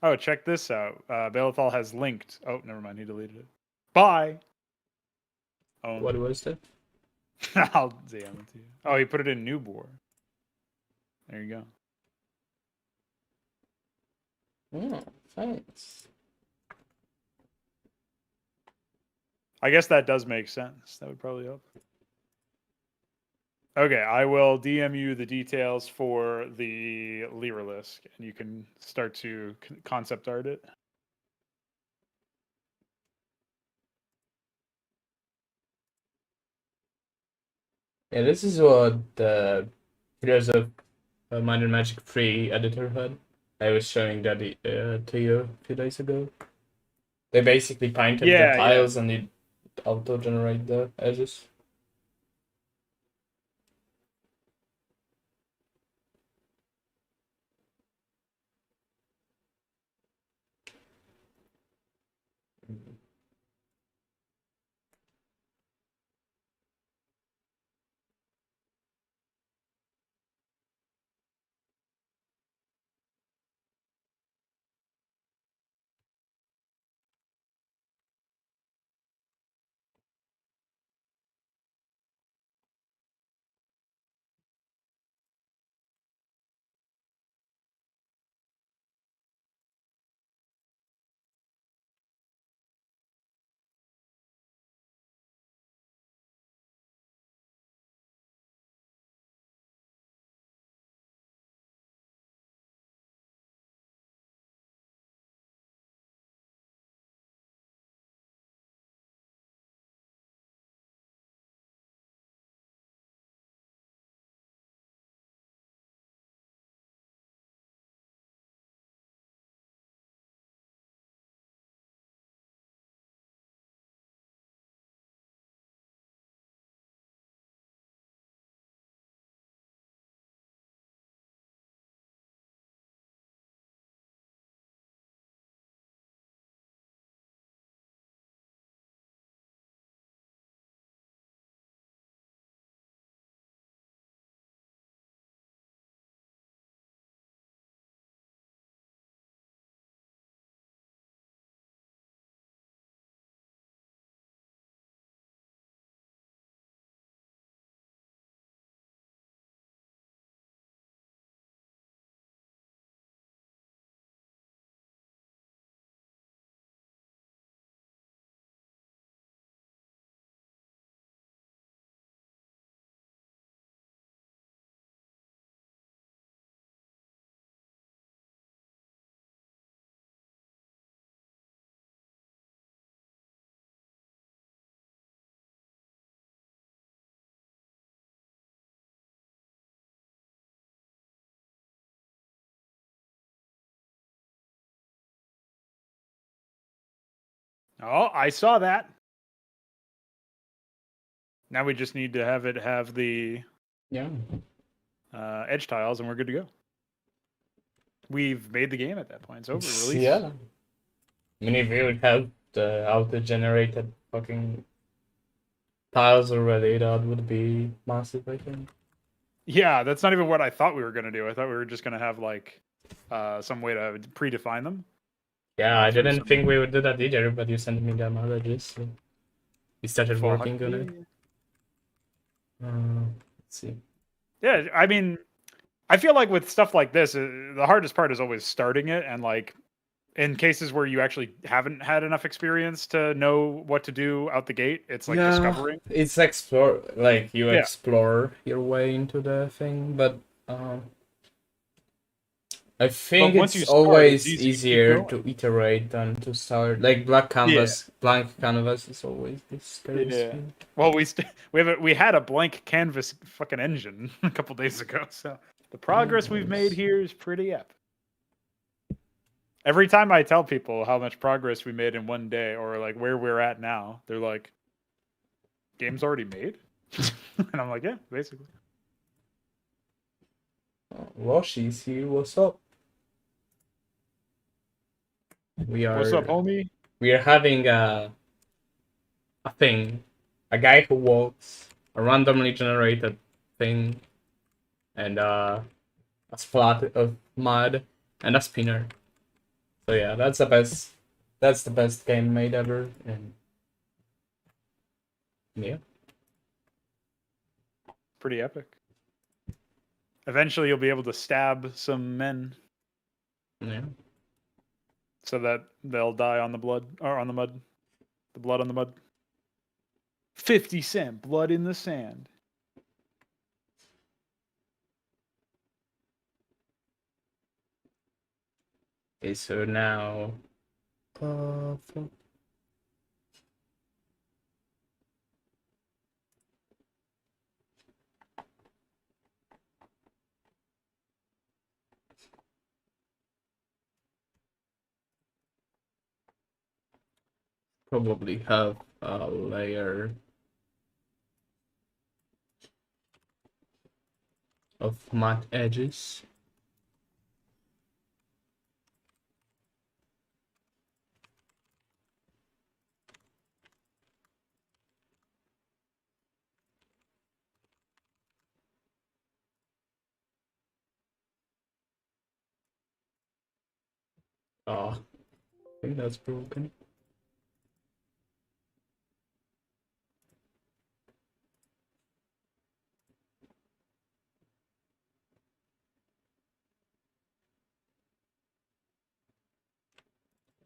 oh, check this out. Belethal has linked. Oh, never mind. He deleted it. Bye. Oh, What was that? I'll DM it to you. Oh, he put it in Newbor. There you go. Oh, thanks. I guess that does make sense. That would probably help. Okay, I will DM you the details for the Lyrilisk, and you can start to concept art it. Yeah, this is what the Heroes of Mind and Magic free editor had. I was showing that to you a few days ago. They basically painted the Yeah, yeah. tiles and it auto-generate the edges. Oh, I saw that. Now we just need to have it have the Yeah. edge tiles, and we're good to go. We've made the game at that point. It's over. Release. Yeah. I mean, if you would have the auto-generated fucking tiles already, that would be massive, I think. Yeah, that's not even what I thought we were gonna do. I thought we were just gonna have like some way to predefine them. Yeah, I through didn't some think we would do that either, but you sent me the messages, so we started fuck working on it. Let's see. Yeah, I mean, I feel like with stuff like this, the hardest part is always starting it, and like in cases where you actually haven't had enough experience to know what to do out the gate, it's like discovering. It's explore, like you Yeah. explore your way into the thing, but I think once you it's start, always it's easy to keep easier going. to iterate than to start. Like blank canvas is always this scary Yeah. thing. Well, we had a blank canvas fucking engine a couple days ago, so the progress we've made here is pretty epic. Every time I tell people how much progress we made in one day, or like where we're at now, they're like, "Game's already made," and I'm like, "Yeah, basically." Roshi's here. What's up? What's up, homie? We are having a thing, a guy who walks, a randomly generated thing, and a splat of mud, and a spinner. So yeah, that's the best. That's the best game made ever, and yeah, Pretty epic. Eventually, you'll be able to stab some men yeah. so that they'll die on the blood or on the mud. The blood on the mud. 50 Cent, blood in the sand. Okay, so now, probably have a layer of matte edges. Oh, I think that's broken.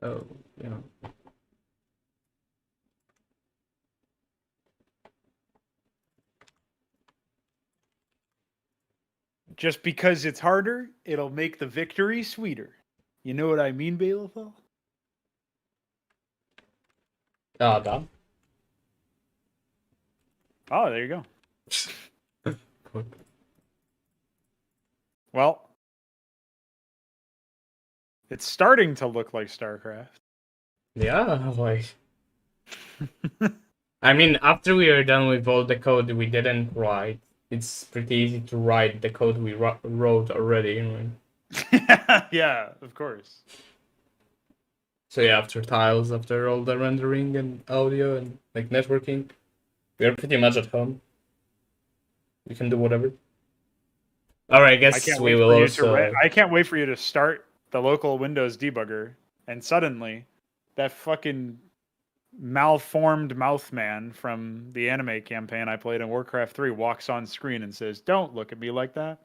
Oh, yeah. Just because it's harder, it'll make the victory sweeter. You know what I mean, Baleful? Ah, done. Oh, there you go. Well, it's starting to look like StarCraft. Yeah, like. I mean, after we are done with all the code we didn't write, it's pretty easy to write the code we wrote already. Right? Yeah, of course. So yeah, after tiles, after all the rendering and audio and like networking, we are pretty much at home. We can do whatever. Alright, I guess we will also. I can't wait for you to start the local Windows debugger, and suddenly, that fucking malformed mouth man from the anime campaign I played in Warcraft 3 walks on screen and says, "Don't look at me like that."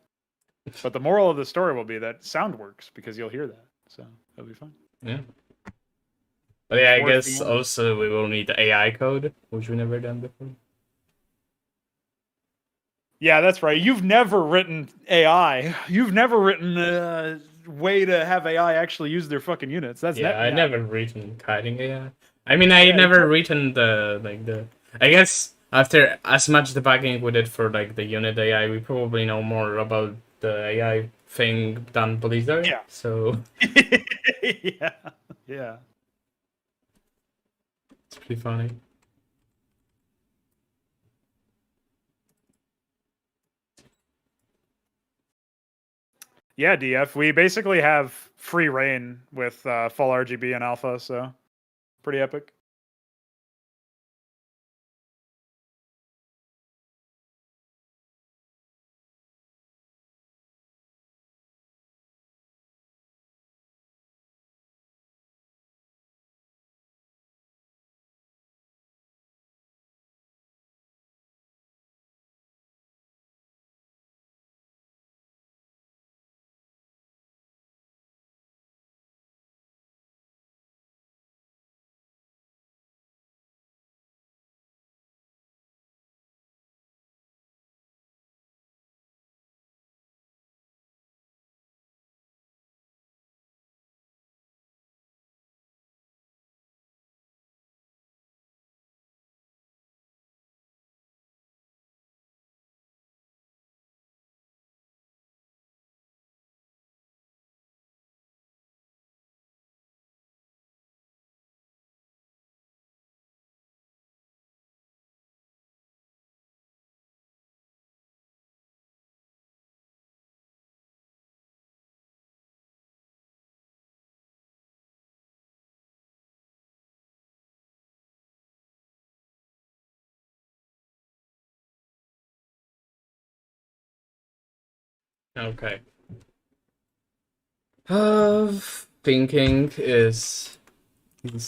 But the moral of the story will be that sound works because you'll hear that, so it'll be fun. Yeah. But yeah, I guess also we will need AI code, which we never done before. Yeah, that's right. You've never written AI. You've never written a way to have AI actually use their fucking units. That's I never written kiting AI. I mean, I never written the. I guess after as much debugging we did for like the unit AI, we probably know more about the AI thing than Blizzard. Yeah. So. Yeah. It's pretty funny. Yeah, DF. We basically have free reign with full RGB and alpha, so pretty epic. Okay. Thinking is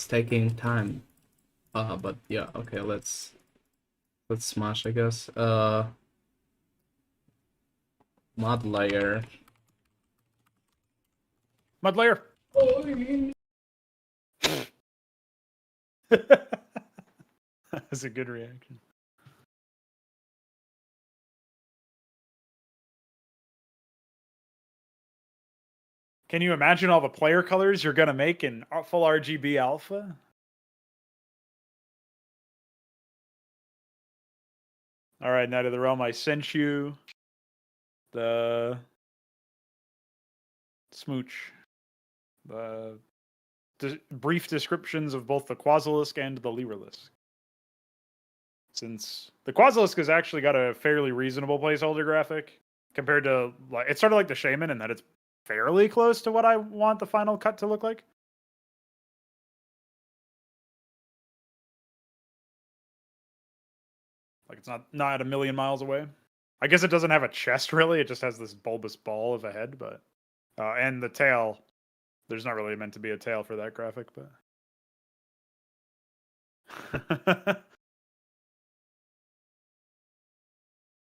taking time. But yeah, okay, let's smash, I guess. Mod layer. Mud layer. That's a good reaction. Can you imagine all the player colors you're gonna make in full RGB alpha? All right, Knight of the Realm, I sent you the smooch, the brief descriptions of both the Quasilisk and the Lyrilisc. Since the Quasilisk has actually got a fairly reasonable placeholder graphic compared to, like, it's sort of like the Shaman in that it's fairly close to what I want the final cut to look like. Like, it's not a million miles away. I guess it doesn't have a chest really. It just has this bulbous ball of a head, but and the tail. There's not really meant to be a tail for that graphic, but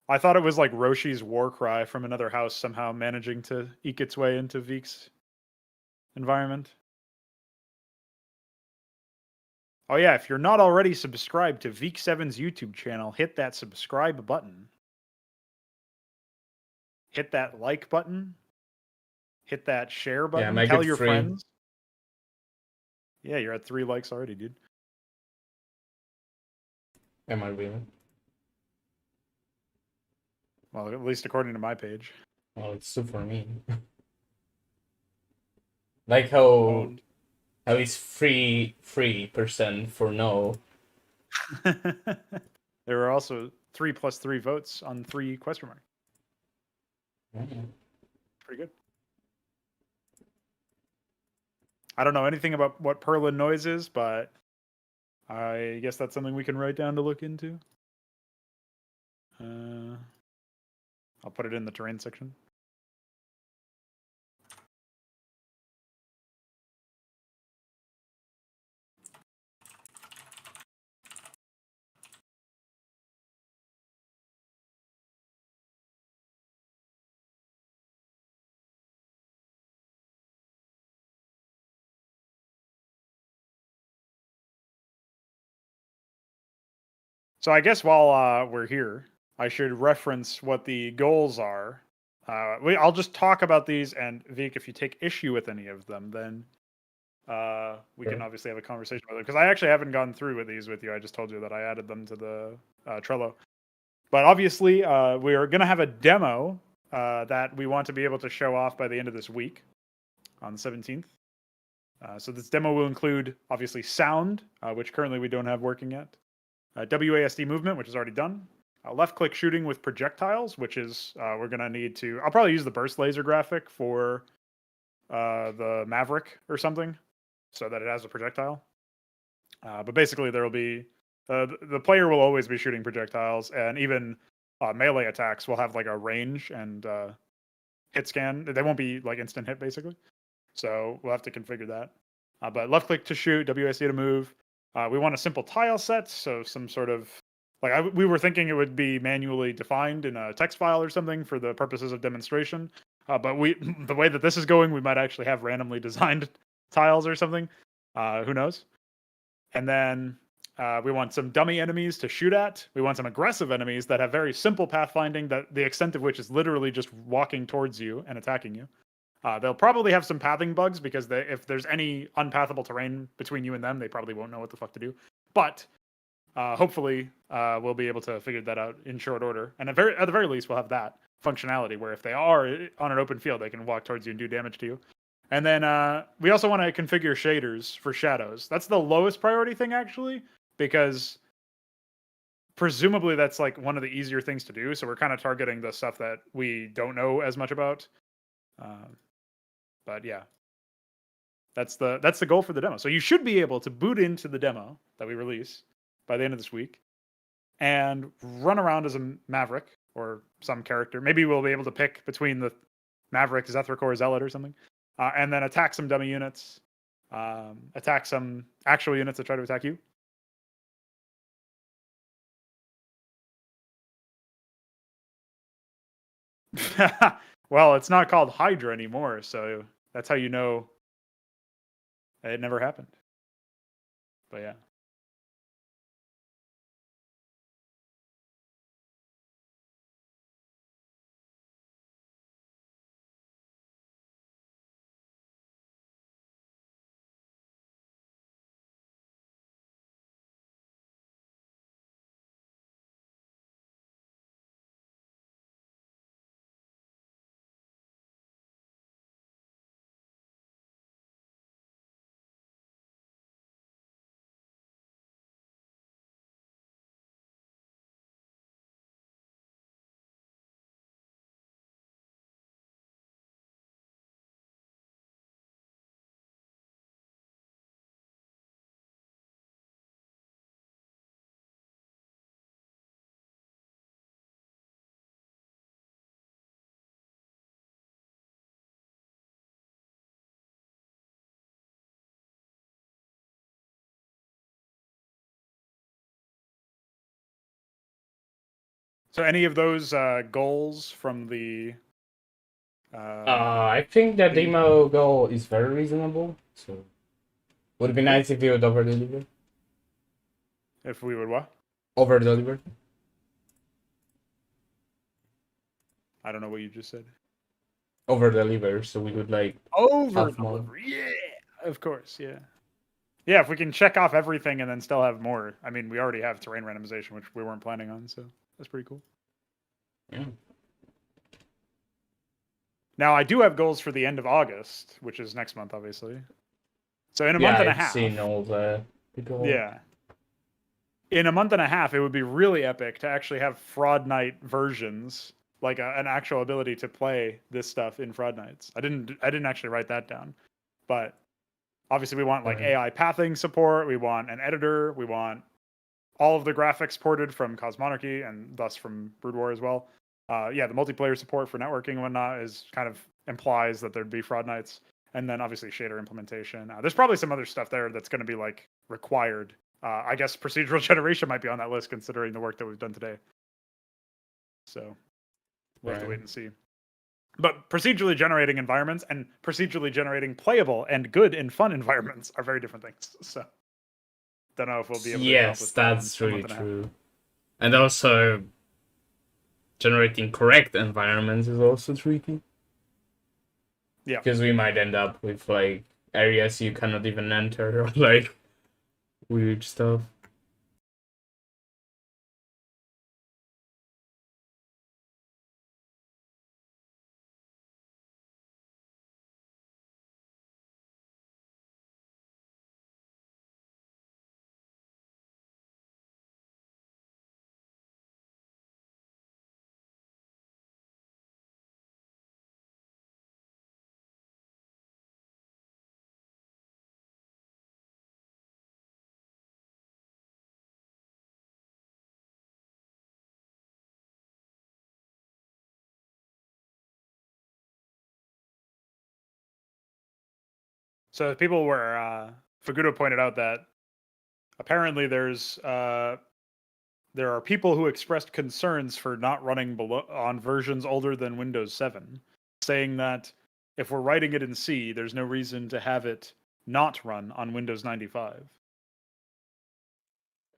I thought it was like Roshi's war cry from another house somehow managing to eke its way into Veek's environment. Oh yeah, if you're not already subscribed to Veek7's YouTube channel, hit that subscribe button. Hit that like button. Hit that share Yeah, button. make Tell it your free. friends. Yeah, you're at 3 likes already, dude. Am I really? Well, at least according to my page. Well, it's super mean. Like Owned. how it's 3% for no. There were also 3 plus 3 votes on 3 question mark. Mm. Pretty good. I don't know anything about what Perlin noise is, but I guess that's something we can write down to look into. I'll put it in the terrain section. So I guess while we're here, I should reference what the goals are. I'll just talk about these, and Veek, if you take issue with any of them, then we can Sure. obviously have a conversation about it. Because I actually haven't gone through with these with you. I just told you that I added them to the Trello. But obviously, we are going to have a demo that we want to be able to show off by the end of this week on the 17th. So this demo will include obviously sound, which currently we don't have working yet. WASD movement, which is already done. Left click shooting with projectiles, which is we're gonna need to. I'll probably use the burst laser graphic for the Maverick or something, so that it has a projectile. But basically, there will be the player will always be shooting projectiles, and even melee attacks will have like a range and hit scan. They won't be like instant hit, basically. So we'll have to configure that. But left click to shoot, WASD to move. We want a simple tile set, so some sort of like we were thinking it would be manually defined in a text file or something for the purposes of demonstration. But we the way that this is going, we might actually have randomly designed tiles or something. Who knows? And then we want some dummy enemies to shoot at. We want some aggressive enemies that have very simple pathfinding, that the extent of which is literally just walking towards you and attacking you. They'll probably have some pathing bugs because if there's any unpathable terrain between you and them, they probably won't know what the fuck to do. But hopefully, we'll be able to figure that out in short order. And at the very least, we'll have that functionality where if they are on an open field, they can walk towards you and do damage to you. And then we also want to configure shaders for shadows. That's the lowest priority thing, actually, because presumably that's like one of the easier things to do. So we're kind of targeting the stuff that we don't know as much about. But yeah, that's the goal for the demo. So you should be able to boot into the demo that we release by the end of this week and run around as a Maverick or some character. Maybe we'll be able to pick between the Maverick, Zethric, or Zealot or something. And then attack some dummy units, attack some actual units that try to attack you. Well, it's not called Hydra anymore, so that's how you know it never happened. But yeah. So any of those goals from the I think the demo goal is very reasonable. So would it be nice if you would over deliver? If we would what? Over deliver? I don't know what you just said. Over deliver, so we would like Over have more. delivery. Yeah, of course. Yeah. Yeah, if we can check off everything and then still have more. I mean, we already have terrain randomization, which we weren't planning on, so that's pretty cool. Yeah. Now, I do have goals for the end of August, which is next month, obviously. So in a month and a I've half. seen all the people. Yeah. In a month and a half, it would be really epic to actually have Fraud Knight versions, like an actual ability to play this stuff in Fraud Knights. I didn't actually write that down, but obviously we want like AI pathing support. We want an editor. We want all of the graphics ported from Cosmonarchy and thus from Brood War as well. Yeah, the multiplayer support for networking and whatnot is kind of implies that there'd be Fraud Knights, and then obviously shader implementation. There's probably some other stuff there that's going to be like required. I guess procedural generation might be on that list considering the work that we've done today. So we'll have to wait and see. But procedurally generating environments and procedurally generating playable and good and fun environments are very different things. So don't know if we'll be able to. Yes, that's really true. And also, generating correct environments is also tricky. Yeah. Because we might end up with like areas you cannot even enter or like weird stuff. So people were Fagudo pointed out that apparently there are people who expressed concerns for not running on versions older than Windows 7, saying that if we're writing it in C, there's no reason to have it not run on Windows 95.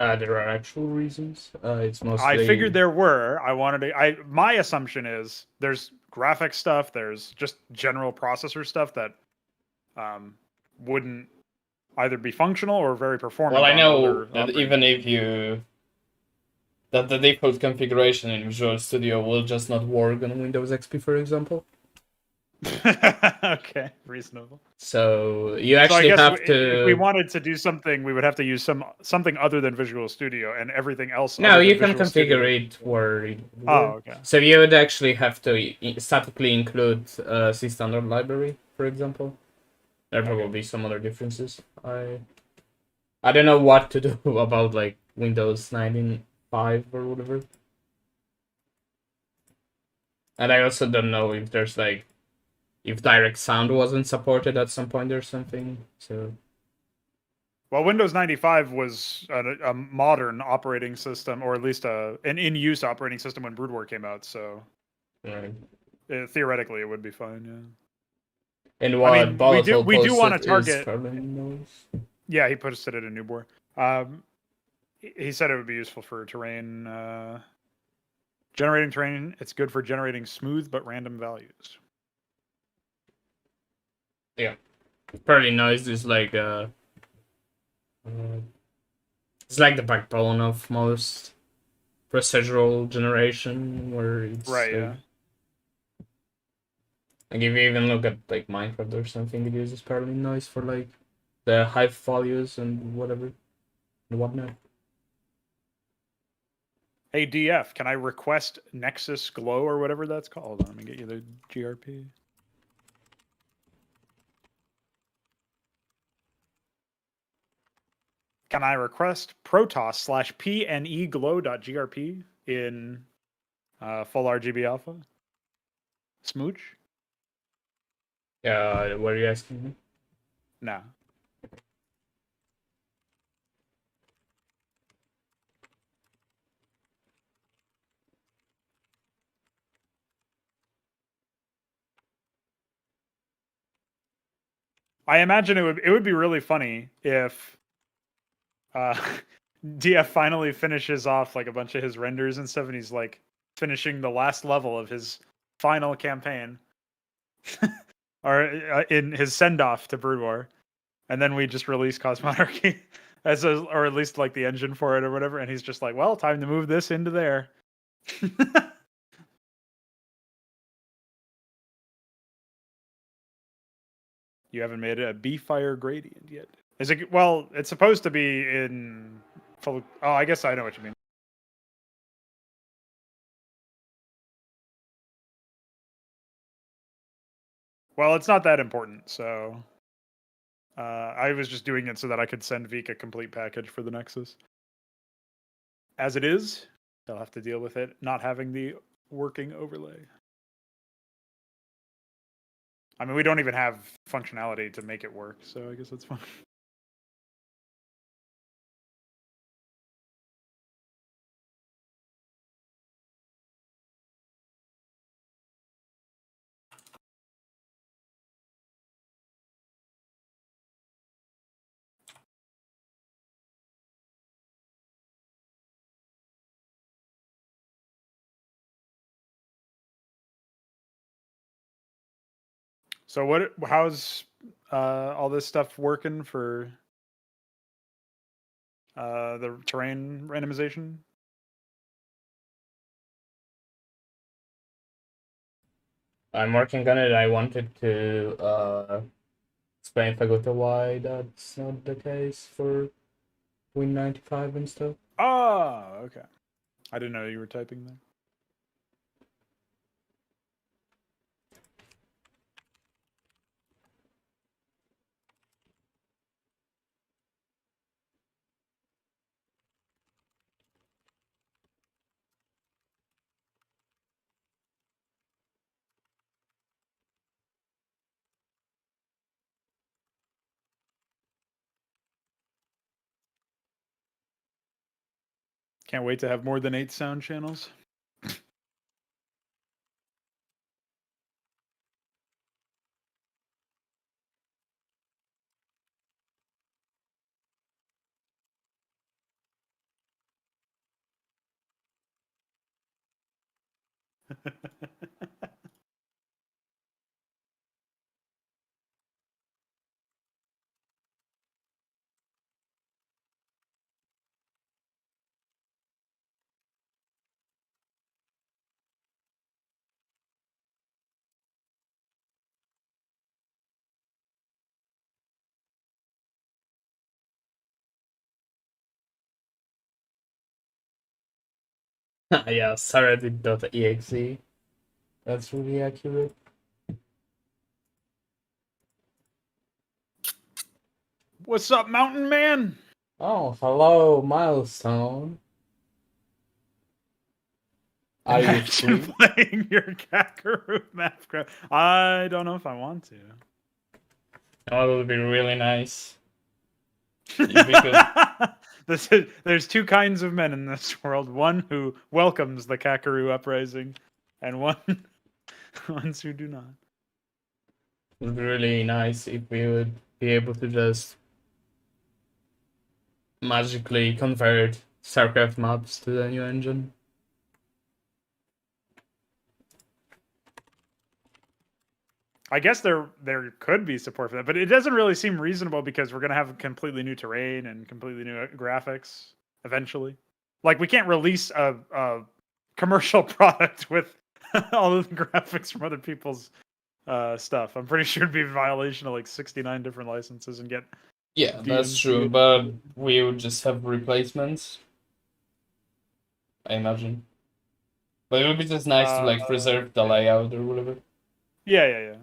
There are actual reasons. It's I figured mostly. there were. My assumption is there's graphic stuff, there's just general processor stuff that wouldn't either be functional or very Well, performant I on know older that operating even if systems. you that the default configuration in Visual Studio will just not work on Windows XP, for example. Okay, reasonable. So you So I actually guess have if we to. wanted to do something, we would have to use something other than Visual Studio, and everything else No, other than you can Visual Studio. configure it where it would Oh, work. okay. So you would actually have to statically include C standard library, for example. There are Okay. probably some other differences. I don't know what to do about like Windows 19.5 or whatever. And I also don't know if there's like if direct sound wasn't supported at some point or something. So Well, Windows 95 was a modern operating system, or at least an in-use operating system when Brood War came out. So right. theoretically, it would be fine. Yeah. And I what mean, Volatile we do want to posted is target. fairly noise. Yeah, he posted it in Newbor. He said it would be useful for terrain. Generating terrain, it's good for generating smooth but random values. Yeah. Fairly noise is like it's like the backbone of most procedural generation where it's Right, yeah. like if you even look at like Minecraft or something, it uses fairly noise for like the high values and whatever and whatnot. Hey, DF, can I request Nexus Glow or whatever that's called? Let me get you the GRP. Can I request Protoss / PNE glow.grp in full RGB alpha? Smooch? What are you asking me? No. I imagine it would be really funny if uh, DF finally finishes off like a bunch of his renders and stuff, and he's like finishing the last level of his final campaign, or in his send off to Brood War, and then we just release Cosmonarchy or at least like the engine for it or whatever, and he's just like, well, time to move this into there. You haven't made a B-Fire gradient yet. Is it? Well, it's supposed to be in full. Oh, I guess I know what you mean. Well, it's not that important, so I was just doing it so that I could send Veek a complete package for the Nexus. As it is, they'll have to deal with it not having the working overlay. I mean, we don't even have functionality to make it work, so I guess that's fine. So how's all this stuff working for the terrain randomization? I'm working on it. I wanted to explain if I go to why that's not the case for Win95 and stuff. Oh, okay. I didn't know you were typing there. can't wait to have more than 8 sound channels. Yeah, Saradit.exe. That's really accurate. What's up, Mountain Man? Oh, hello, Milestone. Are you Imagine free? playing your Kakarot map. I don't know if I want to. That would be really nice. If we could. There's two kinds of men in this world: one who welcomes the Kakaroo uprising, and ones who do not. It would be really nice if we would be able to just magically convert StarCraft maps to the new engine. I guess there could be support for that, but it doesn't really seem reasonable because we're gonna have completely new terrain and completely new graphics eventually. Like we can't release a commercial product with all of the graphics from other people's stuff. I'm pretty sure it'd be a violation of like 69 different licenses and get Yeah, that's true, DMCA. but we would just have replacements, I imagine. But it would be just nice to like preserve the Okay. layout or whatever. Yeah.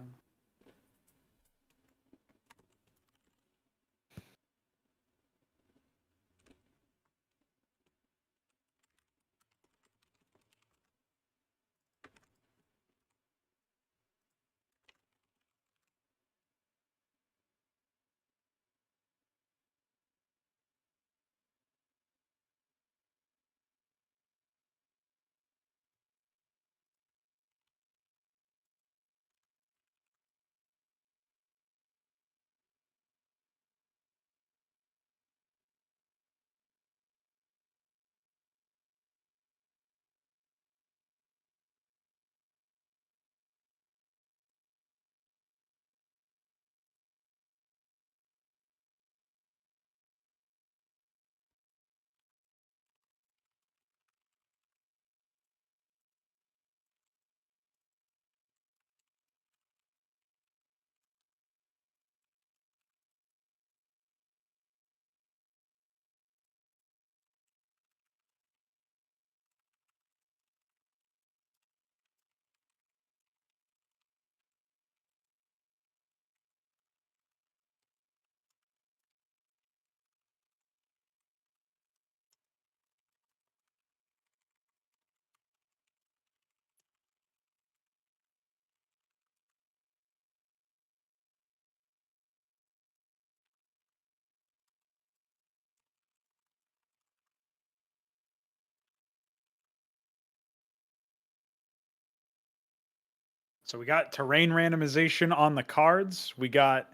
So we got terrain randomization on the cards. We got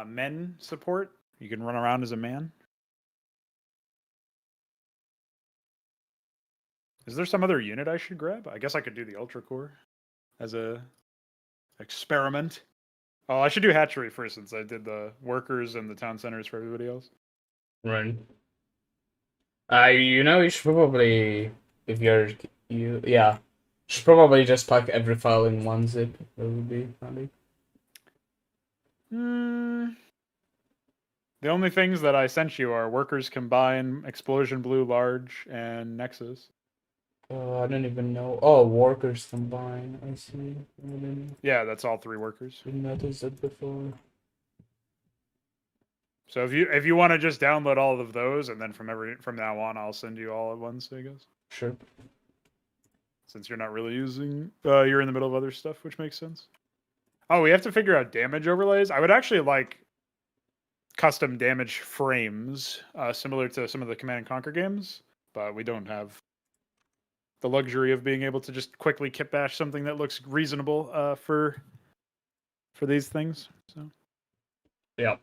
men support. You can run around as a man. Is there some other unit I should grab? I guess I could do the Ultra Core as a experiment. Oh, I should do hatchery first since I did the workers and the town centers for everybody else. Right. You should probably, if yeah, should probably just pack every file in one zip. That would be handy. The only things that I sent you are workers combine, explosion blue large, and nexus. I don't even know. Oh, workers combine. I see. Yeah, that's all 3 workers. Didn't notice that before. So if you want to just download all of those, and then from now on, I'll send you all at once, I guess. Sure. Since you're not really using, you're in the middle of other stuff, which makes sense. Oh, we have to figure out damage overlays. I would actually like custom damage frames, similar to some of the Command and Conquer games, but we don't have the luxury of being able to just quickly kit bash something that looks reasonable for these things. So Yep.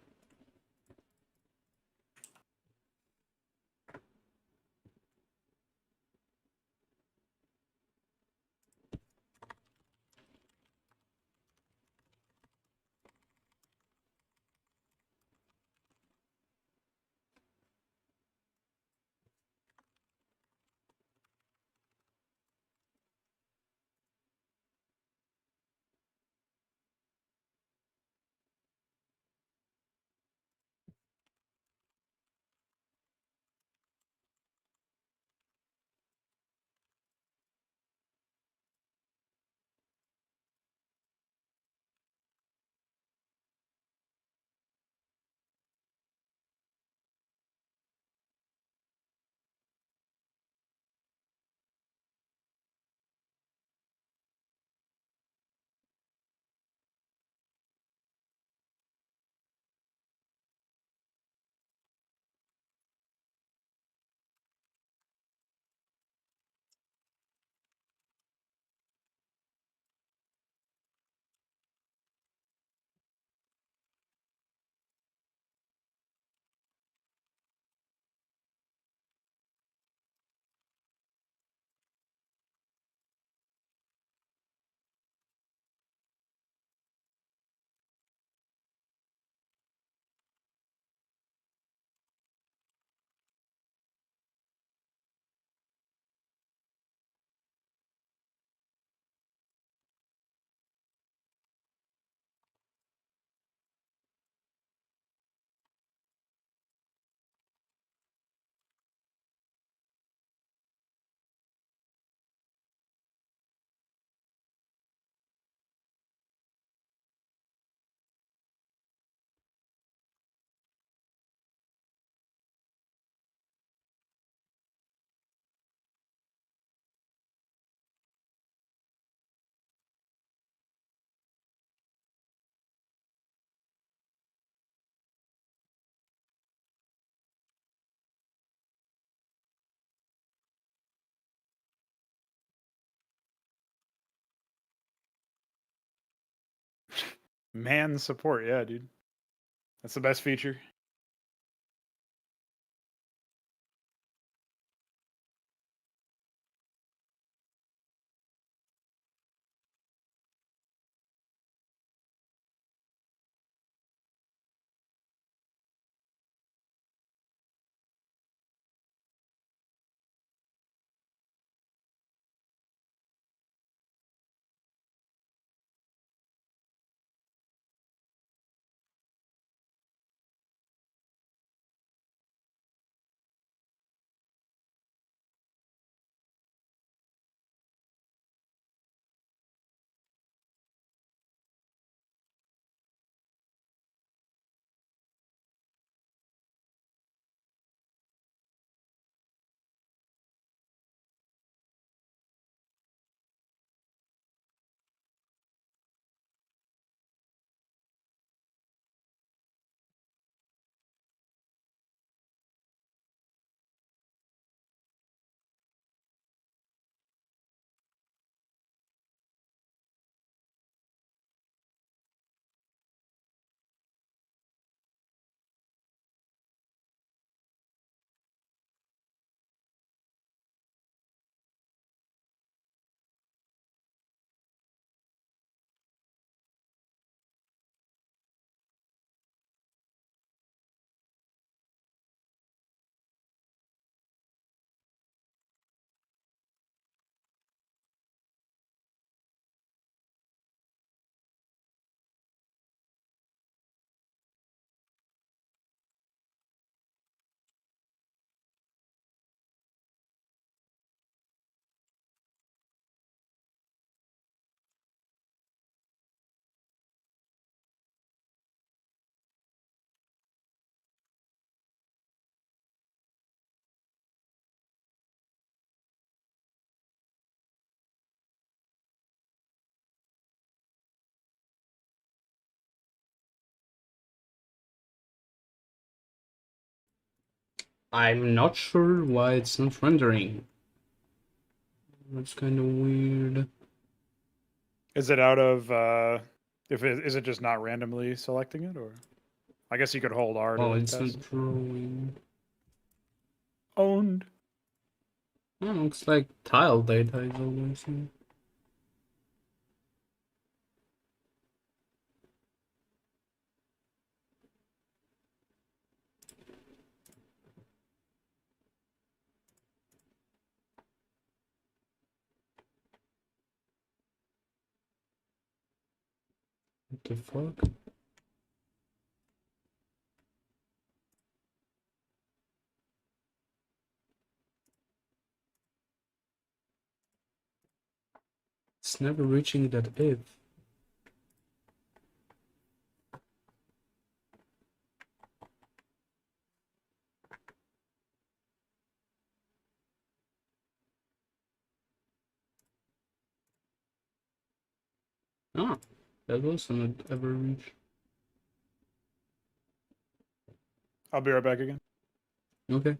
man support, yeah, dude, that's the best feature. I'm not sure why it's not rendering. That's kind of weird. Is it out of is it just not randomly selecting it, or I guess you could hold R Oh, to it's test. not drawing. Owned. Oh, looks like tile data is always here. What the fuck? It's never reaching that if. Ah, that was not ever reached. I'll be right back again. Okay.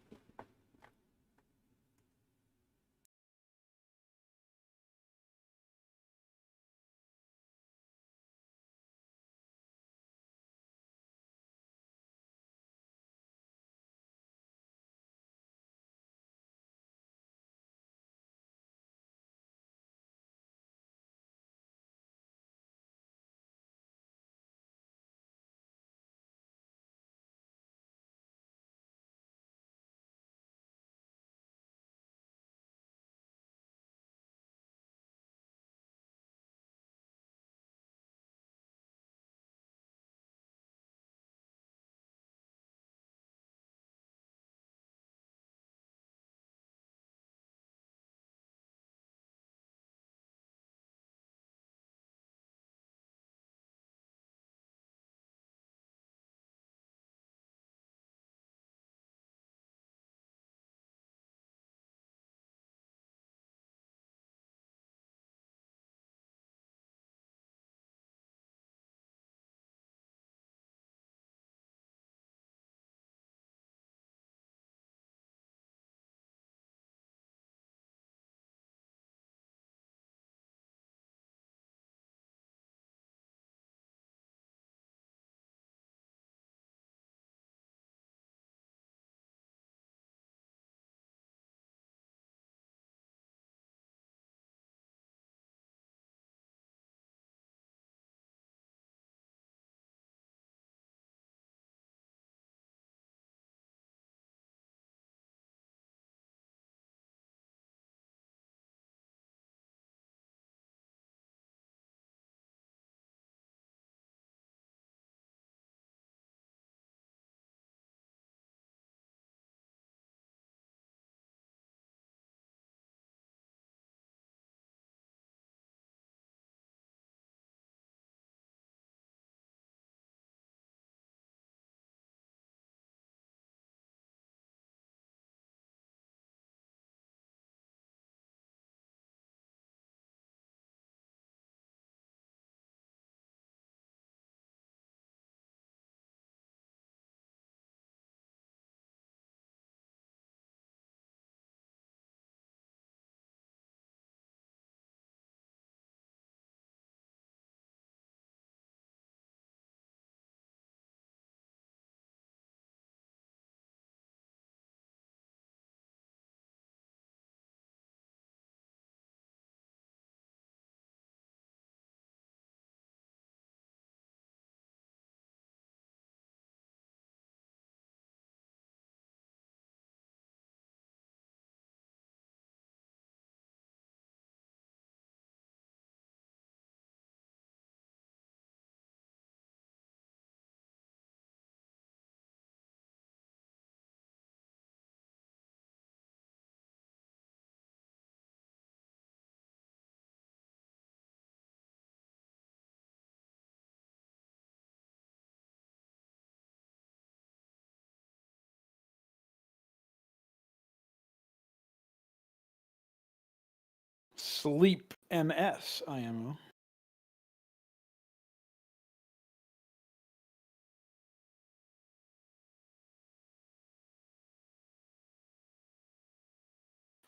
Sleep MS IMO.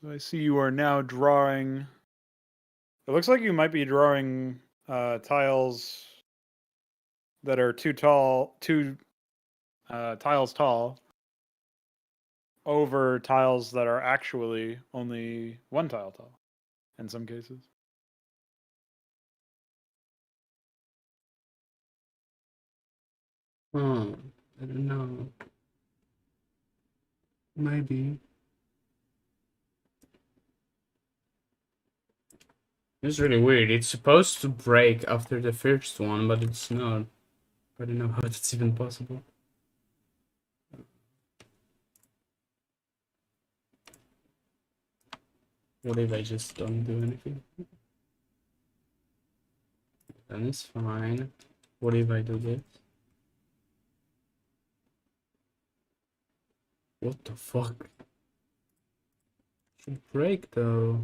I see you are now drawing. It looks like you might be drawing tiles that are too tall, two tiles tall, over tiles that are actually only one tile tall in some cases. Oh, I don't know. Maybe. It's really weird. It's supposed to break after the first one, but it's not. I don't know how that's even possible. What if I just don't do anything? Then it's fine. What if I do this? What the fuck? Should break though.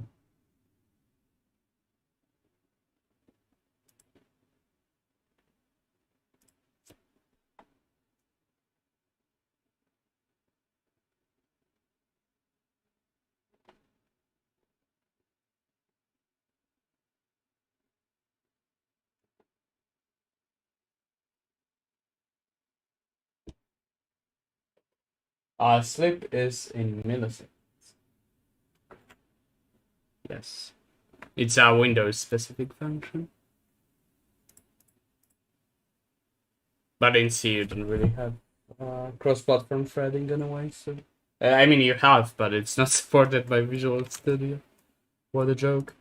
Slip is in milliseconds. Yes. It's a Windows specific function. But in C you don't really have cross-platform threading in a way, so... I mean, you have, but it's not supported by Visual Studio. What a joke.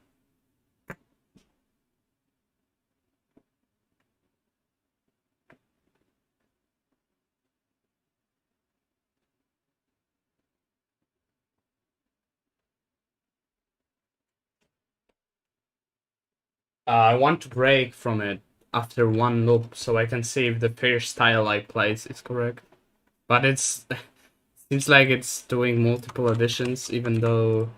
I want to break from it after one loop so I can see if the first tile I place is correct. But it's... seems like it's doing multiple additions, even though...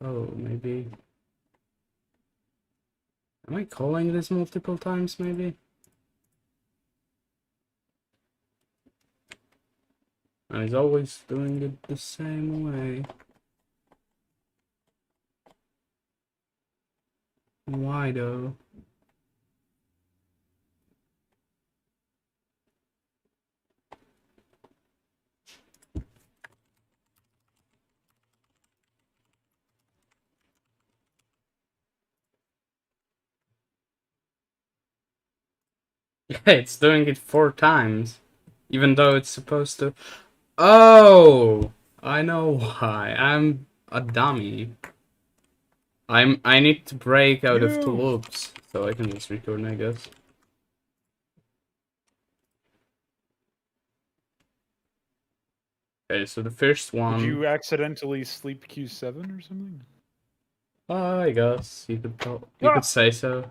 Oh, maybe... Am I calling this multiple times, maybe? And it's always doing it the same way. Why though? Yeah, it's doing it 4 times. Even though it's supposed to... Oh! I know why. I'm a dummy. I need to break out of the loops, so I can just record, I guess. Okay, so the first one... Did you accidentally sleep Q7 or something? I guess you could say so.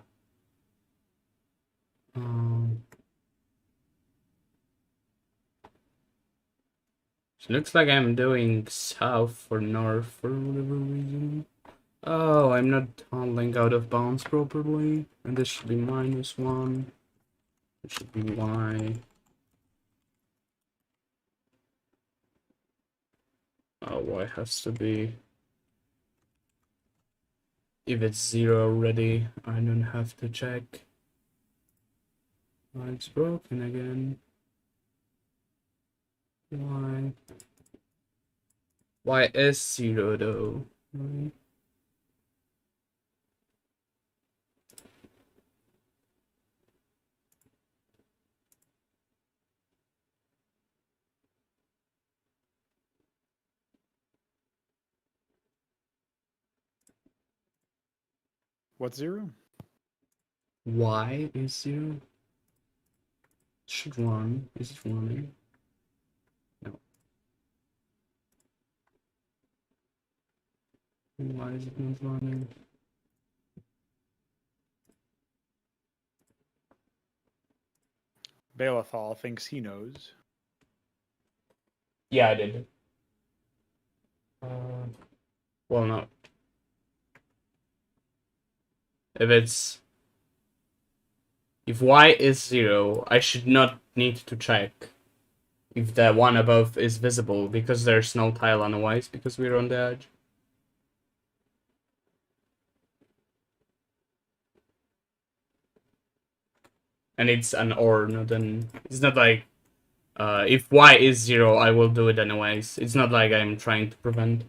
It looks like I'm doing south or north for whatever reason. Oh, I'm not handling out of bounds properly. And this should be -1. It should be Y. Oh, Y has to be... If it's 0 already, I don't have to check. Oh, it's broken again. Why? Y is 0 though. Right? What's 0? Y is 0. Should run. Is it running? No. Why is it not running? Balathal thinks he knows. Yeah, I did. Well, no. If Y is 0, I should not need to check. if the one above is visible, because there's no tile on the whites because we're on the edge. And it's an or, not an. It's not like if y is 0, I will do it anyways. It's not like I'm trying to prevent.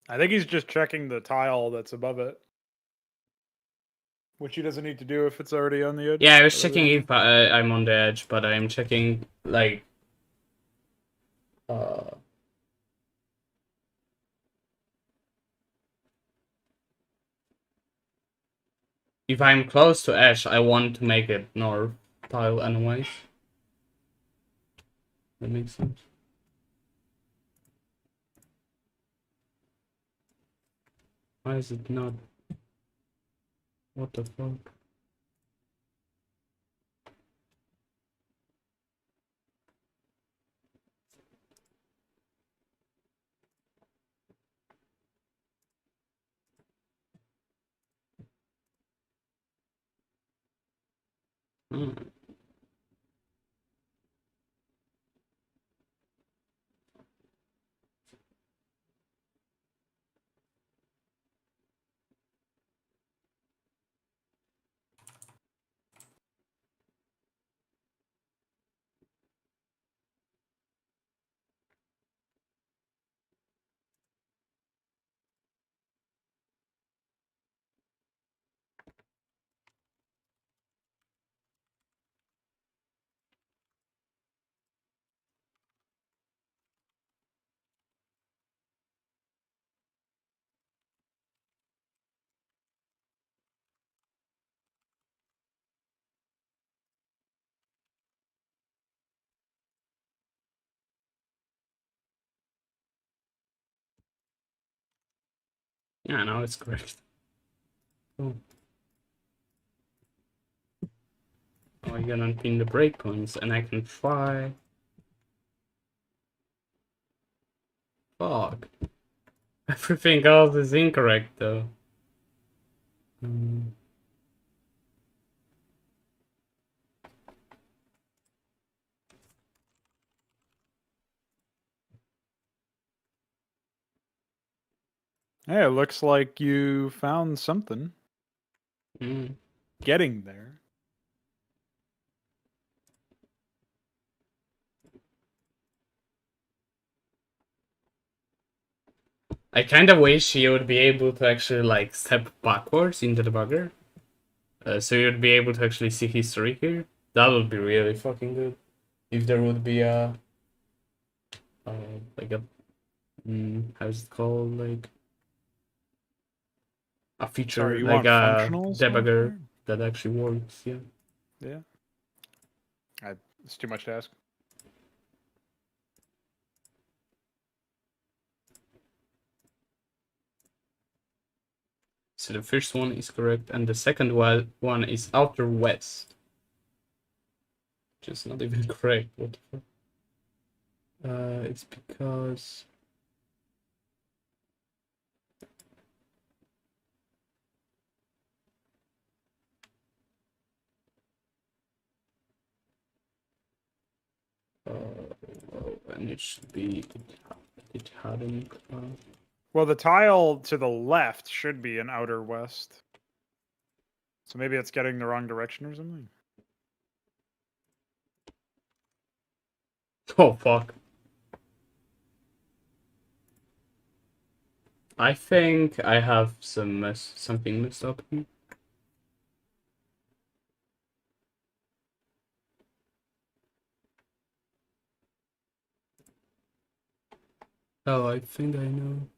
I think he's just checking the tile that's above it, which he doesn't need to do if it's already on the edge. Yeah, I was checking if I'm on the edge, but I'm checking like if I'm close to edge, I want to make it north tile anyways. That makes sense. Why is it not? What the fuck? Hmm. Yeah, now it's correct. Cool. Oh, I can unpin the breakpoints, and I can try. Fuck. Everything else is incorrect, though. Hmm. Hey, it looks like you found something. Mm. Getting there. I kind of wish you would be able to actually like step backwards into the bugger, so you'd be able to actually see history here. That would be really fucking good. If there would be uh like a how's it called, like a feature, Sorry, you like want a functional debugger software? that actually works. Yeah. Yeah. It's too much to ask. So the first one is correct, and the second one is outer west. Just not even correct. What the fuck? It's because and it should be it hadn't. Well, the tile to the left should be an outer west. So maybe it's getting the wrong direction or something. Oh fuck! I think I have something messed up here. Oh, I think I know.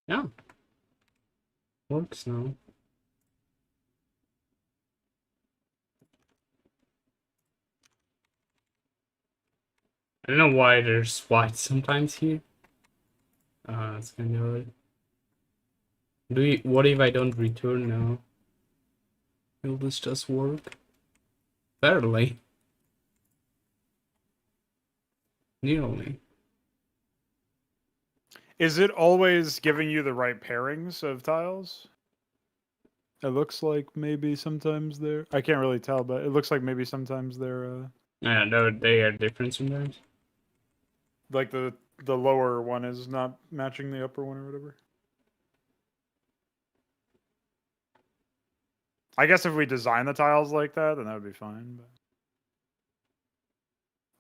Yeah, works now. I don't know why there's white sometimes here. It's kind of odd. What if I don't return now? Will this just work? Barely. Nearly. Is it always giving you the right pairings of tiles? It looks like maybe sometimes they're... I can't really tell, but it looks like maybe sometimes they're... Yeah, they are different sometimes. like the lower one is not matching the upper one or whatever. I guess if we design the tiles like that, then that would be fine. But...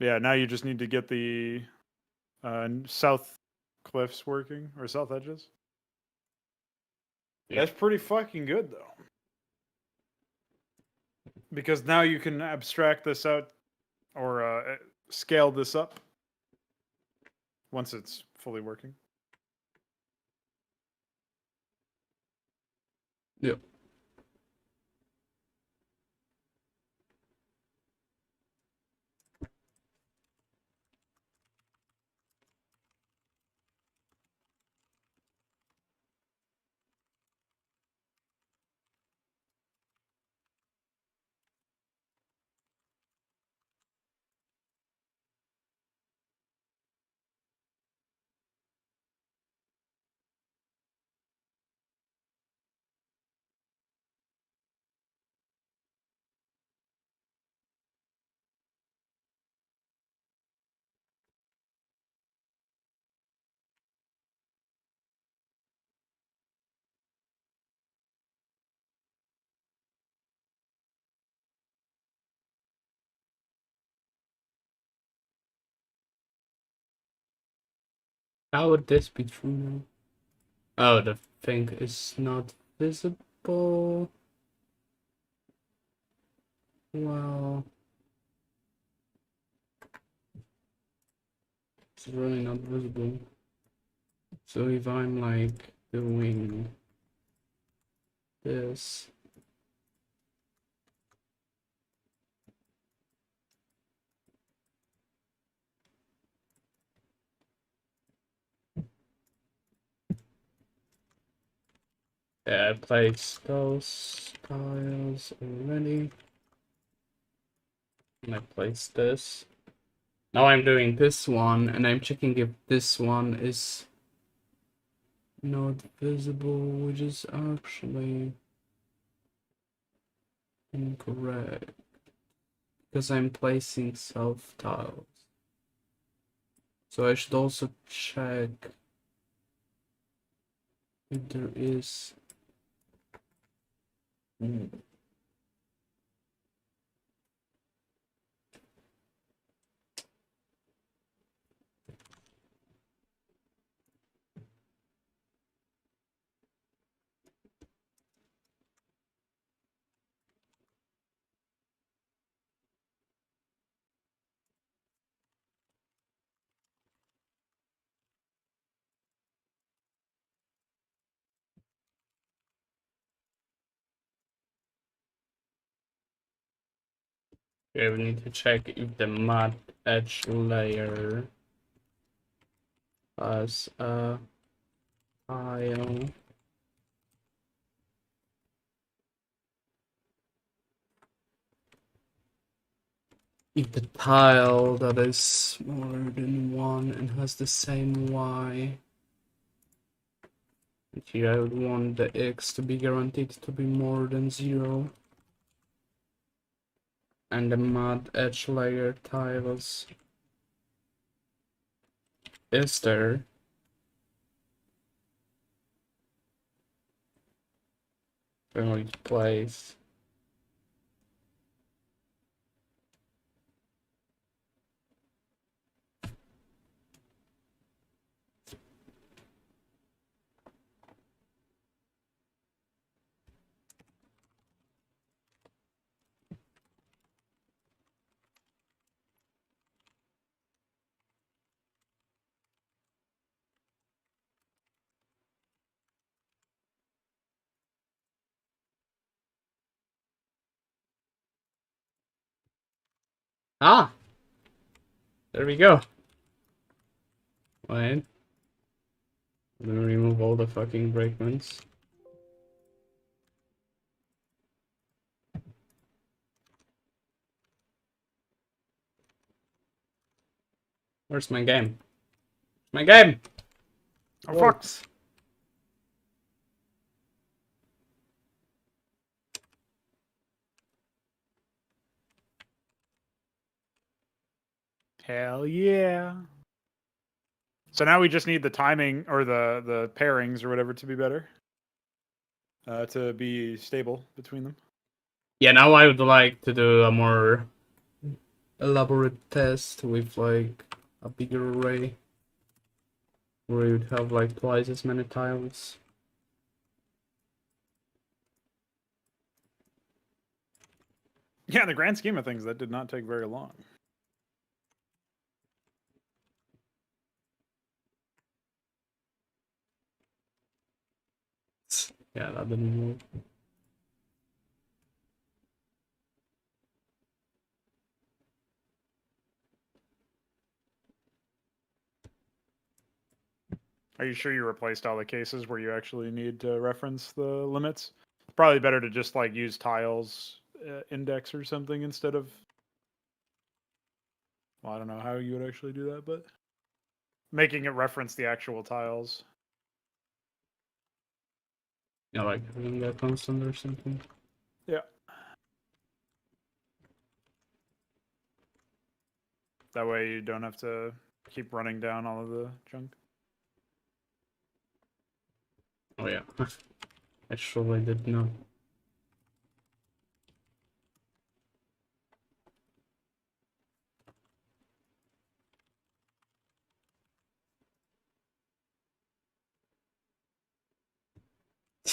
yeah, now you just need to get the south cliffs working, or south edges. Yeah. That's pretty fucking good, though. Because now you can abstract this out, or scale this up once it's fully working. Yep. How would this be true now? Oh, the thing is not visible. Well, it's really not visible. So if I'm like doing this, yeah, I placed those tiles already. And I placed this. Now I'm doing this one, and I'm checking if this one is not visible, which is actually incorrect. Because I'm placing self tiles. So I should also check if there is. Okay, we need to check if the mud edge layer has a tile. If the tile that is smaller than 1 and has the same Y And here I would want the X to be guaranteed to be more than 0. And the mud edge layer tiles is there. Family place. Ah! There we go. Wait. Let me remove all the fucking breakments. Where's my game? My game! Oh, fuck. Works. Hell yeah. So now we just need the timing or the pairings or whatever to be better. To be stable between them. Yeah, now I would like to do a more elaborate test with like a bigger array. Where you'd have like twice as many tiles. Yeah, in the grand scheme of things, that did not take very long. Yeah, that didn't move. Are you sure you replaced all the cases where you actually need to reference the limits? Probably better to just like use tiles index or something instead of. Well, I don't know how you would actually do that, but making it reference the actual tiles. Yeah, like having that constant or something. Yeah. That way you don't have to keep running down all of the junk. Oh yeah. Actually, I did not.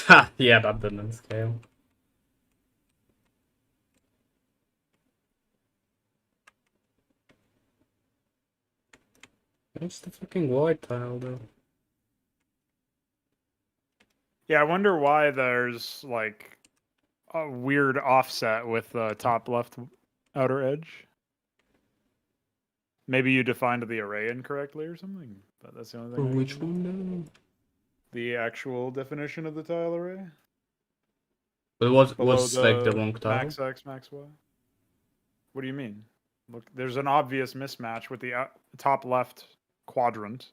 Ha! Yeah, that didn't scale. What's the fucking white tile though? Yeah, I wonder why there's like a weird offset with the top left outer edge. Maybe you defined the array incorrectly or something. But that's the only For thing I which can think of. one though? The actual definition of the tile array But what below was like the the wrong tile? max x, max y. What do you mean? Look, there's an obvious mismatch with the top left quadrant.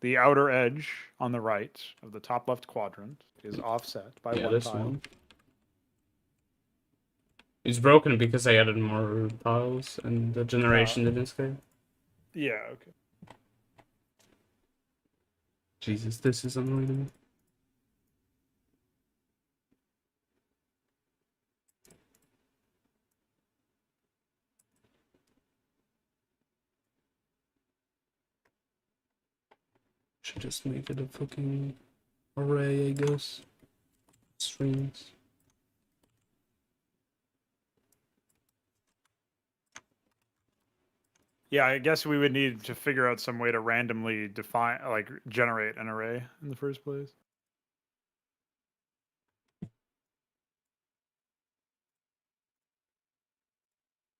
The outer edge on the right of the top left quadrant is offset by Yeah, one this tile. one. It's broken because I added more tiles and the generation didn't scale. Yeah, okay. Jesus, this is unreadable. Should just make it a fucking array, I guess. Strings. Yeah, I guess we would need to figure out some way to randomly define, like, generate an array in the first place.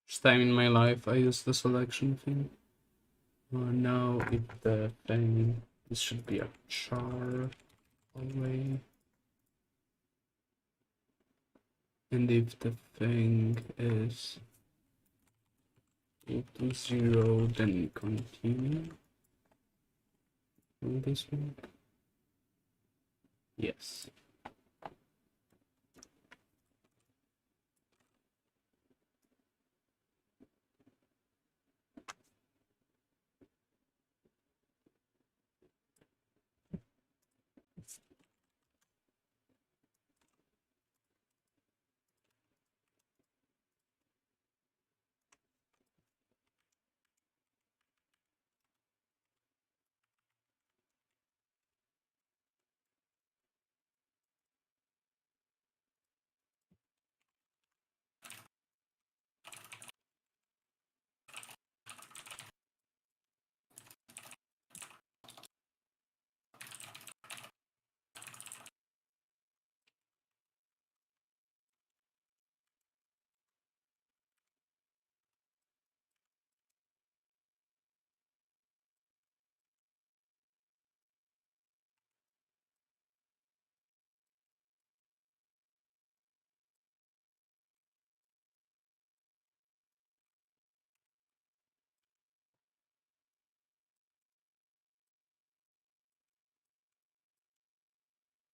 First time in my life I use the selection thing. Now if the thing, this should be a char array. And if the thing is equal to 0, then continue. This one. Yes.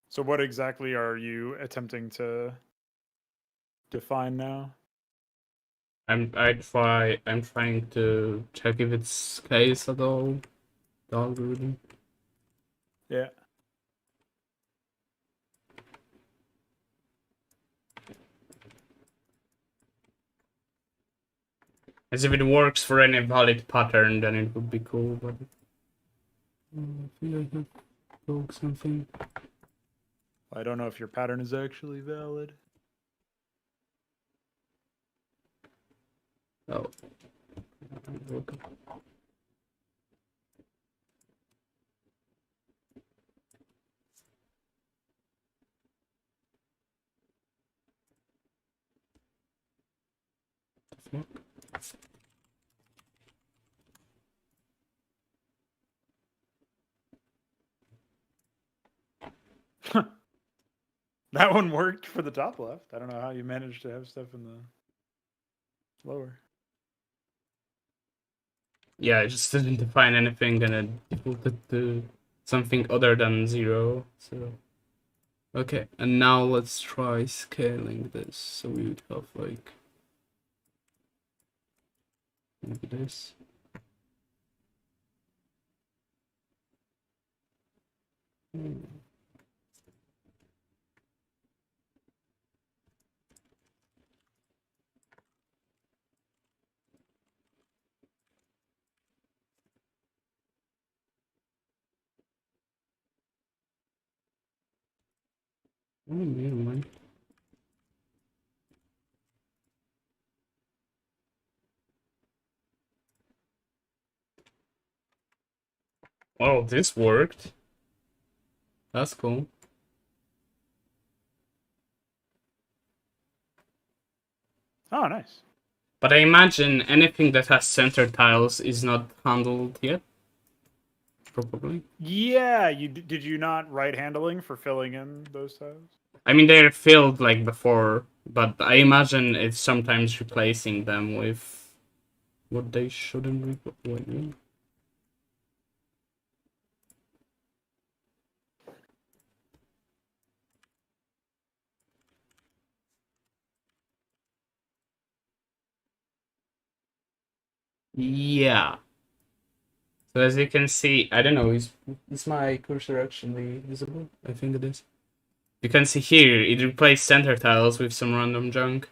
So what exactly are you attempting to define now? I'm trying to check if it's case at all. The algorithm. Yeah. As if it works for any valid pattern, then it would be cool, but I feel like I broke something. I don't know if your pattern is actually valid. Oh. Okay. That one worked for the top left. I don't know how you managed to have stuff in the lower. Yeah, I just didn't define anything and it defaulted to something other than 0. So okay, and now let's try scaling this. So we would have like maybe this. Oh, man. Oh, this worked. That's cool. Oh, nice. But I imagine anything that has center tiles is not handled yet. Probably. Yeah, did you not write handling for filling in those tiles? I mean, they're filled like before, but I imagine it's sometimes replacing them with what they shouldn't be. Yeah. So as you can see, I don't know, is my cursor actually visible? I think it is. You can see here, it replaced center tiles with some random junk.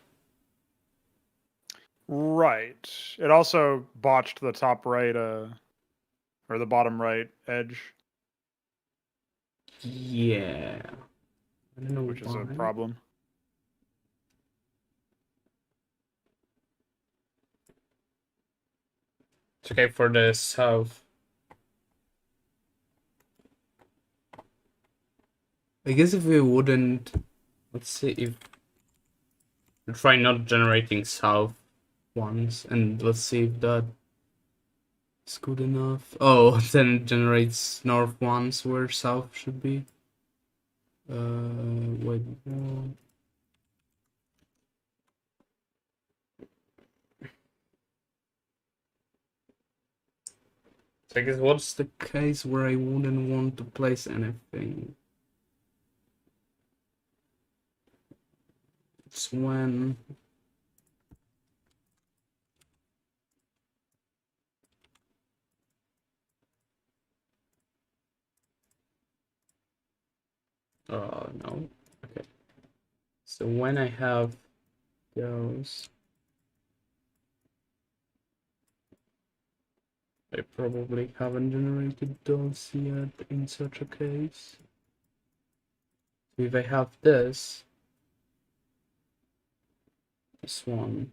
Right. It also botched the top right or the bottom right edge, Yeah. I don't know which is a why. problem. It's okay for the south. I guess if we wouldn't, let's see if we try not generating south ones, and let's see if that is good enough. Oh, then it generates north ones where south should be. Wait, no. I guess what's the case where I wouldn't want to place anything? It's when no. Okay. So when I have those, I probably haven't generated those yet in such a case. So if I have this one,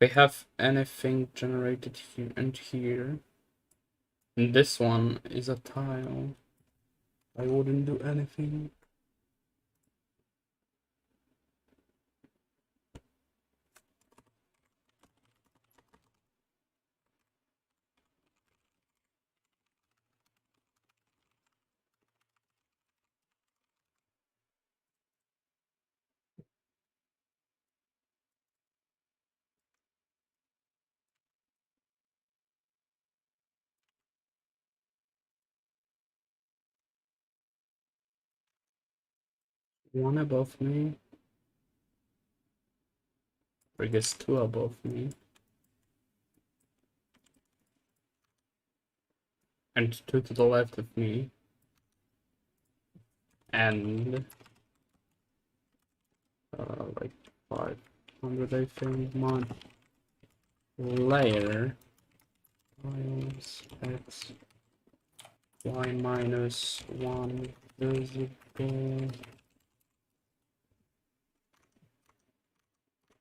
if I have anything generated here and here, and this one is a tile, I wouldn't do anything. One above me, or I guess two above me, and two to the left of me, and like 500, I think, mod layer minus x y minus 1 visible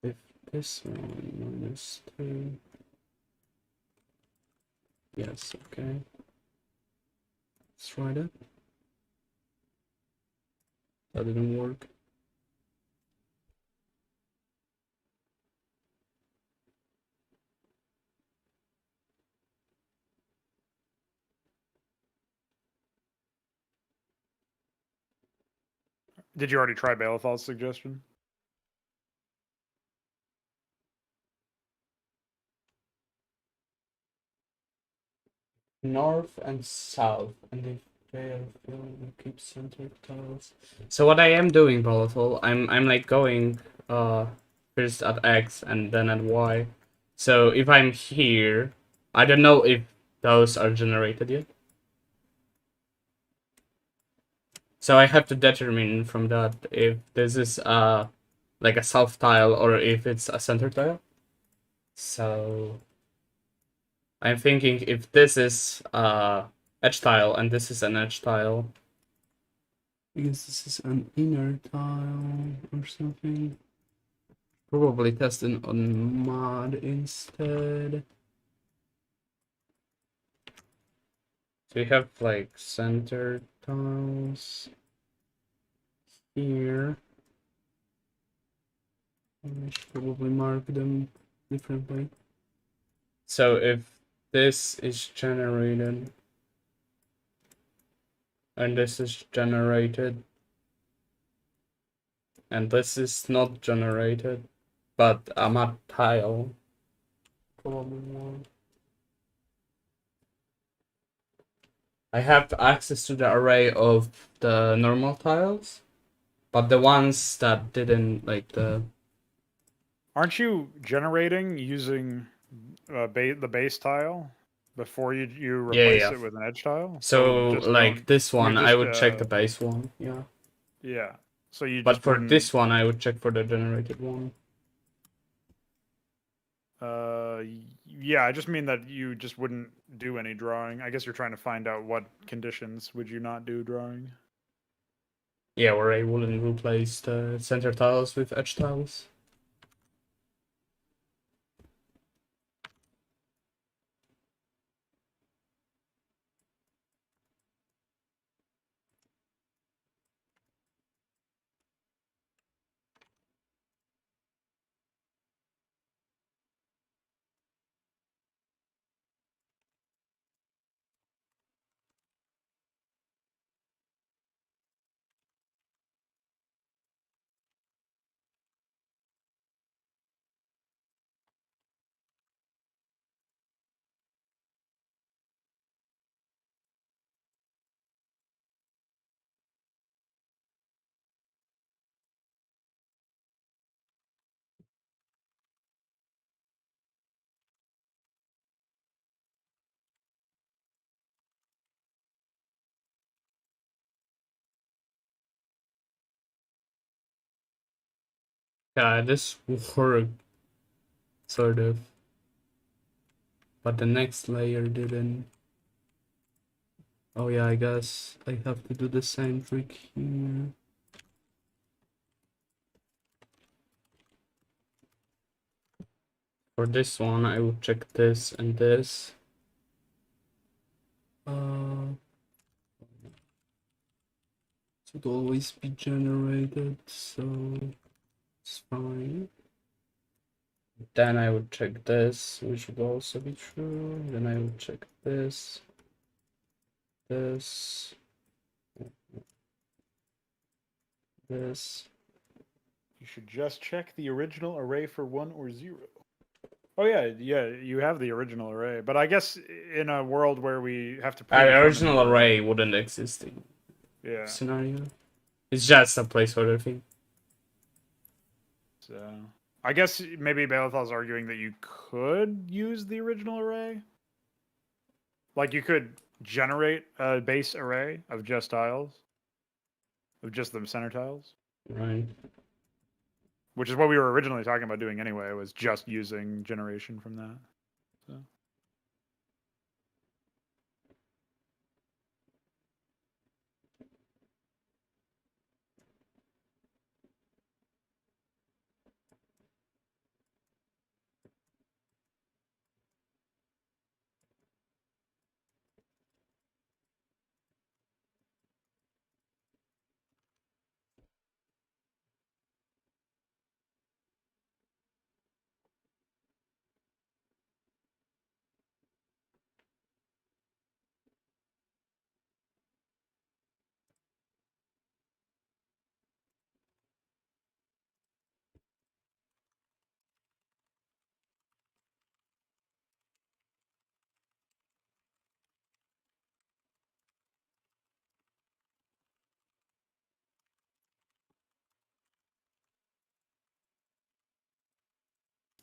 if this one minus 2. Yes, okay. Let's try that. That didn't work. Did you already try Balathal's suggestion? North and south, and if they are filled, we keep center tiles. So what I am doing, volatile, I'm like going first at X and then at Y. So if I'm here, I don't know if those are generated yet. So I have to determine from that if this is like a south tile or if it's a center tile. So I'm thinking if this is edge tile and this is an edge tile, I guess this is an inner tile or something. Probably testing on mod instead. So we have like center tiles here. I should probably mark them differently. So if this is generated and this is generated and this is not generated, but I'm a tile, probably more. I have access to the array of the normal tiles, but the ones that didn't, like the... Aren't you generating using the base tile before you replace Yeah. it with an edge tile? So just like don't. this You one, I just would check the base one, yeah. yeah. So you But just for wouldn't. this one, I would check for the generated one. Yeah. I just mean that you just wouldn't do any drawing. I guess you're trying to find out what conditions would you not do drawing. Yeah, where I wouldn't replace the center tiles with edge tiles. Yeah, this worked, sort of. But the next layer didn't. Oh yeah, I guess I have to do the same trick here. For this one, I will check this and this. Should always be generated, so it's fine. Then I would check this, which should also be true. Then I would check this, this, this. You should just check the original array for 1 or 0. Oh yeah, you have the original array, but I guess in a world where we have to Our predetermine original array wouldn't exist in yeah. scenario. It's just a placeholder thing. So I guess maybe Balathal's arguing that you could use the original array. Like you could generate a base array of just tiles, of just the center tiles. Right. Which is what we were originally talking about doing anyway, was just using generation from that. So.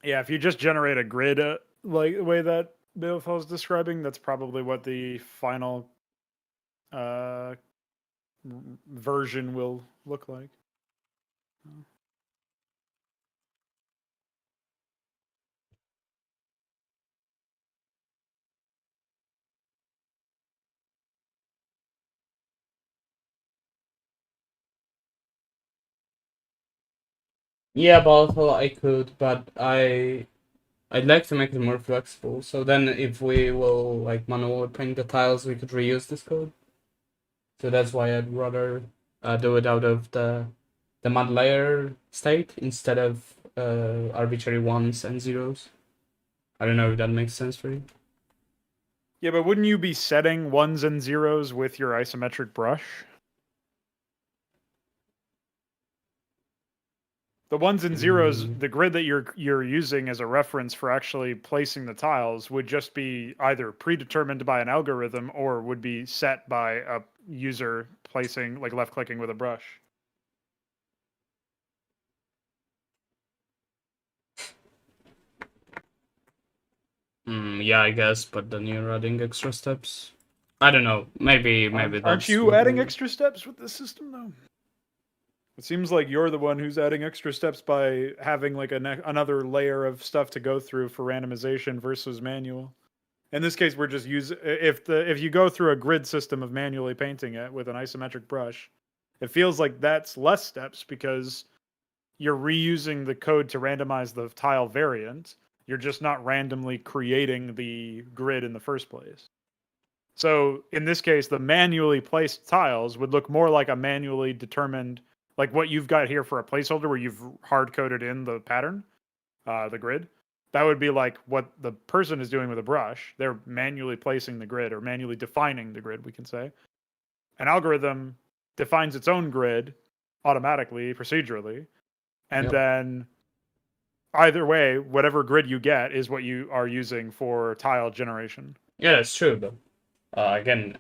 Yeah, if you just generate a grid like the way that Bill is describing, that's probably what the final version will look like. Yeah, Balthal I could, but I'd like to make it more flexible. So then if we will like manually paint the tiles, we could reuse this code. So that's why I'd rather do it out of the mud layer state instead of arbitrary ones and zeros. I don't know if that makes sense for you. Yeah, but wouldn't you be setting 1s and 0s with your isometric brush? The 1s and 0s, the grid that you're using as a reference for actually placing the tiles would just be either predetermined by an algorithm or would be set by a user placing, like left clicking with a brush. Yeah, I guess, but then you're adding extra steps. I don't know. Maybe Aren't you adding extra steps with this system though? It seems like you're the one who's adding extra steps by having like another layer of stuff to go through for randomization versus manual. In this case, we're just if you go through a grid system of manually painting it with an isometric brush, it feels like that's less steps because you're reusing the code to randomize the tile variant. You're just not randomly creating the grid in the first place. So in this case, the manually placed tiles would look more like a manually determined, like what you've got here for a placeholder where you've hard coded in the pattern, the grid. That would be like what the person is doing with a brush. They're manually placing the grid or manually defining the grid, we can say. An algorithm defines its own grid automatically, procedurally, and then either way, whatever grid you get is what you are using for tile generation. Yeah, that's true, though. Again,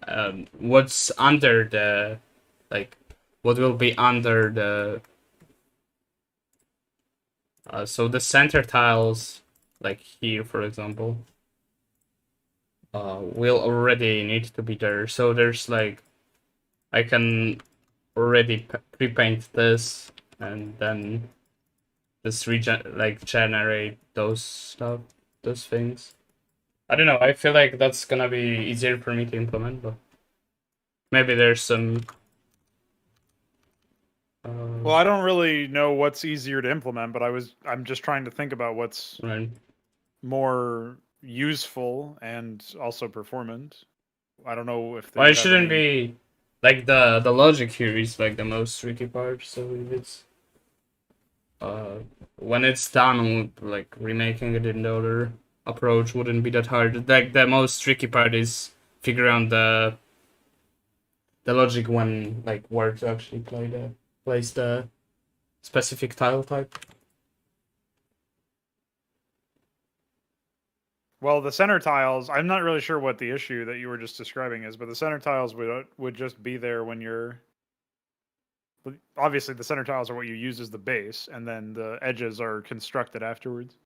what's under the, like, what will be under the, so the center tiles, like here, for example, will already need to be there. So there's like, I can already pre-paint this, and then just generate those things. I don't know. I feel like that's gonna be easier for me to implement, but maybe there's some. Well, I don't really know what's easier to implement, but I'm just trying to think about what's Right. more useful and also performant. I don't know if Well, you it have shouldn't any. be like the logic here is like the most tricky part. So if it's when it's done, like remaking it in the other approach wouldn't be that hard. Like the most tricky part is figure out the logic when like where to actually place the specific tile type. Well, the center tiles, I'm not really sure what the issue that you were just describing is, but the center tiles would just be there when you're. Obviously, the center tiles are what you use as the base, and then the edges are constructed afterwards.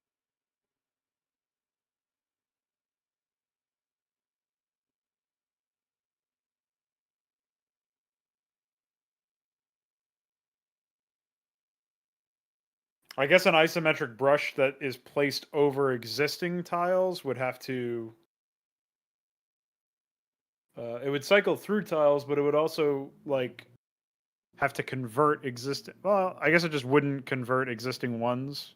I guess an isometric brush that is placed over existing tiles would have to. It would cycle through tiles, but it would also like have to convert existing. Well, I guess it just wouldn't convert existing ones,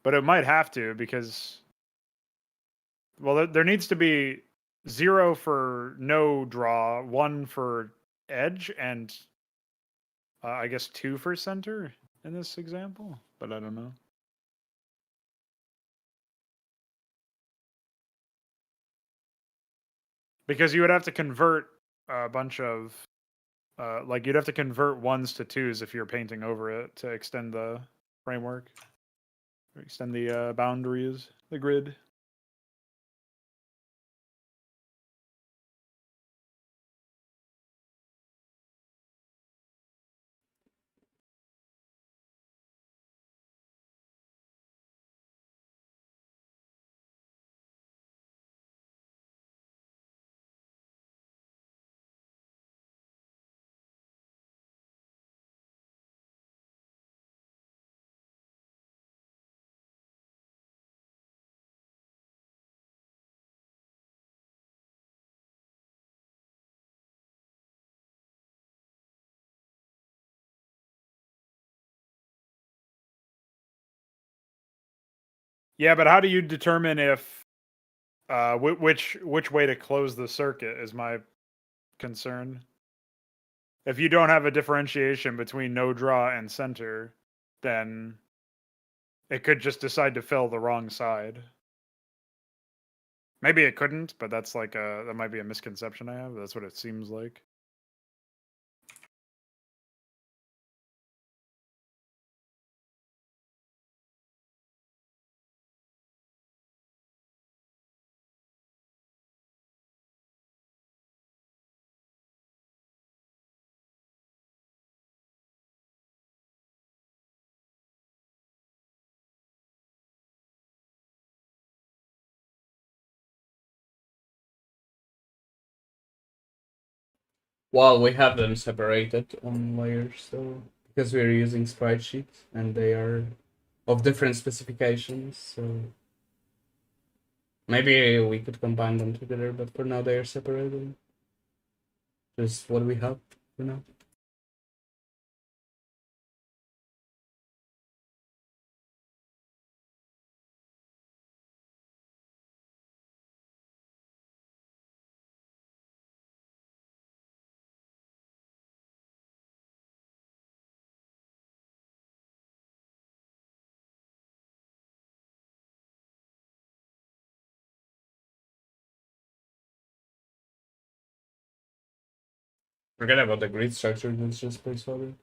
but it might have to because. Well, there needs to be 0 for no draw, 1 for edge, and I guess 2 for center in this example, but I don't know. Because you would have to convert a bunch of, like you'd have to convert 1s to 2s if you're painting over it to extend the framework, or extend the boundaries, the grid. Yeah, but how do you determine if which way to close the circuit is my concern. If you don't have a differentiation between no draw and center, then it could just decide to fill the wrong side. Maybe it couldn't, but that's like that might be a misconception I have. That's what it seems like. Well, we have them separated on layers, so because we're using sprite sheets and they are of different specifications, so maybe we could combine them together, but for now they are separated. Just what we have for now. Forget about the grid structure, let's just placeholder.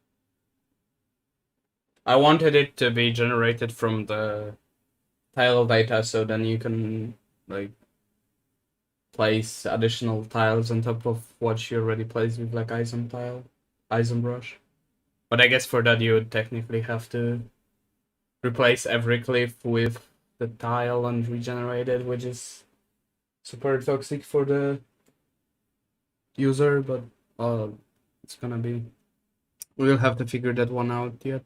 I wanted it to be generated from the tile data, so then you can like place additional tiles on top of what you already placed with like isom brush. But I guess for that you would technically have to replace every cliff with the tile and regenerate it, which is super toxic for the user, but it's gonna be. We'll have to figure that one out yet.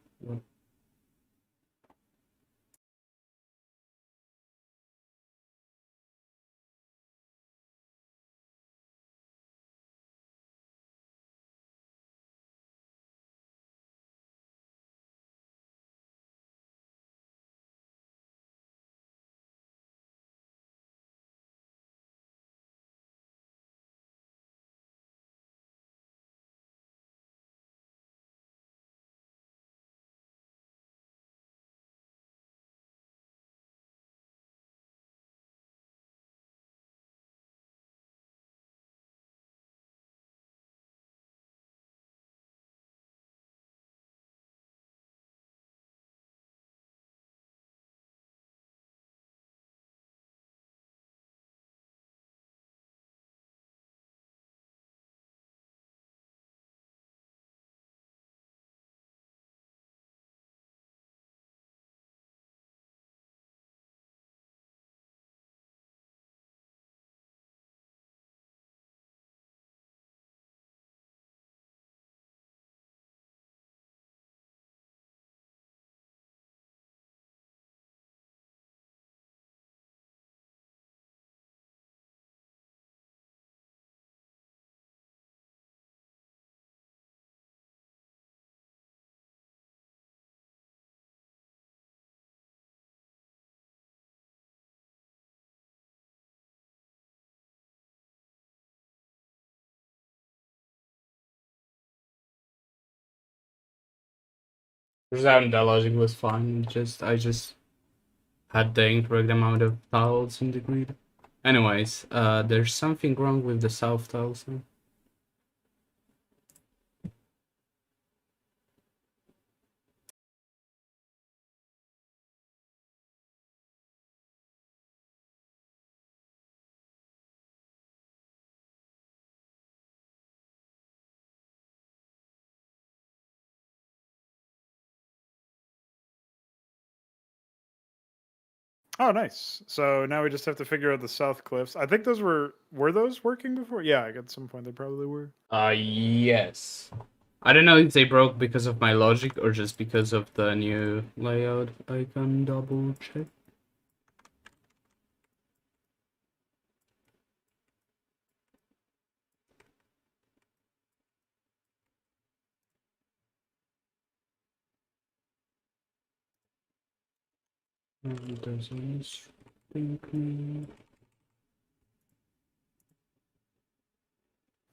Just having that logic was fine. Just I just had the incorrect amount of tiles in the grid. Anyways, there's something wrong with the south tiles. Oh, nice. So now we just have to figure out the south cliffs. I think those were those working before? Yeah, at some point they probably were. Yes. I don't know if they broke because of my logic or just because of the new layout. I can double check. There's something.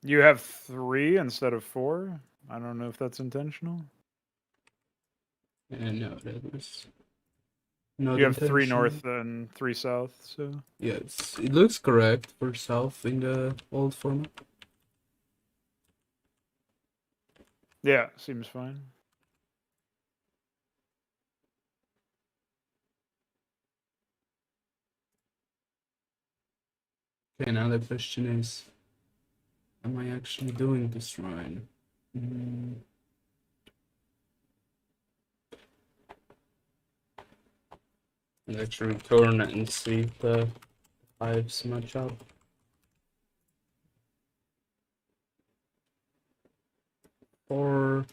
You have 3 instead of 4. I don't know if that's intentional. No, that was not You have 3 intentional. north and 3 south, so Yes, it looks correct for south in the old format. yeah, seems fine. Okay, now the question is, am I actually doing this right? Let's return and see if the hives match up. 4,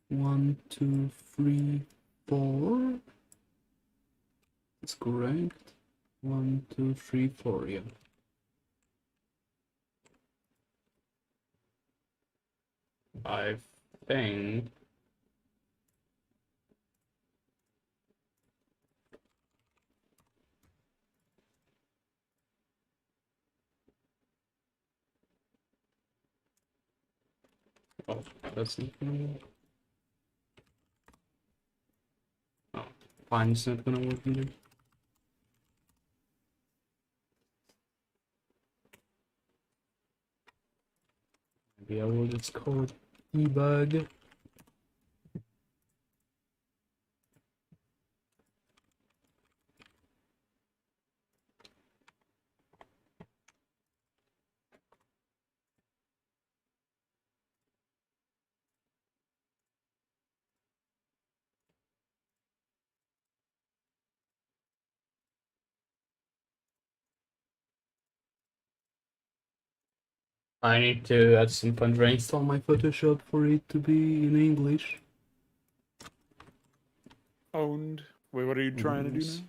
1, 2, 3, 4. That's correct. 1, 2, 3, 4. Yeah. I think. Oh, that's not gonna work. Oh, fine's not gonna work either. Maybe I will just code debug. I need to at some point reinstall my Photoshop for it to be in English. Owned. Wait, what are you trying to do now?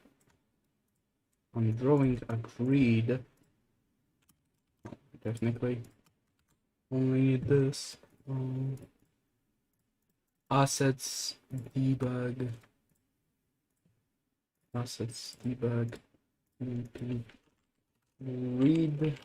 I'm drawing a grid. Technically, only need this. Assets debug. Assets debug. Read.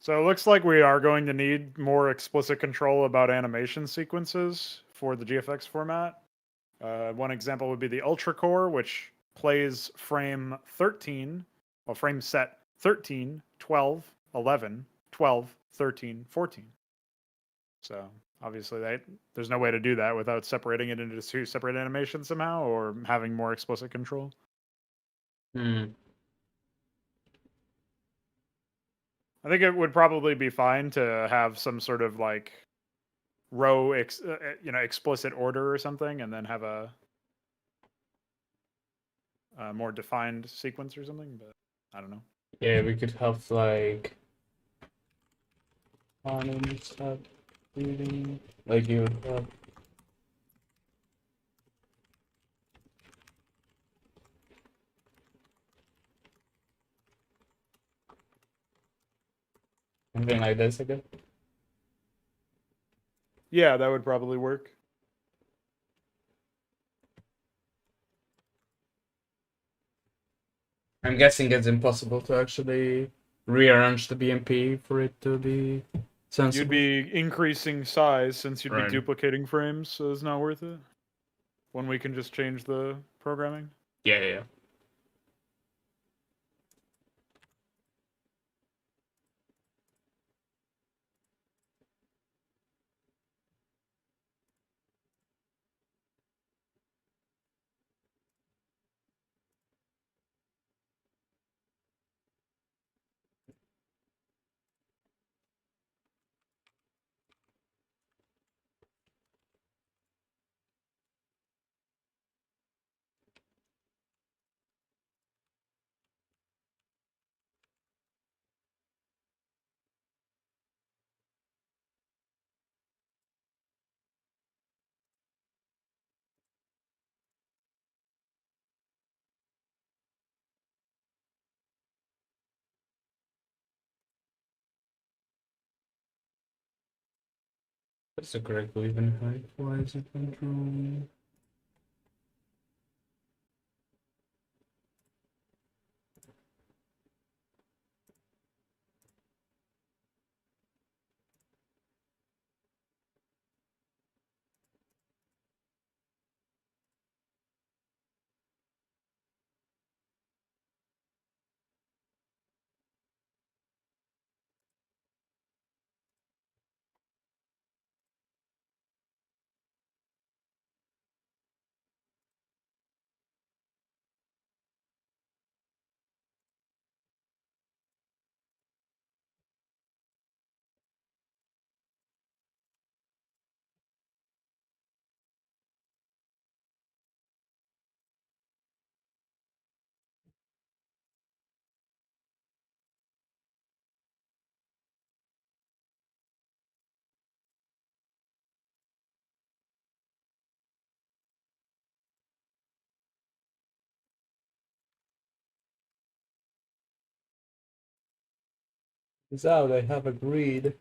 So it looks like we are going to need more explicit control about animation sequences for the GFX format. One example would be the Ultra Core, which plays frame 13, well, frame set 13, 12, 11, 12, 13, 14. So obviously there's no way to do that without separating it into two separate animations somehow or having more explicit control. Hmm. I think it would probably be fine to have some sort of like row explicit order or something, and then have a more defined sequence or something, but I don't know. Yeah, we could have like columns start reading, like you would have. Something like this, I guess. Yeah, that would probably work. I'm guessing it's impossible to actually rearrange the BMP for it to be You'd sensible. be increasing size since you'd be Right. duplicating frames, so it's not worth it. When we can just change the programming. Yeah, yeah. That's the correct even height. Why is it control? Is out. I have agreed.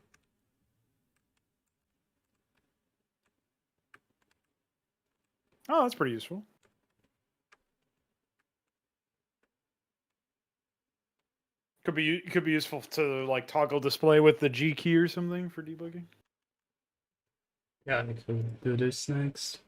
Oh, that's pretty useful. Could be useful to like toggle display with the G key or something for debugging. Yeah, I could do this next.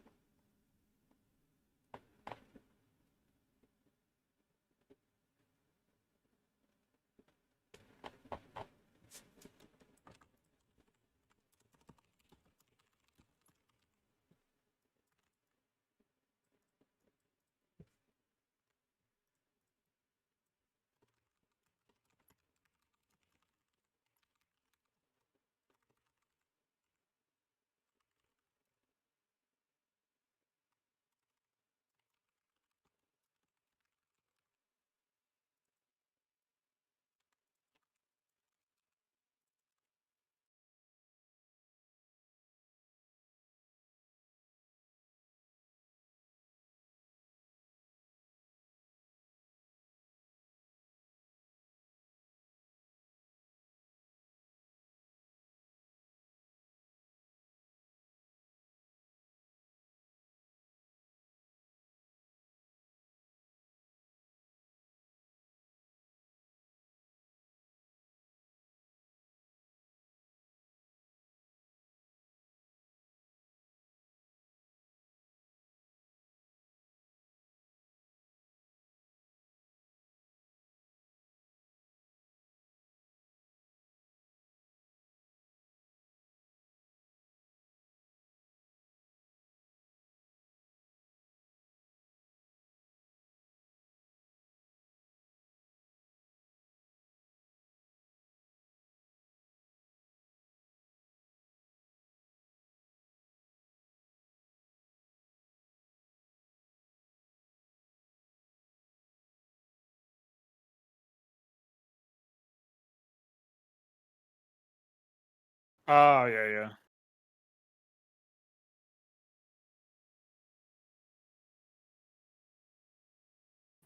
Oh, yeah, yeah.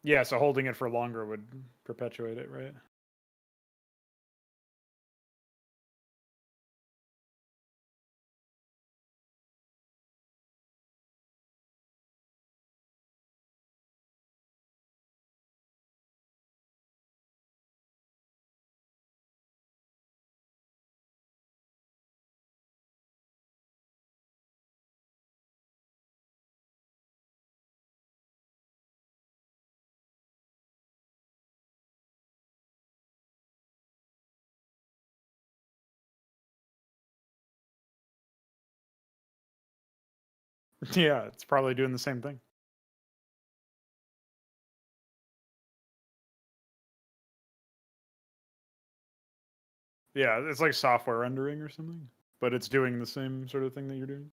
Yeah, so holding it for longer would perpetuate it, right? Yeah, it's probably doing the same thing. Yeah, it's like software rendering or something, but it's doing the same sort of thing that you're doing.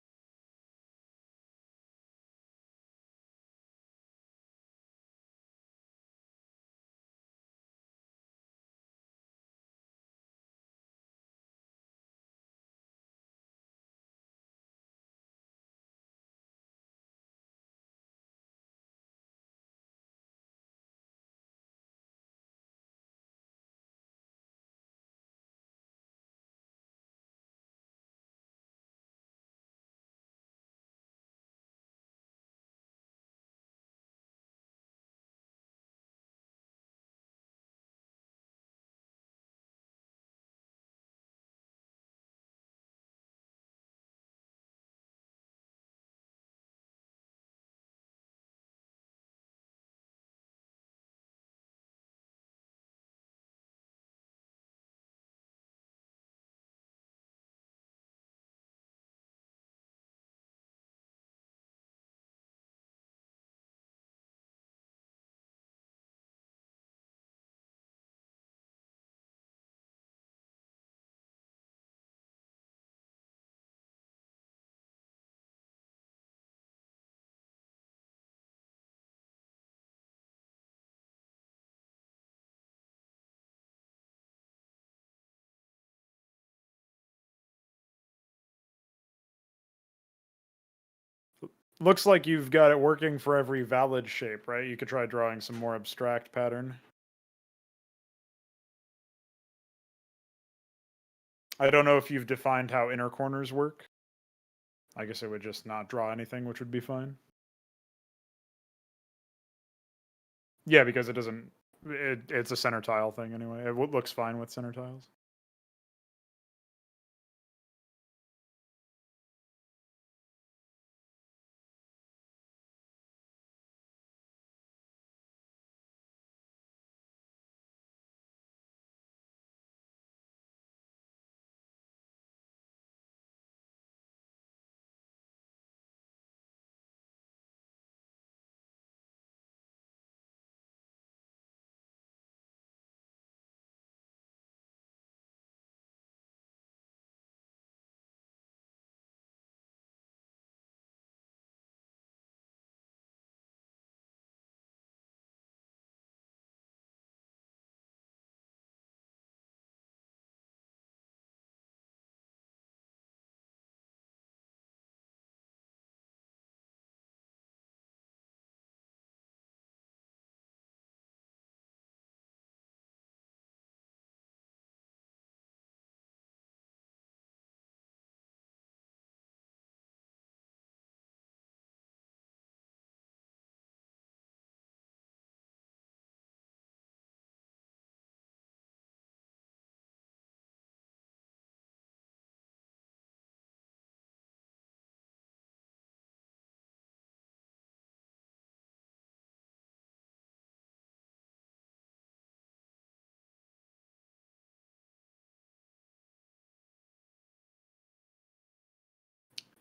Looks like you've got it working for every valid shape, right? You could try drawing some more abstract pattern. I don't know if you've defined how inner corners work. I guess it would just not draw anything, which would be fine. Yeah, because it doesn't. It's a center tile thing anyway. It looks fine with center tiles.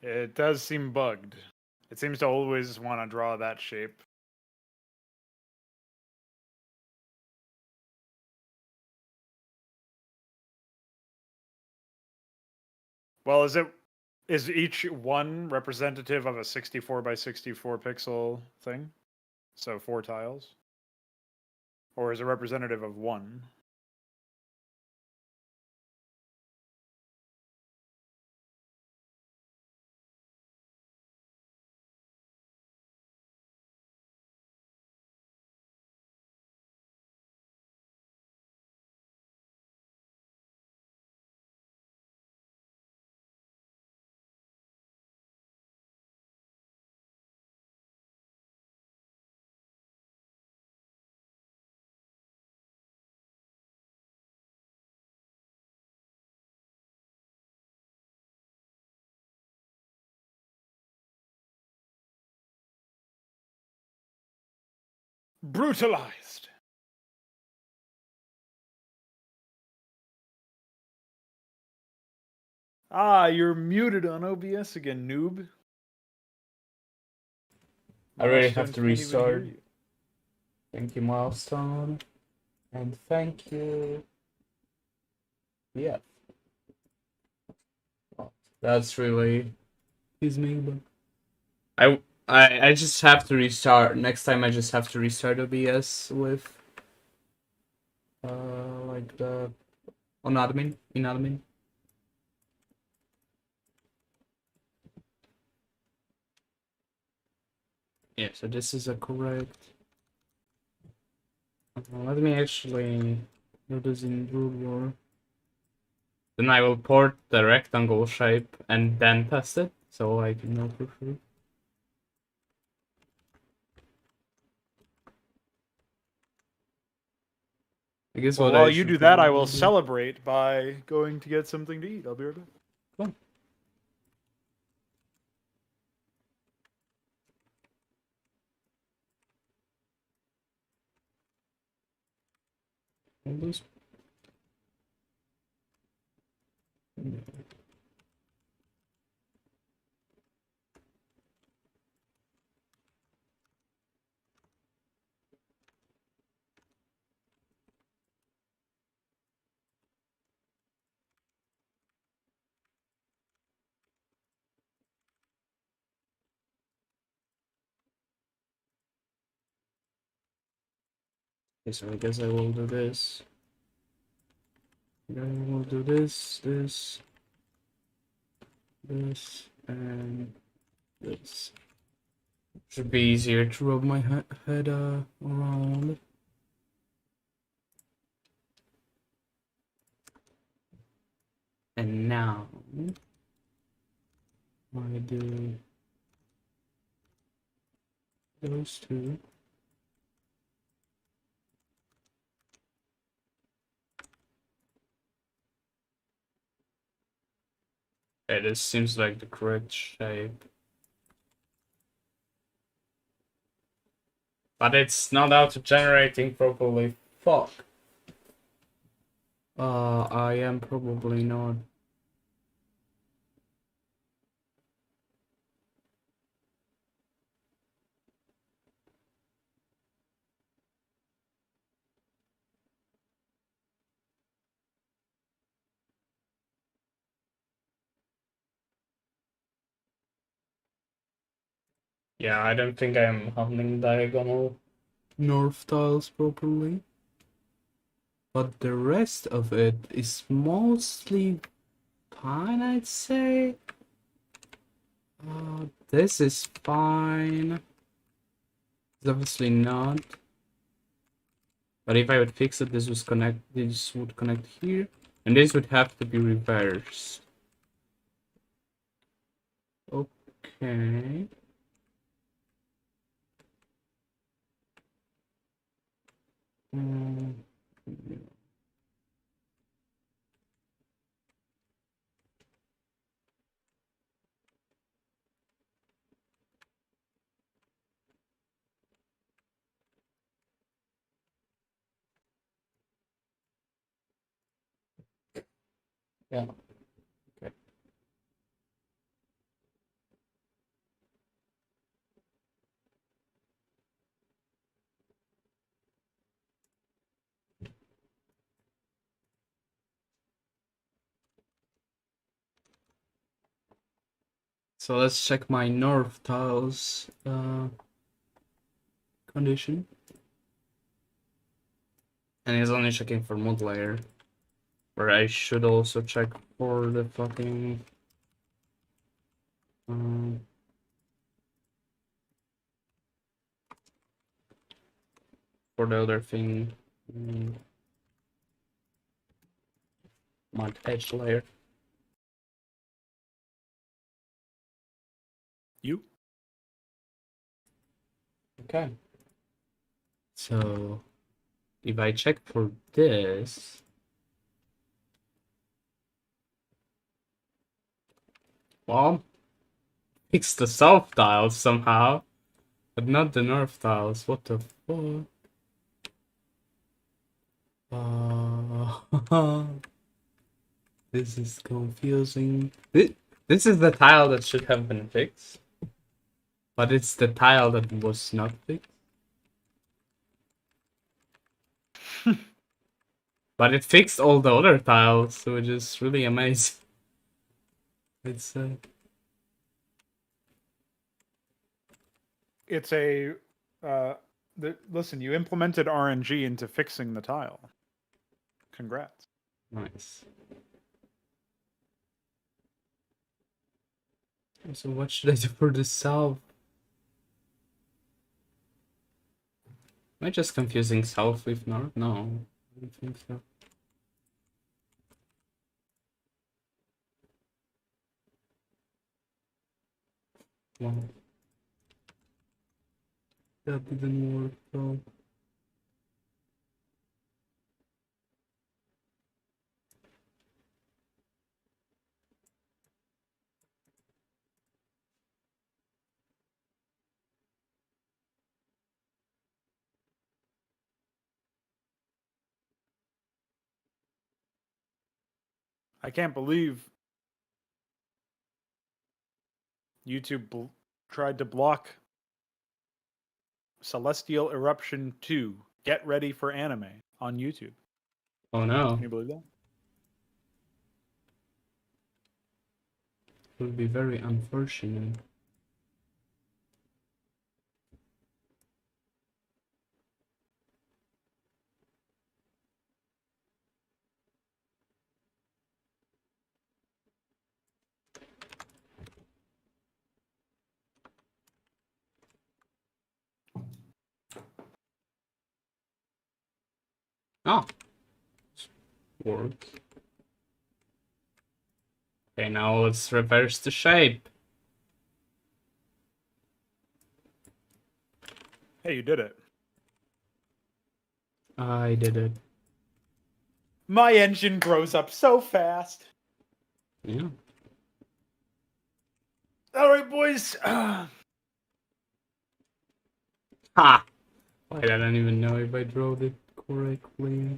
It does seem bugged. It seems to always want to draw that shape. Well, is each one representative of a 64 by 64 pixel thing? So 4 tiles? Or is it representative of one? Brutalized. Ah, you're muted on OBS again, noob. I really Milestone have to can't even hear restart. you. Thank you, Milestone. And thank you. Yeah. Well, that's really me, but I just have to restart. Next time I just have to restart OBS with like the on admin in admin. Yeah, so this is a correct. Let me actually do this in Drupal. Then I will port the rectangle shape and then test it, so I can know for sure. I guess Well, what while I you should do that, I probably will do. celebrate by going to get something to eat. I'll be right back. Cool. All those. Okay, so I guess I will do this. Then we'll do this, this, and this. Should be easier to rub my head around. And now I do those two. Okay, this seems like the correct shape. But it's not auto-generating properly. Fuck. I am probably not. Yeah, I don't think I'm handling diagonal north tiles properly. But the rest of it is mostly fine, I'd say. This is fine. It's obviously not. But if I would fix it, this would connect here, and this would have to be reversed. Okay. Mm, yeah. Okay. So let's check my north tiles condition. And it's only checking for mod layer. Where I should also check for the fucking for the other thing. Mod edge layer. You? Okay. So if I check for this, well, fix the south dial somehow. But not the nerf tiles. What the fuck? This is confusing. This is the tile that should have been fixed. But it's the tile that was not fixed. But it fixed all the other tiles, which is really amazing. It's It's a listen. You implemented RNG into fixing the tile. Congrats. nice. So what should I do for the south? Am I just confusing south with north? No, I don't think so. Well, that didn't work though. I can't believe YouTube tried to block Celestial Eruption 2. Get ready for anime on YouTube. Oh no, Can you believe that? it would be very unfortunate. Oh, works. Okay, now let's reverse the shape. Hey, you did it. I did it. My engine grows up so fast. Yeah. All right, boys. Ha! Wait, I don't even know if I drew it correctly.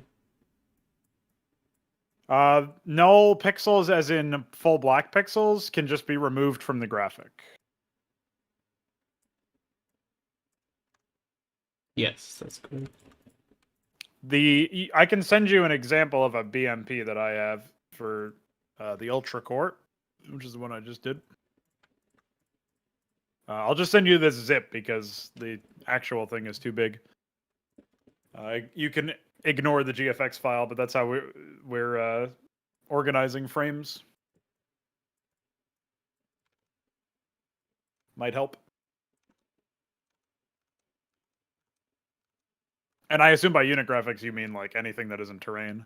Null pixels, as in full black pixels, can just be removed from the graphic. Yes, that's good. I can send you an example of a BMP that I have for the Ultra Core, which is the one I just did. I'll just send you this zip because the actual thing is too big. You can ignore the GFX file, but that's how we're organizing frames. Might help. And I assume by unit graphics you mean like anything that isn't terrain.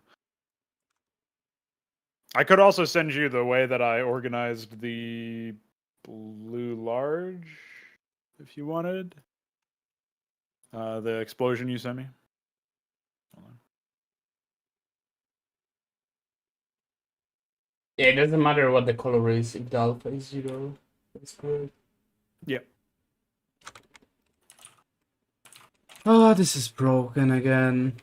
I could also send you the way that I organized the blue large, if you wanted. The explosion you sent me. Hold on. Yeah, it doesn't matter what the color is if the alpha is 0. That's good. Yeah. Oh, this is broken again.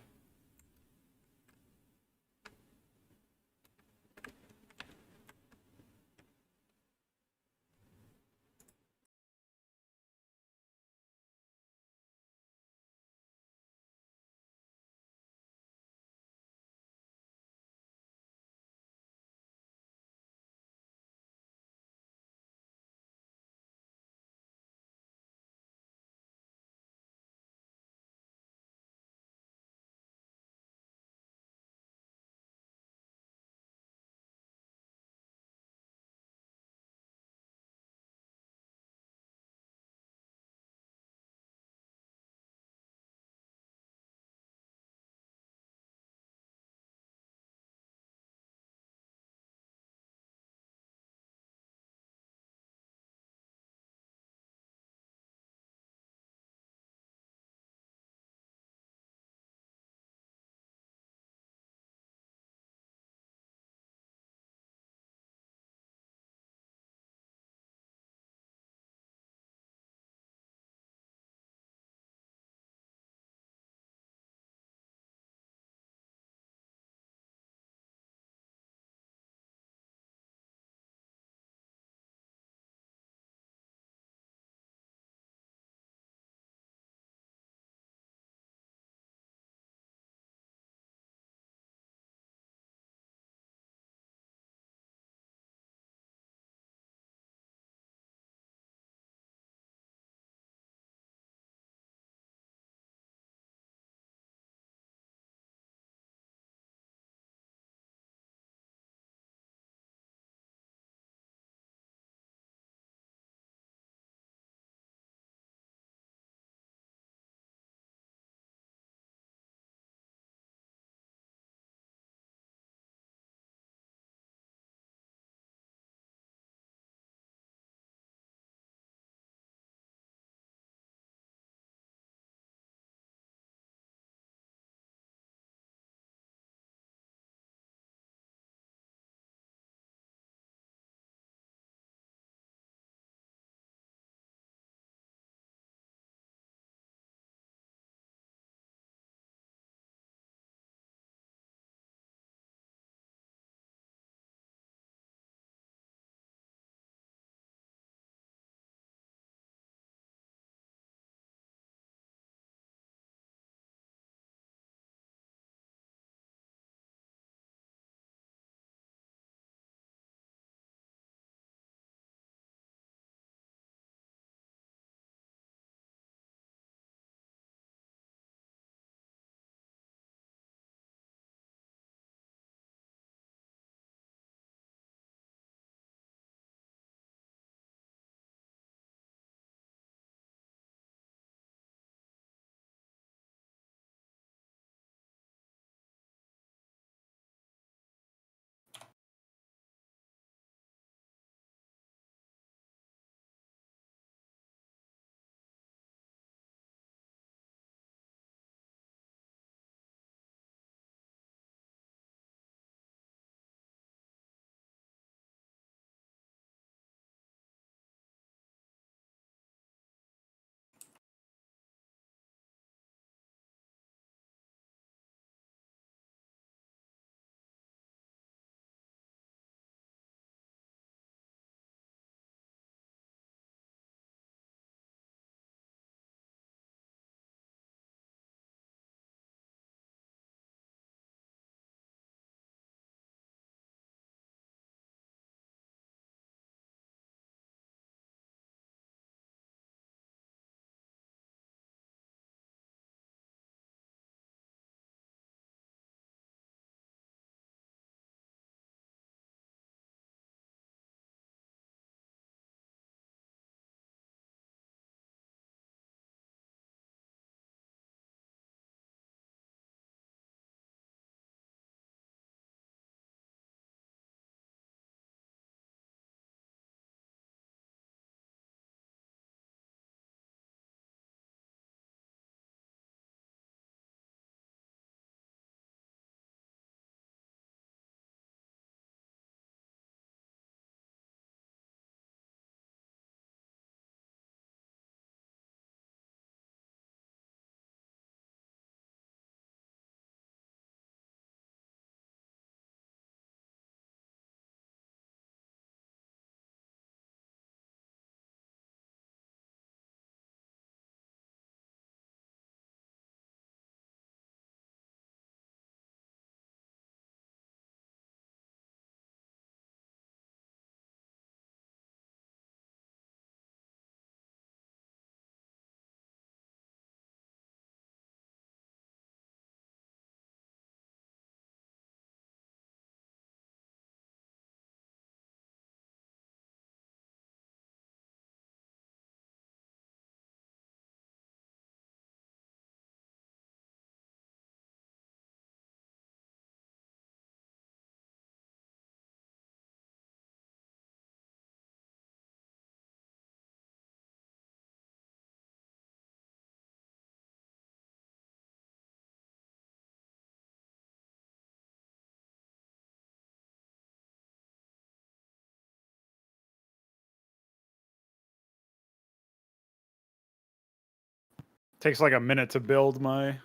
Takes like a minute to build my.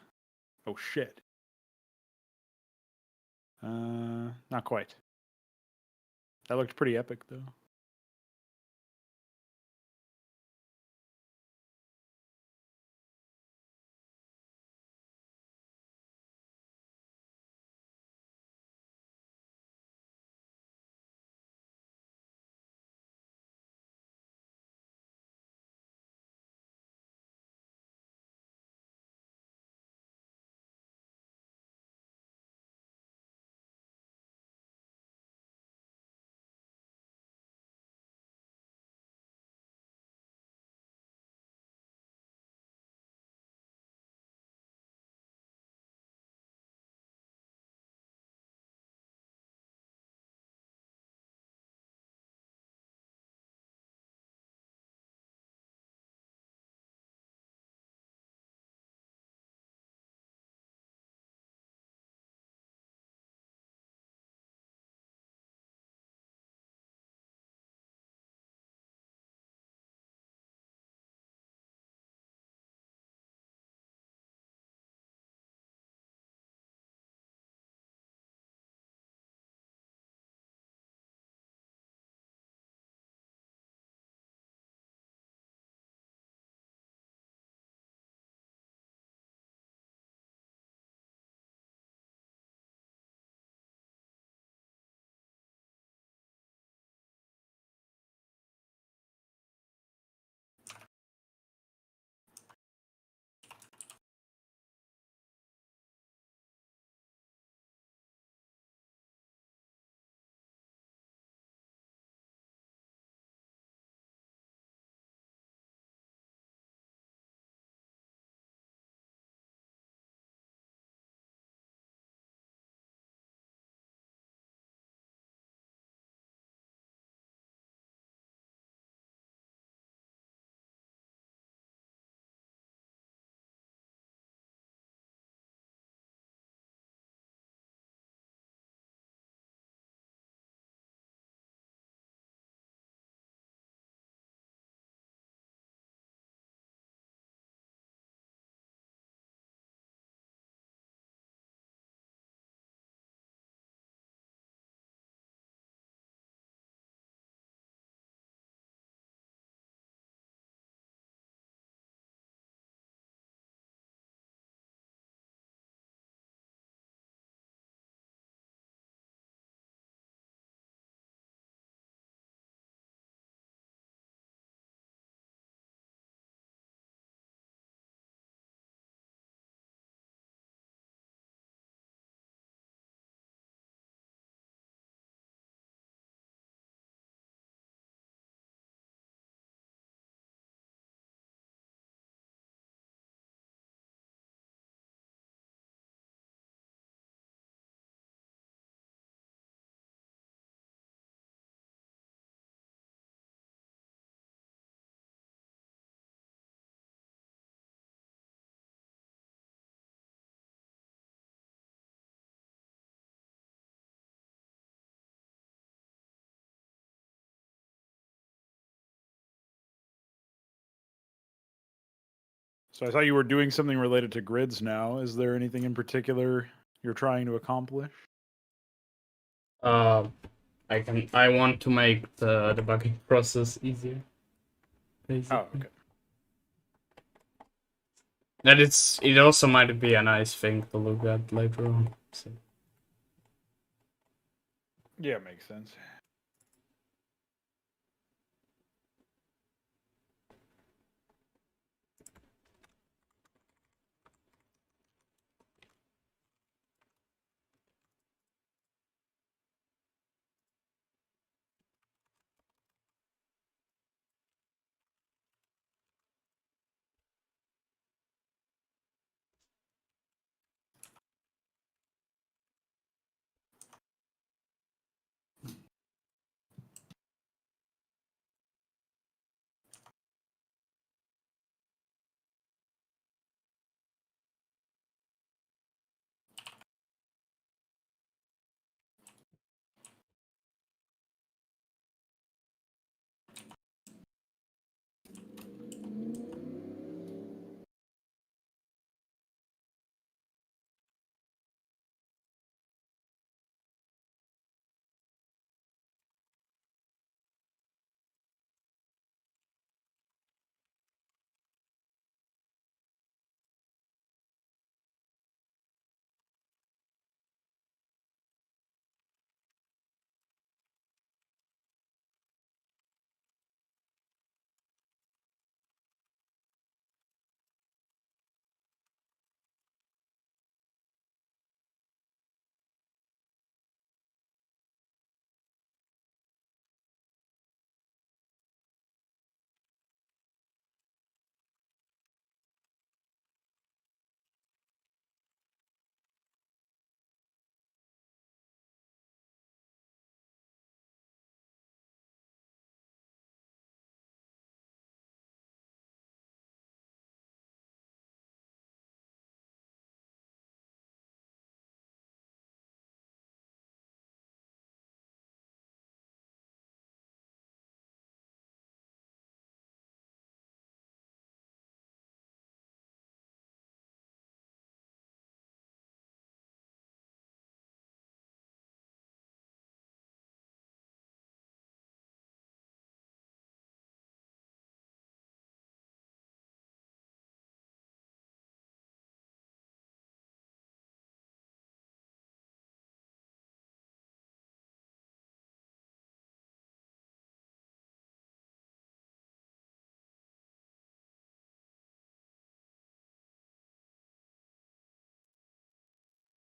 Oh shit. Not quite. That looked pretty epic though. So I thought you were doing something related to grids now. Is there anything in particular you're trying to accomplish? Uh, I want to make the debugging process easier. Basically. Oh, okay. That it also might be a nice thing to look at later on. So. Yeah, makes sense.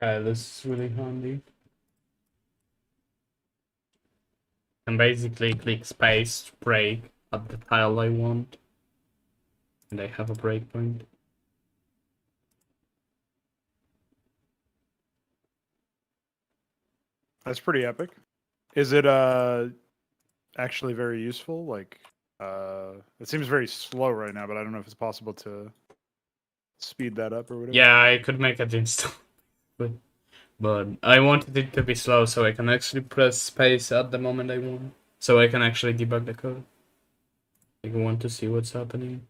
This is really handy. And basically click space to break at the tile I want. And I have a breakpoint. That's pretty epic. Is it actually very useful? Like it seems very slow right now, but I don't know if it's possible to speed that up or whatever. Yeah, I could make it install, but I wanted it to be slow so I can actually press space at the moment I want. So I can actually debug the code. I want to see what's happening.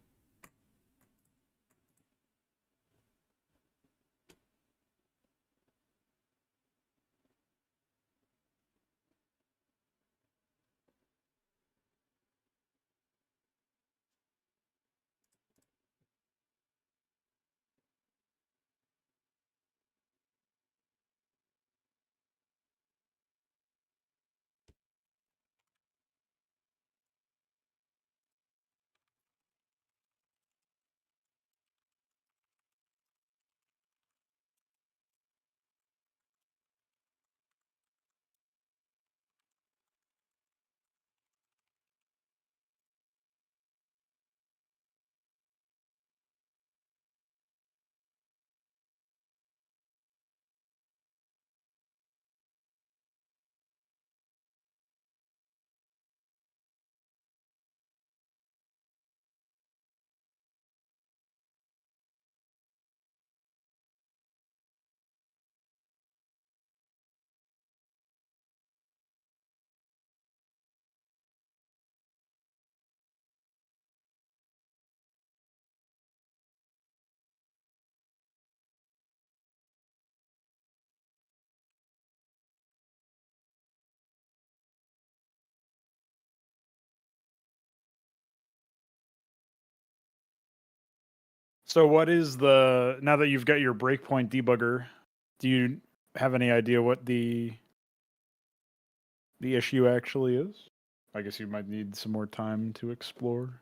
So what is the now that you've got your breakpoint debugger, do you have any idea what the issue actually is? I guess you might need some more time to explore.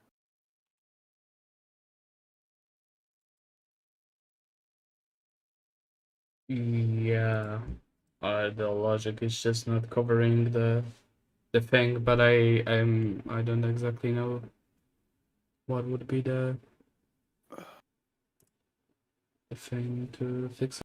Yeah, the logic is just not covering the thing, but I don't exactly know what would be the thing to fix.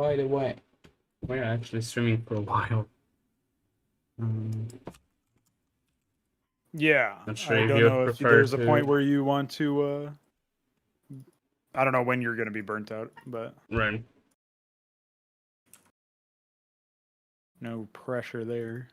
By the way, we're actually streaming for a while. Yeah, Not sure I if don't you would know if prefer there's a point to. where you want to. I don't know when you're going to be burnt out, but Right. no pressure there.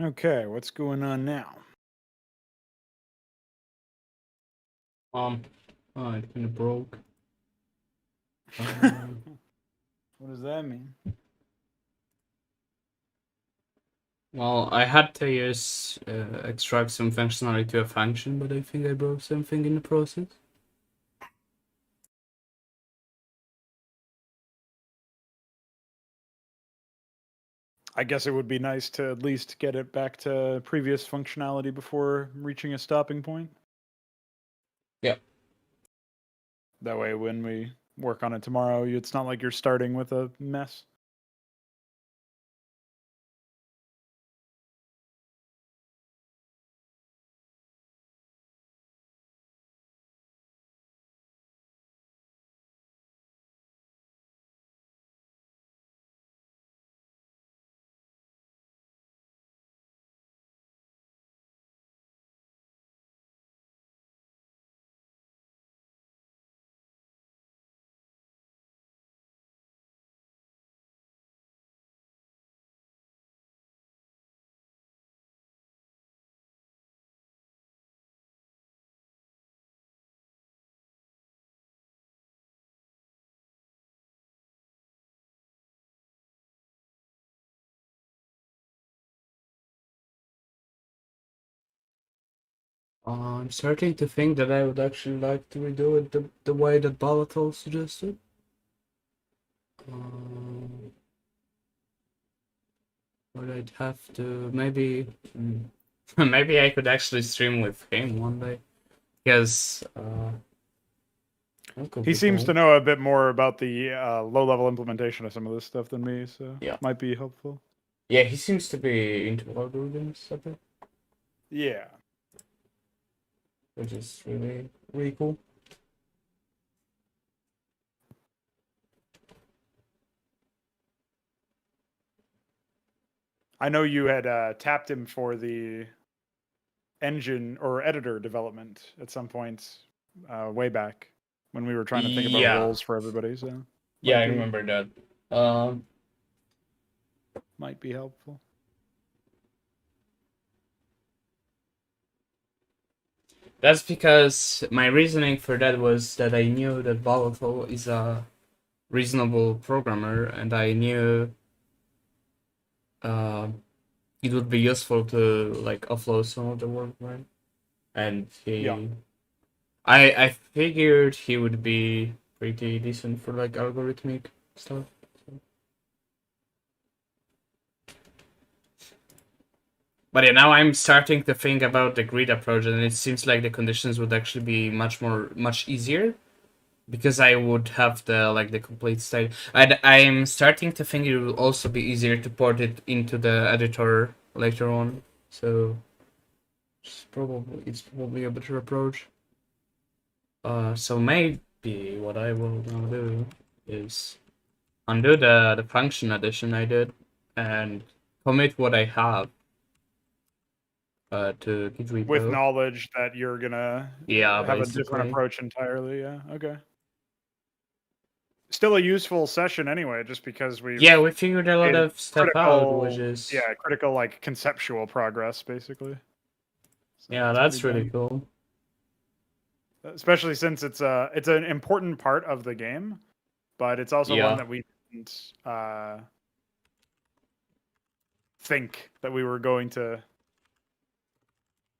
Okay, what's going on now? Oh, it kind of broke. What does that mean? Well, I had to use extract some functionality to a function, but I think I broke something in the process. I guess it would be nice to at least get it back to previous functionality before reaching a stopping point. Yeah. That way, when we work on it tomorrow, it's not like you're starting with a mess. I'm starting to think that I would actually like to redo it the way that Balatal suggested. But I'd have to maybe maybe I could actually stream with him one day, because that could He be seems cool. to know a bit more about the low-level implementation of some of this stuff than me, so Yeah. might be helpful. Yeah, he seems to be into algorithms a bit, Yeah. which is really cool. I know you had tapped him for the engine or editor development at some point way back when we were trying to think about Yeah. roles for everybody, so Yeah, I be, remember that. might be helpful. That's because my reasoning for that was that I knew that Volatile is a reasonable programmer, and I knew it would be useful to like offload some of the work, right? And Yeah. I figured he would be pretty decent for like algorithmic stuff. But yeah, now I'm starting to think about the grid approach, and it seems like the conditions would actually be much easier, because I would have the complete state. I'm starting to think it will also be easier to port it into the editor later on. So it's probably a better approach. So maybe what I will now do is undo the function addition I did and commit what I have to Git repo. With knowledge that you're gonna have a different approach entirely. Yeah. Okay. Still a useful session anyway, just because we figured a lot of stuff out, which is critical like conceptual progress basically. So yeah, that's really cool. Especially since it's an important part of the game, but it's also one that we didn't think that we were going to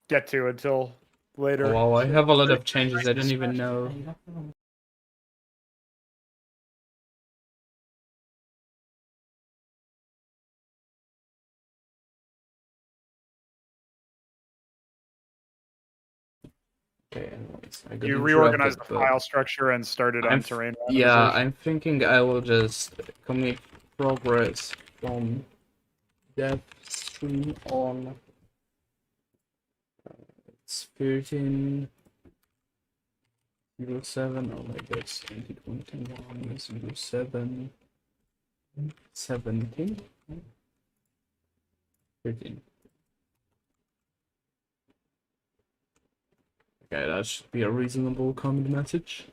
get to until later. Oh, wow, I have a lot of changes I didn't even know. Okay, anyways, you reorganized the file structure and started on terrain randomization. Yeah, I'm thinking I will just commit progress from dev stream on. It's 13.07, oh my god, 2021.07 17 13. Okay, that should be a reasonable commit message.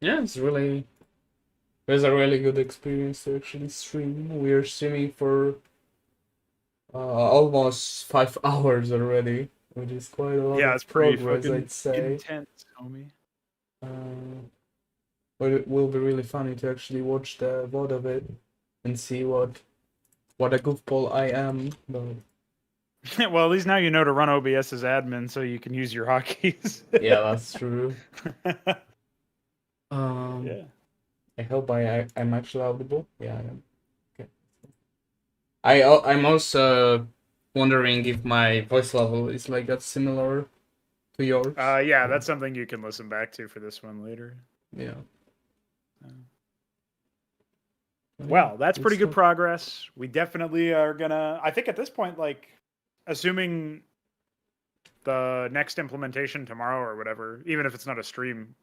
Yeah, it's really was a really good experience to actually stream. We are streaming for almost 5 hours already, which is quite a lot Yeah, of it's pretty progress, fucking I'd say. intense, homie. Uh, but it will be really funny to actually watch the VOD of it and see what a goofball I am. But Well, at least now you know to run OBS as admin, so you can use your hotkeys. yeah, that's true. Um, Yeah. I hope I'm actually audible. Yeah, I am. Okay. I'm also wondering if my voice level is like that similar to yours. Yeah, that's something you can listen back to for this one later. Yeah. Well, that's pretty good stuff. progress. We definitely are gonna. I think at this point, like, assuming the next implementation tomorrow or whatever, even if it's not a stream,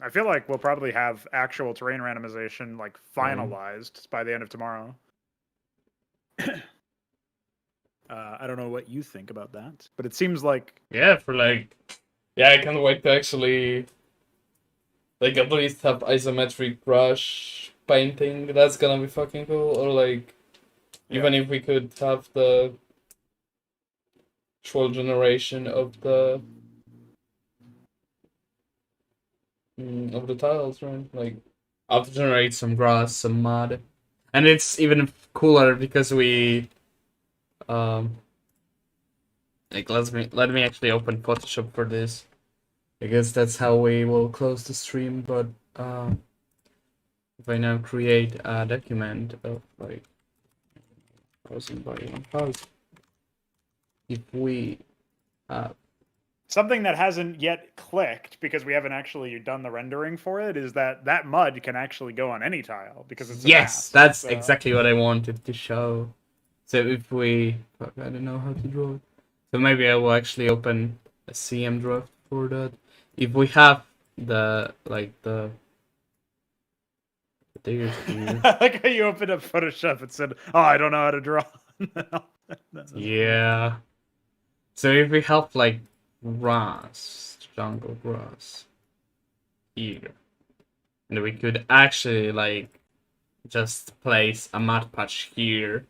I feel like we'll probably have actual terrain randomization like finalized by the end of tomorrow. I don't know what you think about that, but it seems like Yeah, I can't wait to actually like at least have isometric brush painting. That's gonna be fucking cool. Or like even if we could have the actual generation of the tiles, right? Like auto generate some grass, some mud, and it's even cooler because we like let me actually open Photoshop for this. I guess that's how we will close the stream. But if I now create a document of like housing body on house, if we something that hasn't yet clicked because we haven't actually done the rendering for it is that mud can actually go on any tile because it's yes, a mask. that's So, exactly what I wanted to show. So if we, fuck, I don't know how to draw it. So maybe I will actually open a CM draft for that. If we have the there's here. like how you opened up Photoshop and said, "Oh, I don't know how to draw." Yeah. So if we have like grass, jungle grass here, and we could actually like just place a mud patch here,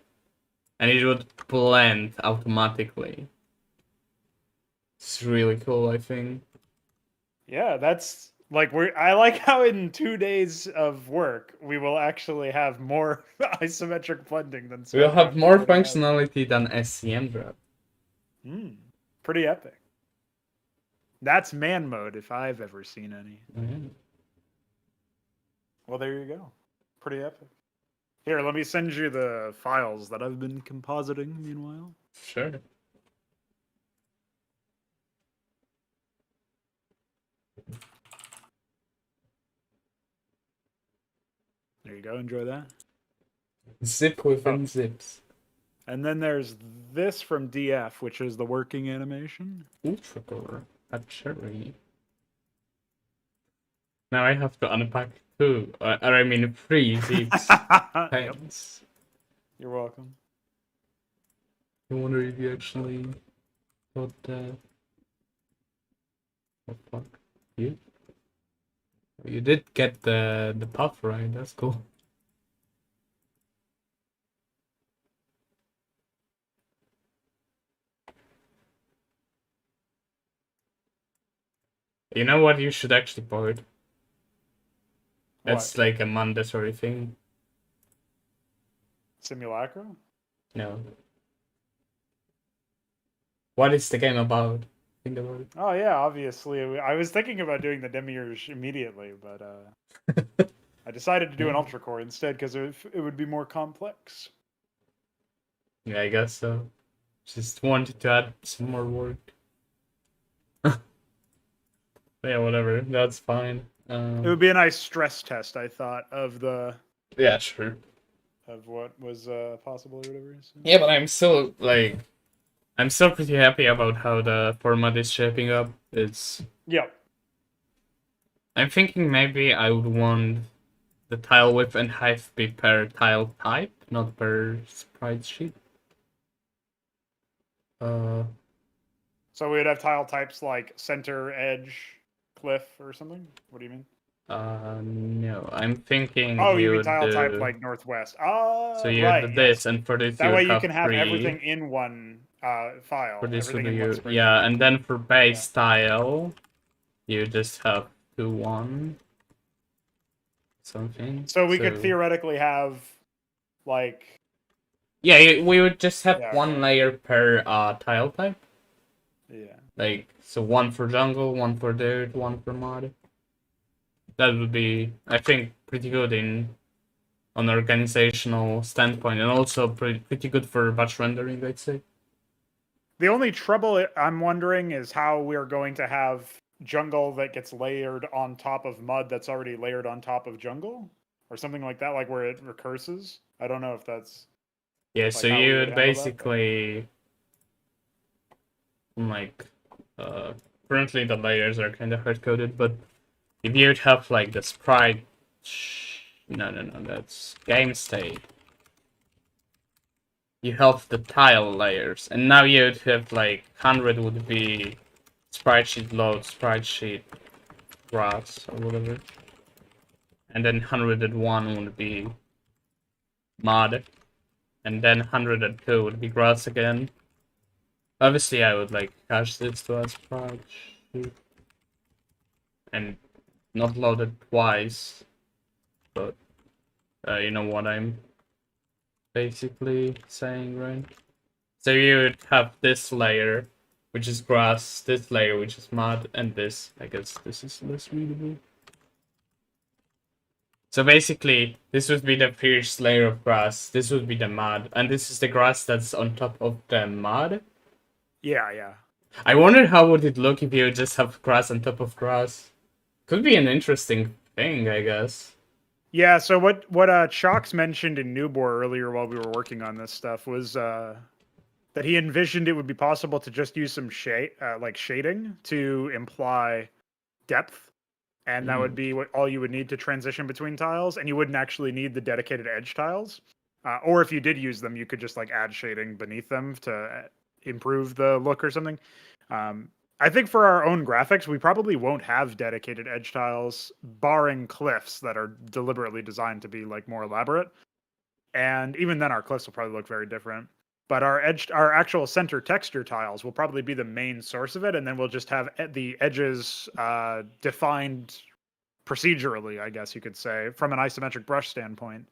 and it would blend automatically. It's really cool, I think. Yeah, that's like I like how in 2 days of work we will actually have more isometric blending than We'll Smash have Draft more already has. functionality than SCM draft. Pretty epic. That's man mode if I've ever seen any. Mm-hmm. Well, there you go. Pretty epic. Here, let me send you the files that I've been compositing meanwhile. Sure. There you go. Enjoy that. Zip within zips. And then there's this from DF, which is the working animation. Ultra color. A cherry. Now I have to unpack two. Or I mean, three zips. Thanks. Yep. You're welcome. I wonder if you actually got the. Oh fuck. You? You did get the puff right. That's cool. You know what? You should actually put. That's like a mandatory thing. Simulacra? No. What is the game about? Think about it. Oh yeah, obviously. I was thinking about doing the Demiurge immediately, but I decided to do an Ultra Core instead because it would be more complex. Yeah, I guess so. Just wanted to add some more work. Yeah, whatever. That's fine. It would be a nice stress test, I thought, of the Yeah, sure. of what was possible or whatever. So. Yeah, but I'm still pretty happy about how the format is shaping up. Yep. I'm thinking maybe I would want the tile width and height be per tile type, not per sprite sheet. So we would have tile types like center, edge, cliff, or something. What do you mean? No, I'm thinking Oh, you you mean would tile type do. like northwest? So you would do Right, this, yes. and for this you That way would you have can have 3. everything in one For file, this would everything be in one you, yeah, spreadsheet. and then for Yeah. base tile, you just have 2, 1, something. So we could So theoretically have like yeah, we would just have yeah, one okay. layer per tile type. Yeah. Like, so one for jungle, one for dirt, one for mud. That would be, I think, pretty good in on organizational standpoint, and also pretty good for batch rendering, I'd say. The only trouble I'm wondering is how we're going to have jungle that gets layered on top of mud that's already layered on top of jungle or something like that, like where it recurses. I don't know if that's Yeah, like so how we you would would handle that, but basically like uh currently the layers are kind of hard coded, but if you'd have like the sprite, no, that's game state. You have the tile layers, and now you'd have like 100 would be sprite sheet load, sprite sheet grass or whatever, and then 101 would be mod, and then 102 would be grass again. Obviously, I would like cache this to a sprite sheet and not load it twice, but you know what I'm basically saying, right? So you would have this layer, which is grass, this layer, which is mud, and this. I guess this is less readable. So basically, this would be the first layer of grass, this would be the mud, and this is the grass that's on top of the mud. yeah. I wonder how would it look if you just have grass on top of grass. Could be an interesting thing, I guess. Yeah, so what Chalks mentioned in Newbor earlier while we were working on this stuff was that he envisioned it would be possible to just use some shade like shading to imply depth, and that would Mm. be what all you would need to transition between tiles, and you wouldn't actually need the dedicated edge tiles. Or if you did use them, you could just like add shading beneath them to improve the look or something. Um, I think for our own graphics, we probably won't have dedicated edge tiles, barring cliffs that are deliberately designed to be like more elaborate. And even then, our cliffs will probably look very different. But our actual center texture tiles will probably be the main source of it, and then we'll just have the edges defined procedurally, I guess you could say, from an isometric brush standpoint,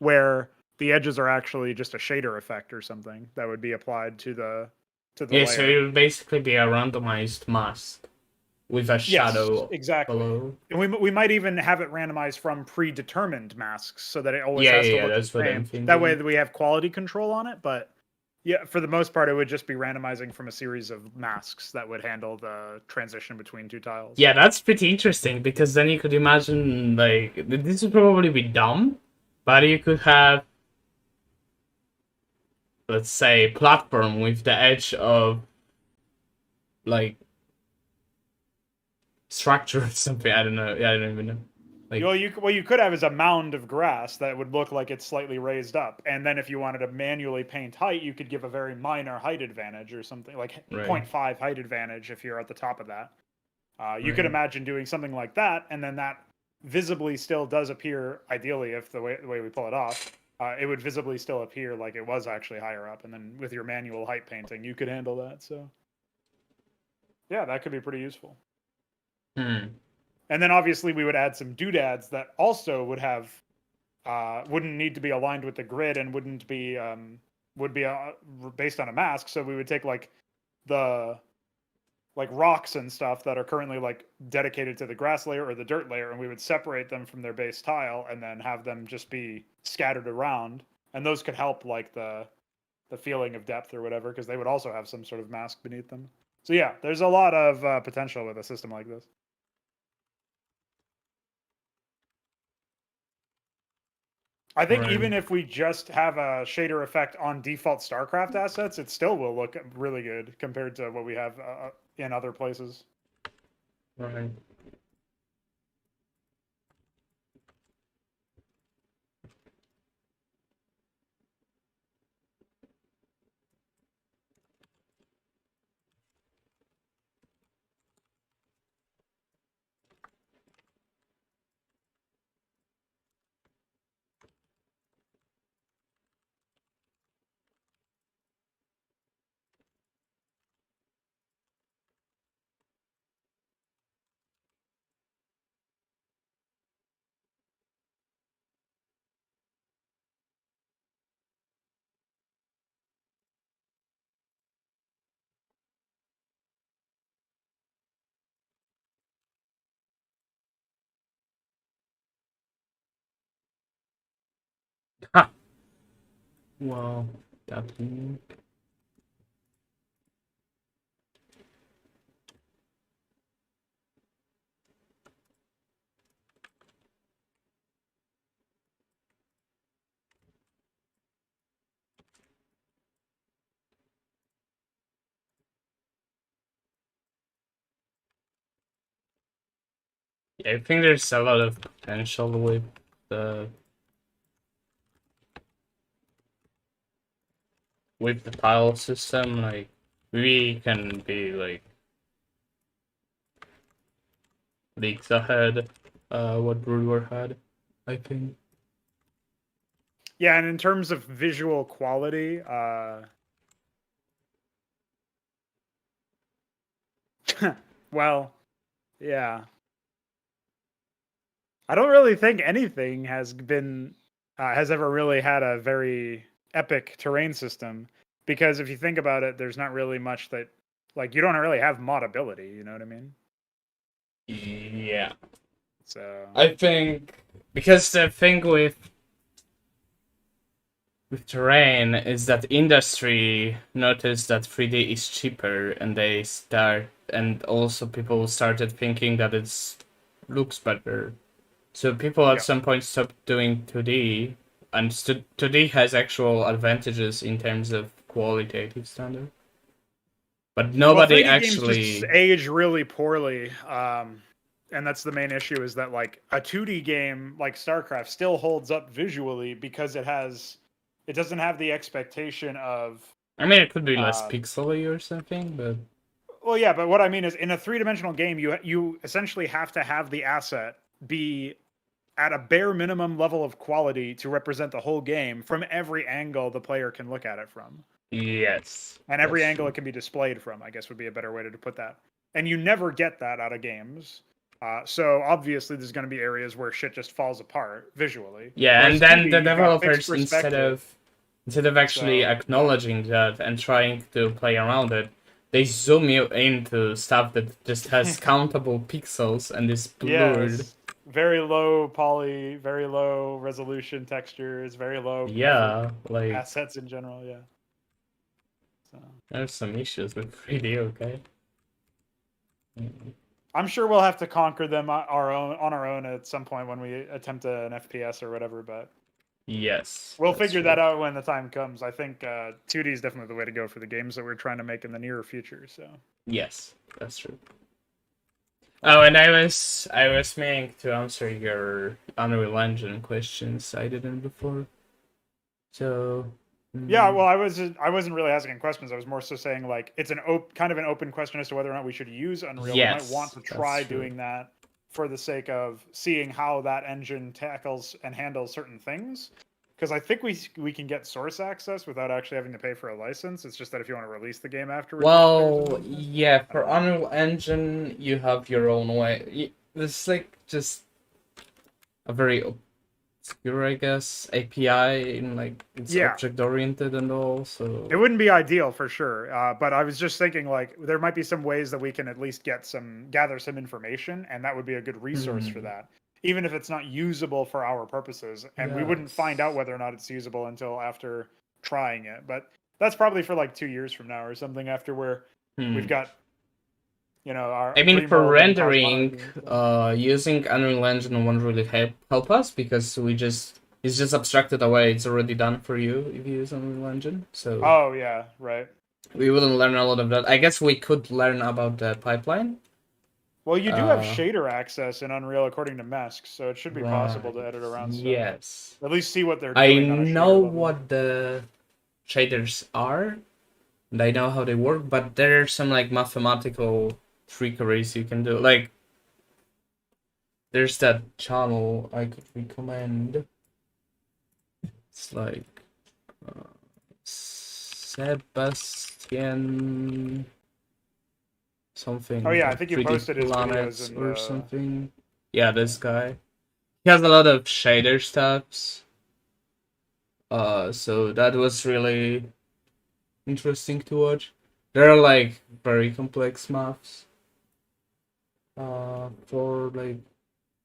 where the edges are actually just a shader effect or something that would be applied to the Yeah, so layer. it would basically be a randomized mask with a Yes, shadow exactly. below. And we might even have it randomized from predetermined masks so that it always Yeah, has yeah, to yeah, look the that's what I'm same. That way thinking. we have quality control on it, but yeah, for the most part, it would just be randomizing from a series of masks that would handle the transition between two tiles. Yeah, that's pretty interesting because then you could imagine like this would probably be dumb, but you could have, let's say, platform with the edge of like structure or something. I don't know. Yeah, I don't even know. Like, What you could have is a mound of grass that would look like it's slightly raised up, and then if you wanted to manually paint height, you could give a very minor height advantage or something like zero right, point 0.5 height advantage if you're at the top of that. You could right. imagine doing something like that, and then that visibly still does appear. Ideally, if the way we pull it off, it would visibly still appear like it was actually higher up. And then with your manual height painting, you could handle that. So yeah, that could be pretty useful. Hmm. And then obviously we would add some doodads that also would have wouldn't need to be aligned with the grid and wouldn't be would be based on a mask. So we would take like the like rocks and stuff that are currently like dedicated to the grass layer or the dirt layer, and we would separate them from their base tile and then have them just be scattered around, and those could help like the feeling of depth or whatever because they would also have some sort of mask beneath them. So yeah, there's a lot of potential with a system like this. I think Right. even if we just have a shader effect on default StarCraft assets, it still will look really good compared to what we have in other places. Right. Ha! Well, definitely. Yeah, I think there's a lot of potential the with the tile system. Like, we can be like leagues ahead. What Brewer had, I think. Yeah, and in terms of visual quality, well, yeah. I don't really think anything has ever really had a very epic terrain system, because if you think about it, there's not really much that, like, you don't really have modability. You know what I mean? Yeah, So I think because the thing with terrain is that industry noticed that 3D is cheaper, and and also people started thinking that it's looks better. So people at yeah. some point stopped doing 2D, and 2D has actual advantages in terms of qualitative standard. But Well, nobody 3D games just actually. age really poorly. And that's the main issue, is that like a 2D game like StarCraft still holds up visually because it doesn't have the expectation of I mean, it could be less uh, pixely or something, but well, yeah, but what I mean is, in a three-dimensional game, you essentially have to have the asset be at a bare minimum level of quality to represent the whole game from every angle the player can look at it from, yes, and that's every angle true. it can be displayed from, I guess would be a better way to put that. And you never get that out of games. So obviously, there's going to be areas where shit just falls apart visually. Yeah, and Whereas then 2D, the you've got fixed developers, perspective. instead of actually So yeah, acknowledging that and trying to play around it, they zoom you into stuff that just has countable pixels and is blurred. yes, very low poly, very low resolution textures, very low effort Yeah, like assets in general. Yeah. So there's some issues with 3D, okay? I'm sure we'll have to conquer them on our own at some point when we attempt an FPS or whatever. But Yes, we'll that's figure that true. out when the time comes. I think 2D is definitely the way to go for the games that we're trying to make in the near future. So Yes, that's true. Oh, awesome. and I was meaning to answer your Unreal Engine questions. I didn't before. So, Yeah, mm, well, I wasn't really asking questions. I was more so saying like it's kind of an open question as to whether or not we should use Unreal. We might want yes, to that's try true. doing that for the sake of seeing how that engine tackles and handles certain things. Because I think we can get source access without actually having to pay for a license. It's just that if you want to release the game afterwards, each player's own Well, license. yeah, I for don't know. Unreal Engine, you have your own way. It's like just a very obscure, I guess, API, and like it's Yeah, object oriented and all. it So, wouldn't be ideal for sure, but I was just thinking like there might be some ways that we can at least gather some information, and that would be a good resource for hmm, that, even if it's not usable for our purposes. And we wouldn't find out yes. whether or not it's usable until after trying it. But that's probably for like 2 years from now or something, after where we've Hmm. got I our mean, dream for world and rendering, cosmology. So. using Unreal Engine won't really help us because it's just abstracted away. It's already done for you if you use Unreal Engine. So Oh yeah, right. we wouldn't learn a lot of that. I guess we could learn about the pipeline. Well, you do have Uh, shader access in Unreal according to Mesk, so it should be possible right. to edit around stuff. Yes. At least see what they're I doing on a know shader level. what the shaders are, and I know how they work, but there are some like mathematical trickeries you can do. Like there's that channel I could recommend. It's like Sebastian Oh something yeah, I like think you 3D posted his videos planets in or the. something. Yeah, Yeah. this guy. He has a lot of shader stuffs. So that was really interesting to watch. There are like very complex maps. For like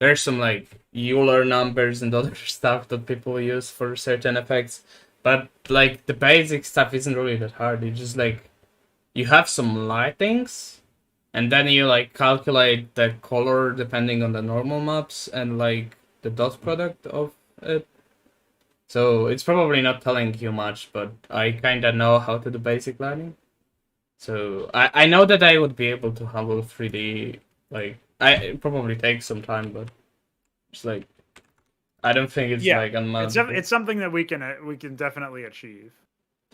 there's some like Euler numbers and other stuff that people use for certain effects, but like the basic stuff isn't really that hard. You just like you have some lightings, and then you like calculate the color depending on the normal maps and like the dot product of it. So it's probably not telling you much, but I kinda know how to do basic lighting. So I know that I would be able to handle 3D. Like it probably takes some time, but it's like I don't think it's like unmanageable. it's something that we can definitely achieve.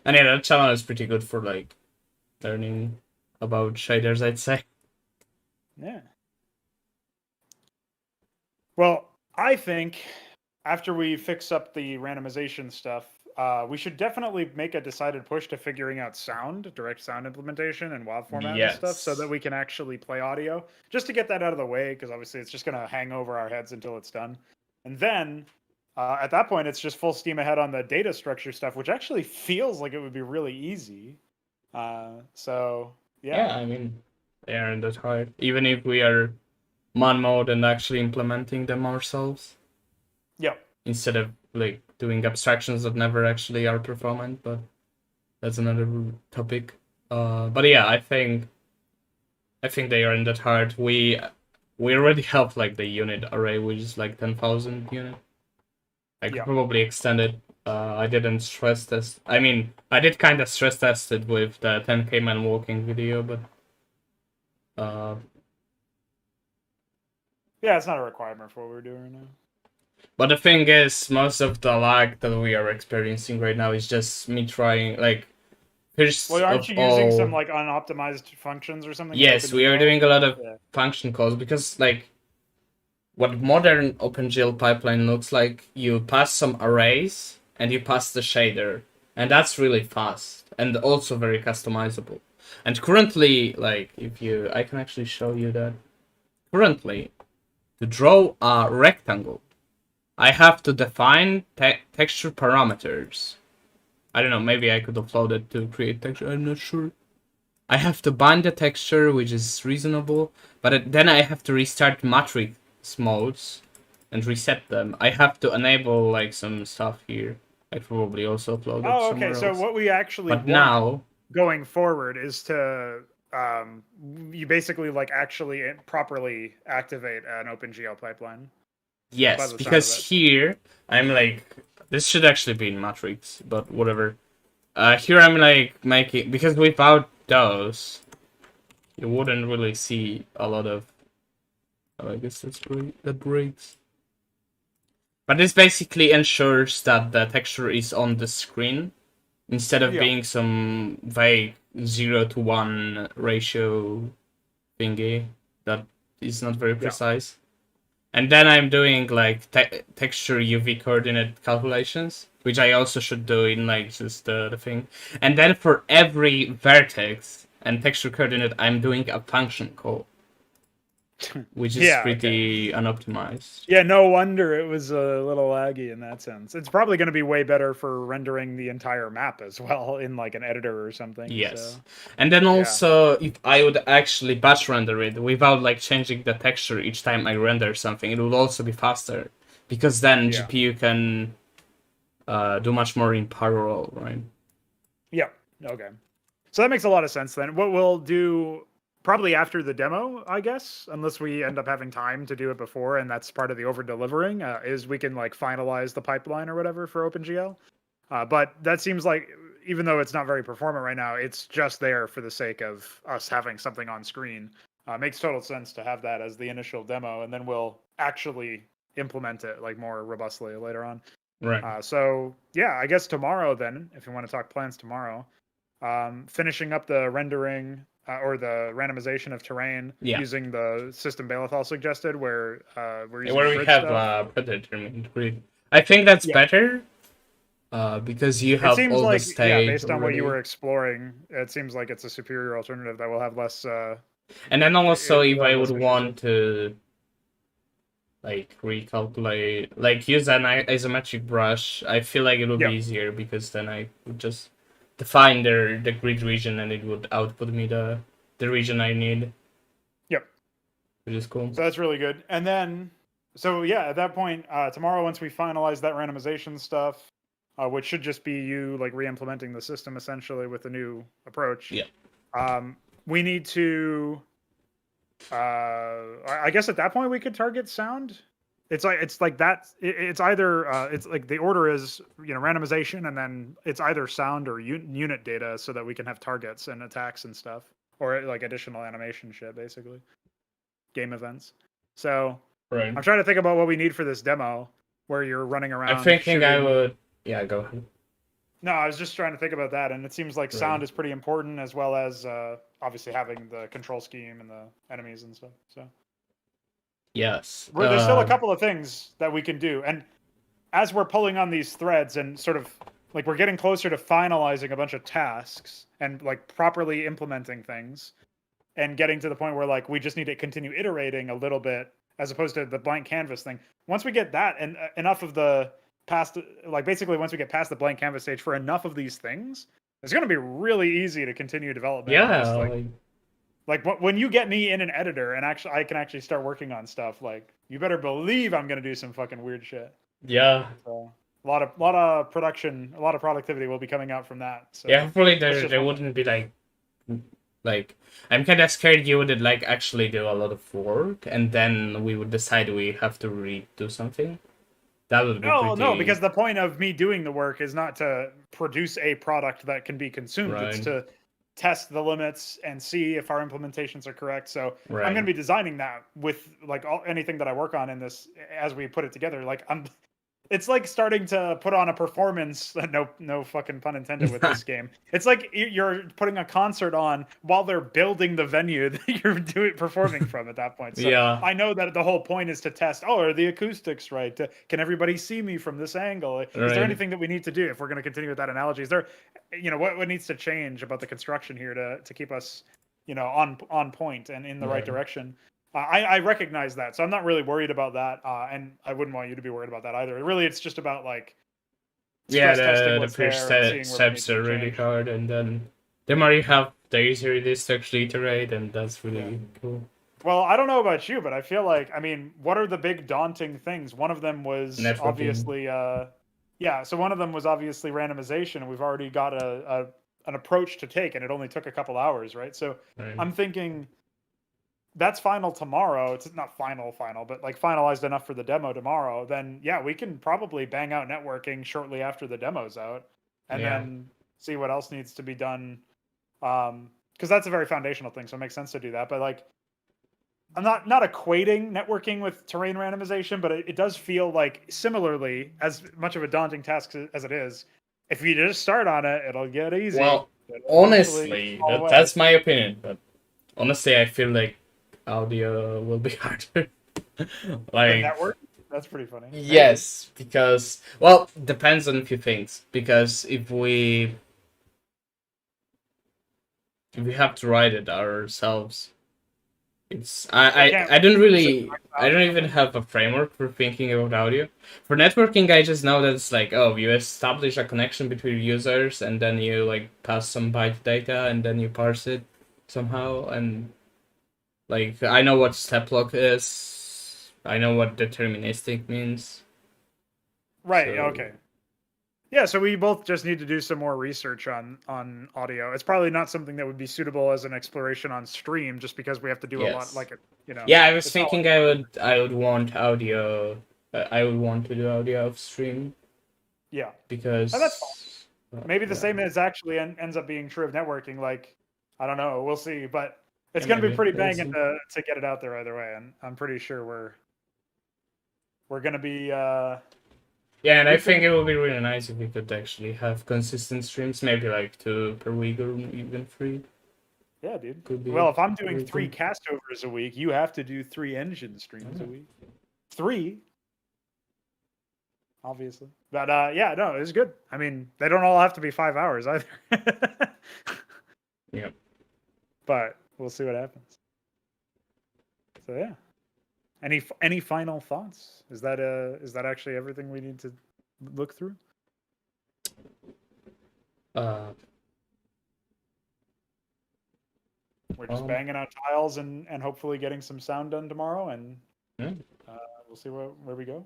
And yeah, that channel is pretty good for like learning about shaders, I'd say. Yeah. Well, I think after we fix up the randomization stuff, we should definitely make a decided push to figuring out direct sound implementation and WAV format and stuff, so that we can actually play audio. Just to get that out of the way, because obviously it's just going to hang over our heads until it's done. And then at that point, it's just full steam ahead on the data structure stuff, which actually feels like it would be really easy. So Yeah, I mean, they aren't that hard. Even if we are man mode and actually implementing them ourselves. Yep. Instead of like doing abstractions that never actually are performant, but that's another topic. But yeah, I think they aren't that hard. We already have like the unit array, which is like 10,000 unit. I could probably extend it. I didn't stress test. I mean, I did kind of stress test it with the 10K man walking video, but yeah, it's not a requirement for what we're doing right now. But the thing is, most of the lag that we are experiencing right now is just me trying, like, first well, aren't you using some like unoptimized functions or something? Yes, we are doing a lot of function calls because, like, what modern OpenGL pipeline looks like, you pass some arrays and you pass the shader, and that's really fast and also very customizable. And currently, like, I can actually show you that. Currently, to draw a rectangle, I have to define texture parameters. I don't know, maybe I could upload it to create texture, I'm not sure. I have to bind the texture, which is reasonable, but then I have to restart matrix modes and reset them. I have to enable like some stuff here. I probably also upload it somewhere else. So what we actually want now going forward is to you basically like actually properly activate an OpenGL pipeline. Yes, because here I'm like, this should actually be in matrix, but whatever. Here I'm like making, because without those, you wouldn't really see a lot of. Oh, I guess that breaks. But this basically ensures that the texture is on the screen instead of being some vague 0:1 ratio thingy that is not very precise. And then I'm doing like texture UV coordinate calculations, which I also should do in like just the thing. And then for every vertex and texture coordinate, I'm doing a function call, which is pretty unoptimized. Yeah, no wonder it was a little laggy in that sense. It's probably going to be way better for rendering the entire map as well in like an editor or something. Yes. So. And then also, if I would actually batch render it without like changing the texture each time I render something, it would also be faster. Because then GPU can do much more in parallel, right? Yeah, okay. So that makes a lot of sense then. What we'll do probably after the demo, I guess, unless we end up having time to do it before, and that's part of the over-delivering, is we can like finalize the pipeline or whatever for OpenGL. But that seems like, even though it's not very performant right now, it's just there for the sake of us having something on screen. Makes total sense to have that as the initial demo, and then we'll actually implement it like more robustly later on. Right. So yeah, I guess tomorrow then, if you want to talk plans tomorrow, finishing up the rendering or the randomization of terrain using the system Balethal suggested, where we're using we have predetermined grid. I think that's better because you have all the state. Yeah, based on what you were exploring, it seems like it's a superior alternative that will have less. And then also, if I would want to like recalculate, like use an isometric brush, I feel like it would be easier because then I would just define the grid region and it would output me the region I need. Yep. Which is cool. So that's really good. And then So yeah, at that point, tomorrow once we finalize that randomization stuff, which should just be you like re-implementing the system essentially with the new approach. Yeah. Um, we need to. I guess at that point we could target sound. It's like that. It's either it's like the order is randomization, and then it's either sound or unit data, so that we can have targets and attacks and stuff, or like additional animation shit, basically game events. So Right. I'm trying to think about what we need for this demo, where you're running I'm around thinking I shooting. would. Yeah, go ahead. No, I was just trying to think about that, and it seems like Right. sound is pretty important, as well as obviously having the control scheme and the enemies and stuff. So Yes. there's still a couple of things that we can do, and as we're pulling on these threads and sort of like we're getting closer to finalizing a bunch of tasks and like properly implementing things, and getting to the point where like we just need to continue iterating a little bit, as opposed to the blank canvas thing. Once we get that and enough of the past, like basically once we get past the blank canvas stage for enough of these things, it's going to be really easy to continue development. Yeah. Just like when you get me in an editor and actually I can actually start working on stuff, like you better believe I'm going to do some fucking weird shit. Yeah. So a lot of production, a lot of productivity will be coming out from that. So Yeah. Hopefully that's there wouldn't be like I'm kind of scared you would like actually do a lot of work, and then we would decide we have to redo something. That would be No, pretty. because the point of me doing the work is not to produce a product that can be consumed. It's Right. to test the limits and see if our implementations are correct. So I'm Right. going to be designing that with like anything that I work on in this as we put it together. Like it's like starting to put on a performance. No fucking pun intended with this game. It's like you're putting a concert on while they're building the venue that you're performing from at that point. So Yeah. I know that the whole point is to test. Oh, are the acoustics right? Can everybody see me from this angle? Is there Right. anything that we need to do if we're going to continue with that analogy? Is there, what needs to change about the construction here to keep us, on point and in the right direction? I recognize that, so I'm not really worried about that, and I wouldn't want you to be worried about that either. Really, it's just about like Yeah, stress testing the what's first there and seeing where we need steps to are really change. hard, and then the more you have, the easier it is to actually iterate, and that's really cool. Well, I don't know about you, but I feel like, I mean, what are the big daunting things? One of them was Networking. obviously, so one of them was obviously randomization, and we've already got an approach to take, and it only took a couple hours, right? So Right. I'm thinking that's final tomorrow. It's not final, but like finalized enough for the demo tomorrow. Then yeah, we can probably bang out networking shortly after the demo's out, and then see what else needs to be done. Because that's a very foundational thing, so it makes sense to do that. But like, I'm not equating networking with terrain randomization, but it does feel like similarly as much of a daunting task as it is. If you just start on it, it'll get easy. Well, It'll honestly, that's my opinion, but honestly, I feel like audio will be harder. The network? That's pretty funny. Yes, because well, depends on a few things. Because if we have to write it ourselves, it's I don't even have a framework for thinking about audio. For networking, I just know that it's like, oh, you establish a connection between users, and then you like pass some byte data, and then you parse it somehow, and like I know what step lock is. I know what deterministic means. Right. So, Okay. Yeah. So we both just need to do some more research on audio. It's probably not something that would be suitable as an exploration on stream, just because we have to do a lot. Like Yeah, I was thinking I would want audio. I would want to do audio off stream. Yeah. Because. And that's fine. Maybe the same as actually ends up being true of networking. Like, I don't know. We'll see. But it's going to be pretty banging to get it out there either way. And I'm pretty sure we're going to be. Yeah, and I think it would be really nice if we could actually have consistent streams, maybe like 2 per week or even 3. Yeah, dude. Well, if I'm doing 3 castovers a week, you have to do 3 engine streams a week. 3, obviously. But yeah, no, it was good. I mean, they don't all have to be 5 hours either. Yeah. But we'll see what happens. So yeah. Any final thoughts? Is that actually everything we need to look through? We're just banging out tiles and hopefully getting some sound done tomorrow, and we'll see where we go.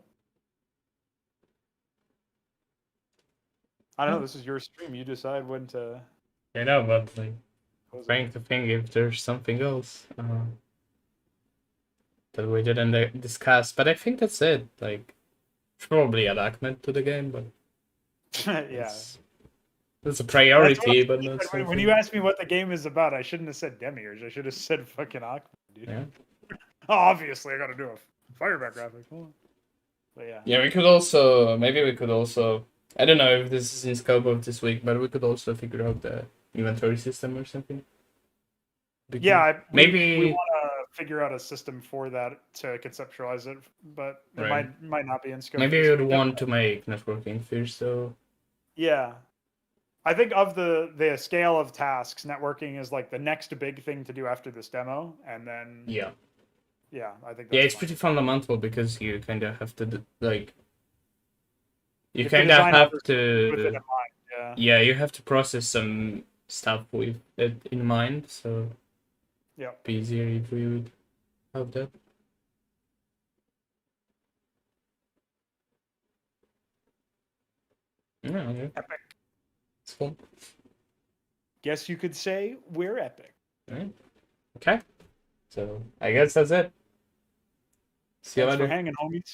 I don't know. This is your stream. You decide when to. I know, but like, Close it. trying to think if there's something else that we didn't discuss. But I think that's it. Like, it's probably add Ahmed to the game, but Yeah. it's a priority, but When, not when something. you asked me what the game is about, I shouldn't have said Demiurge. I should have said fucking Aqua, dude. Yeah. Oh, obviously, I got to do a fireback graphic. Hold on. But yeah. Yeah, we could also I don't know if this is in scope of this week, but we could also figure out the inventory system or something. Yeah, maybe we want to figure out a system for that to conceptualize it, but it Right. might not be in scope. maybe this you'd week. want to make networking first, so Yeah, I think of the scale of tasks, networking is like the next big thing to do after this demo, and then yeah. I think that's Yeah, it's fine. pretty fundamental because you kind of have to like. You have to kind of design have with it in to. mind. Yeah, you have to process some stuff with it in mind, so Yeah. it'd be easier if we would have that. Yeah, okay. Epic. It's fun. Guess you could say we're epic. Right. Okay. So I guess that's it. See you Thanks for later. hanging, homies.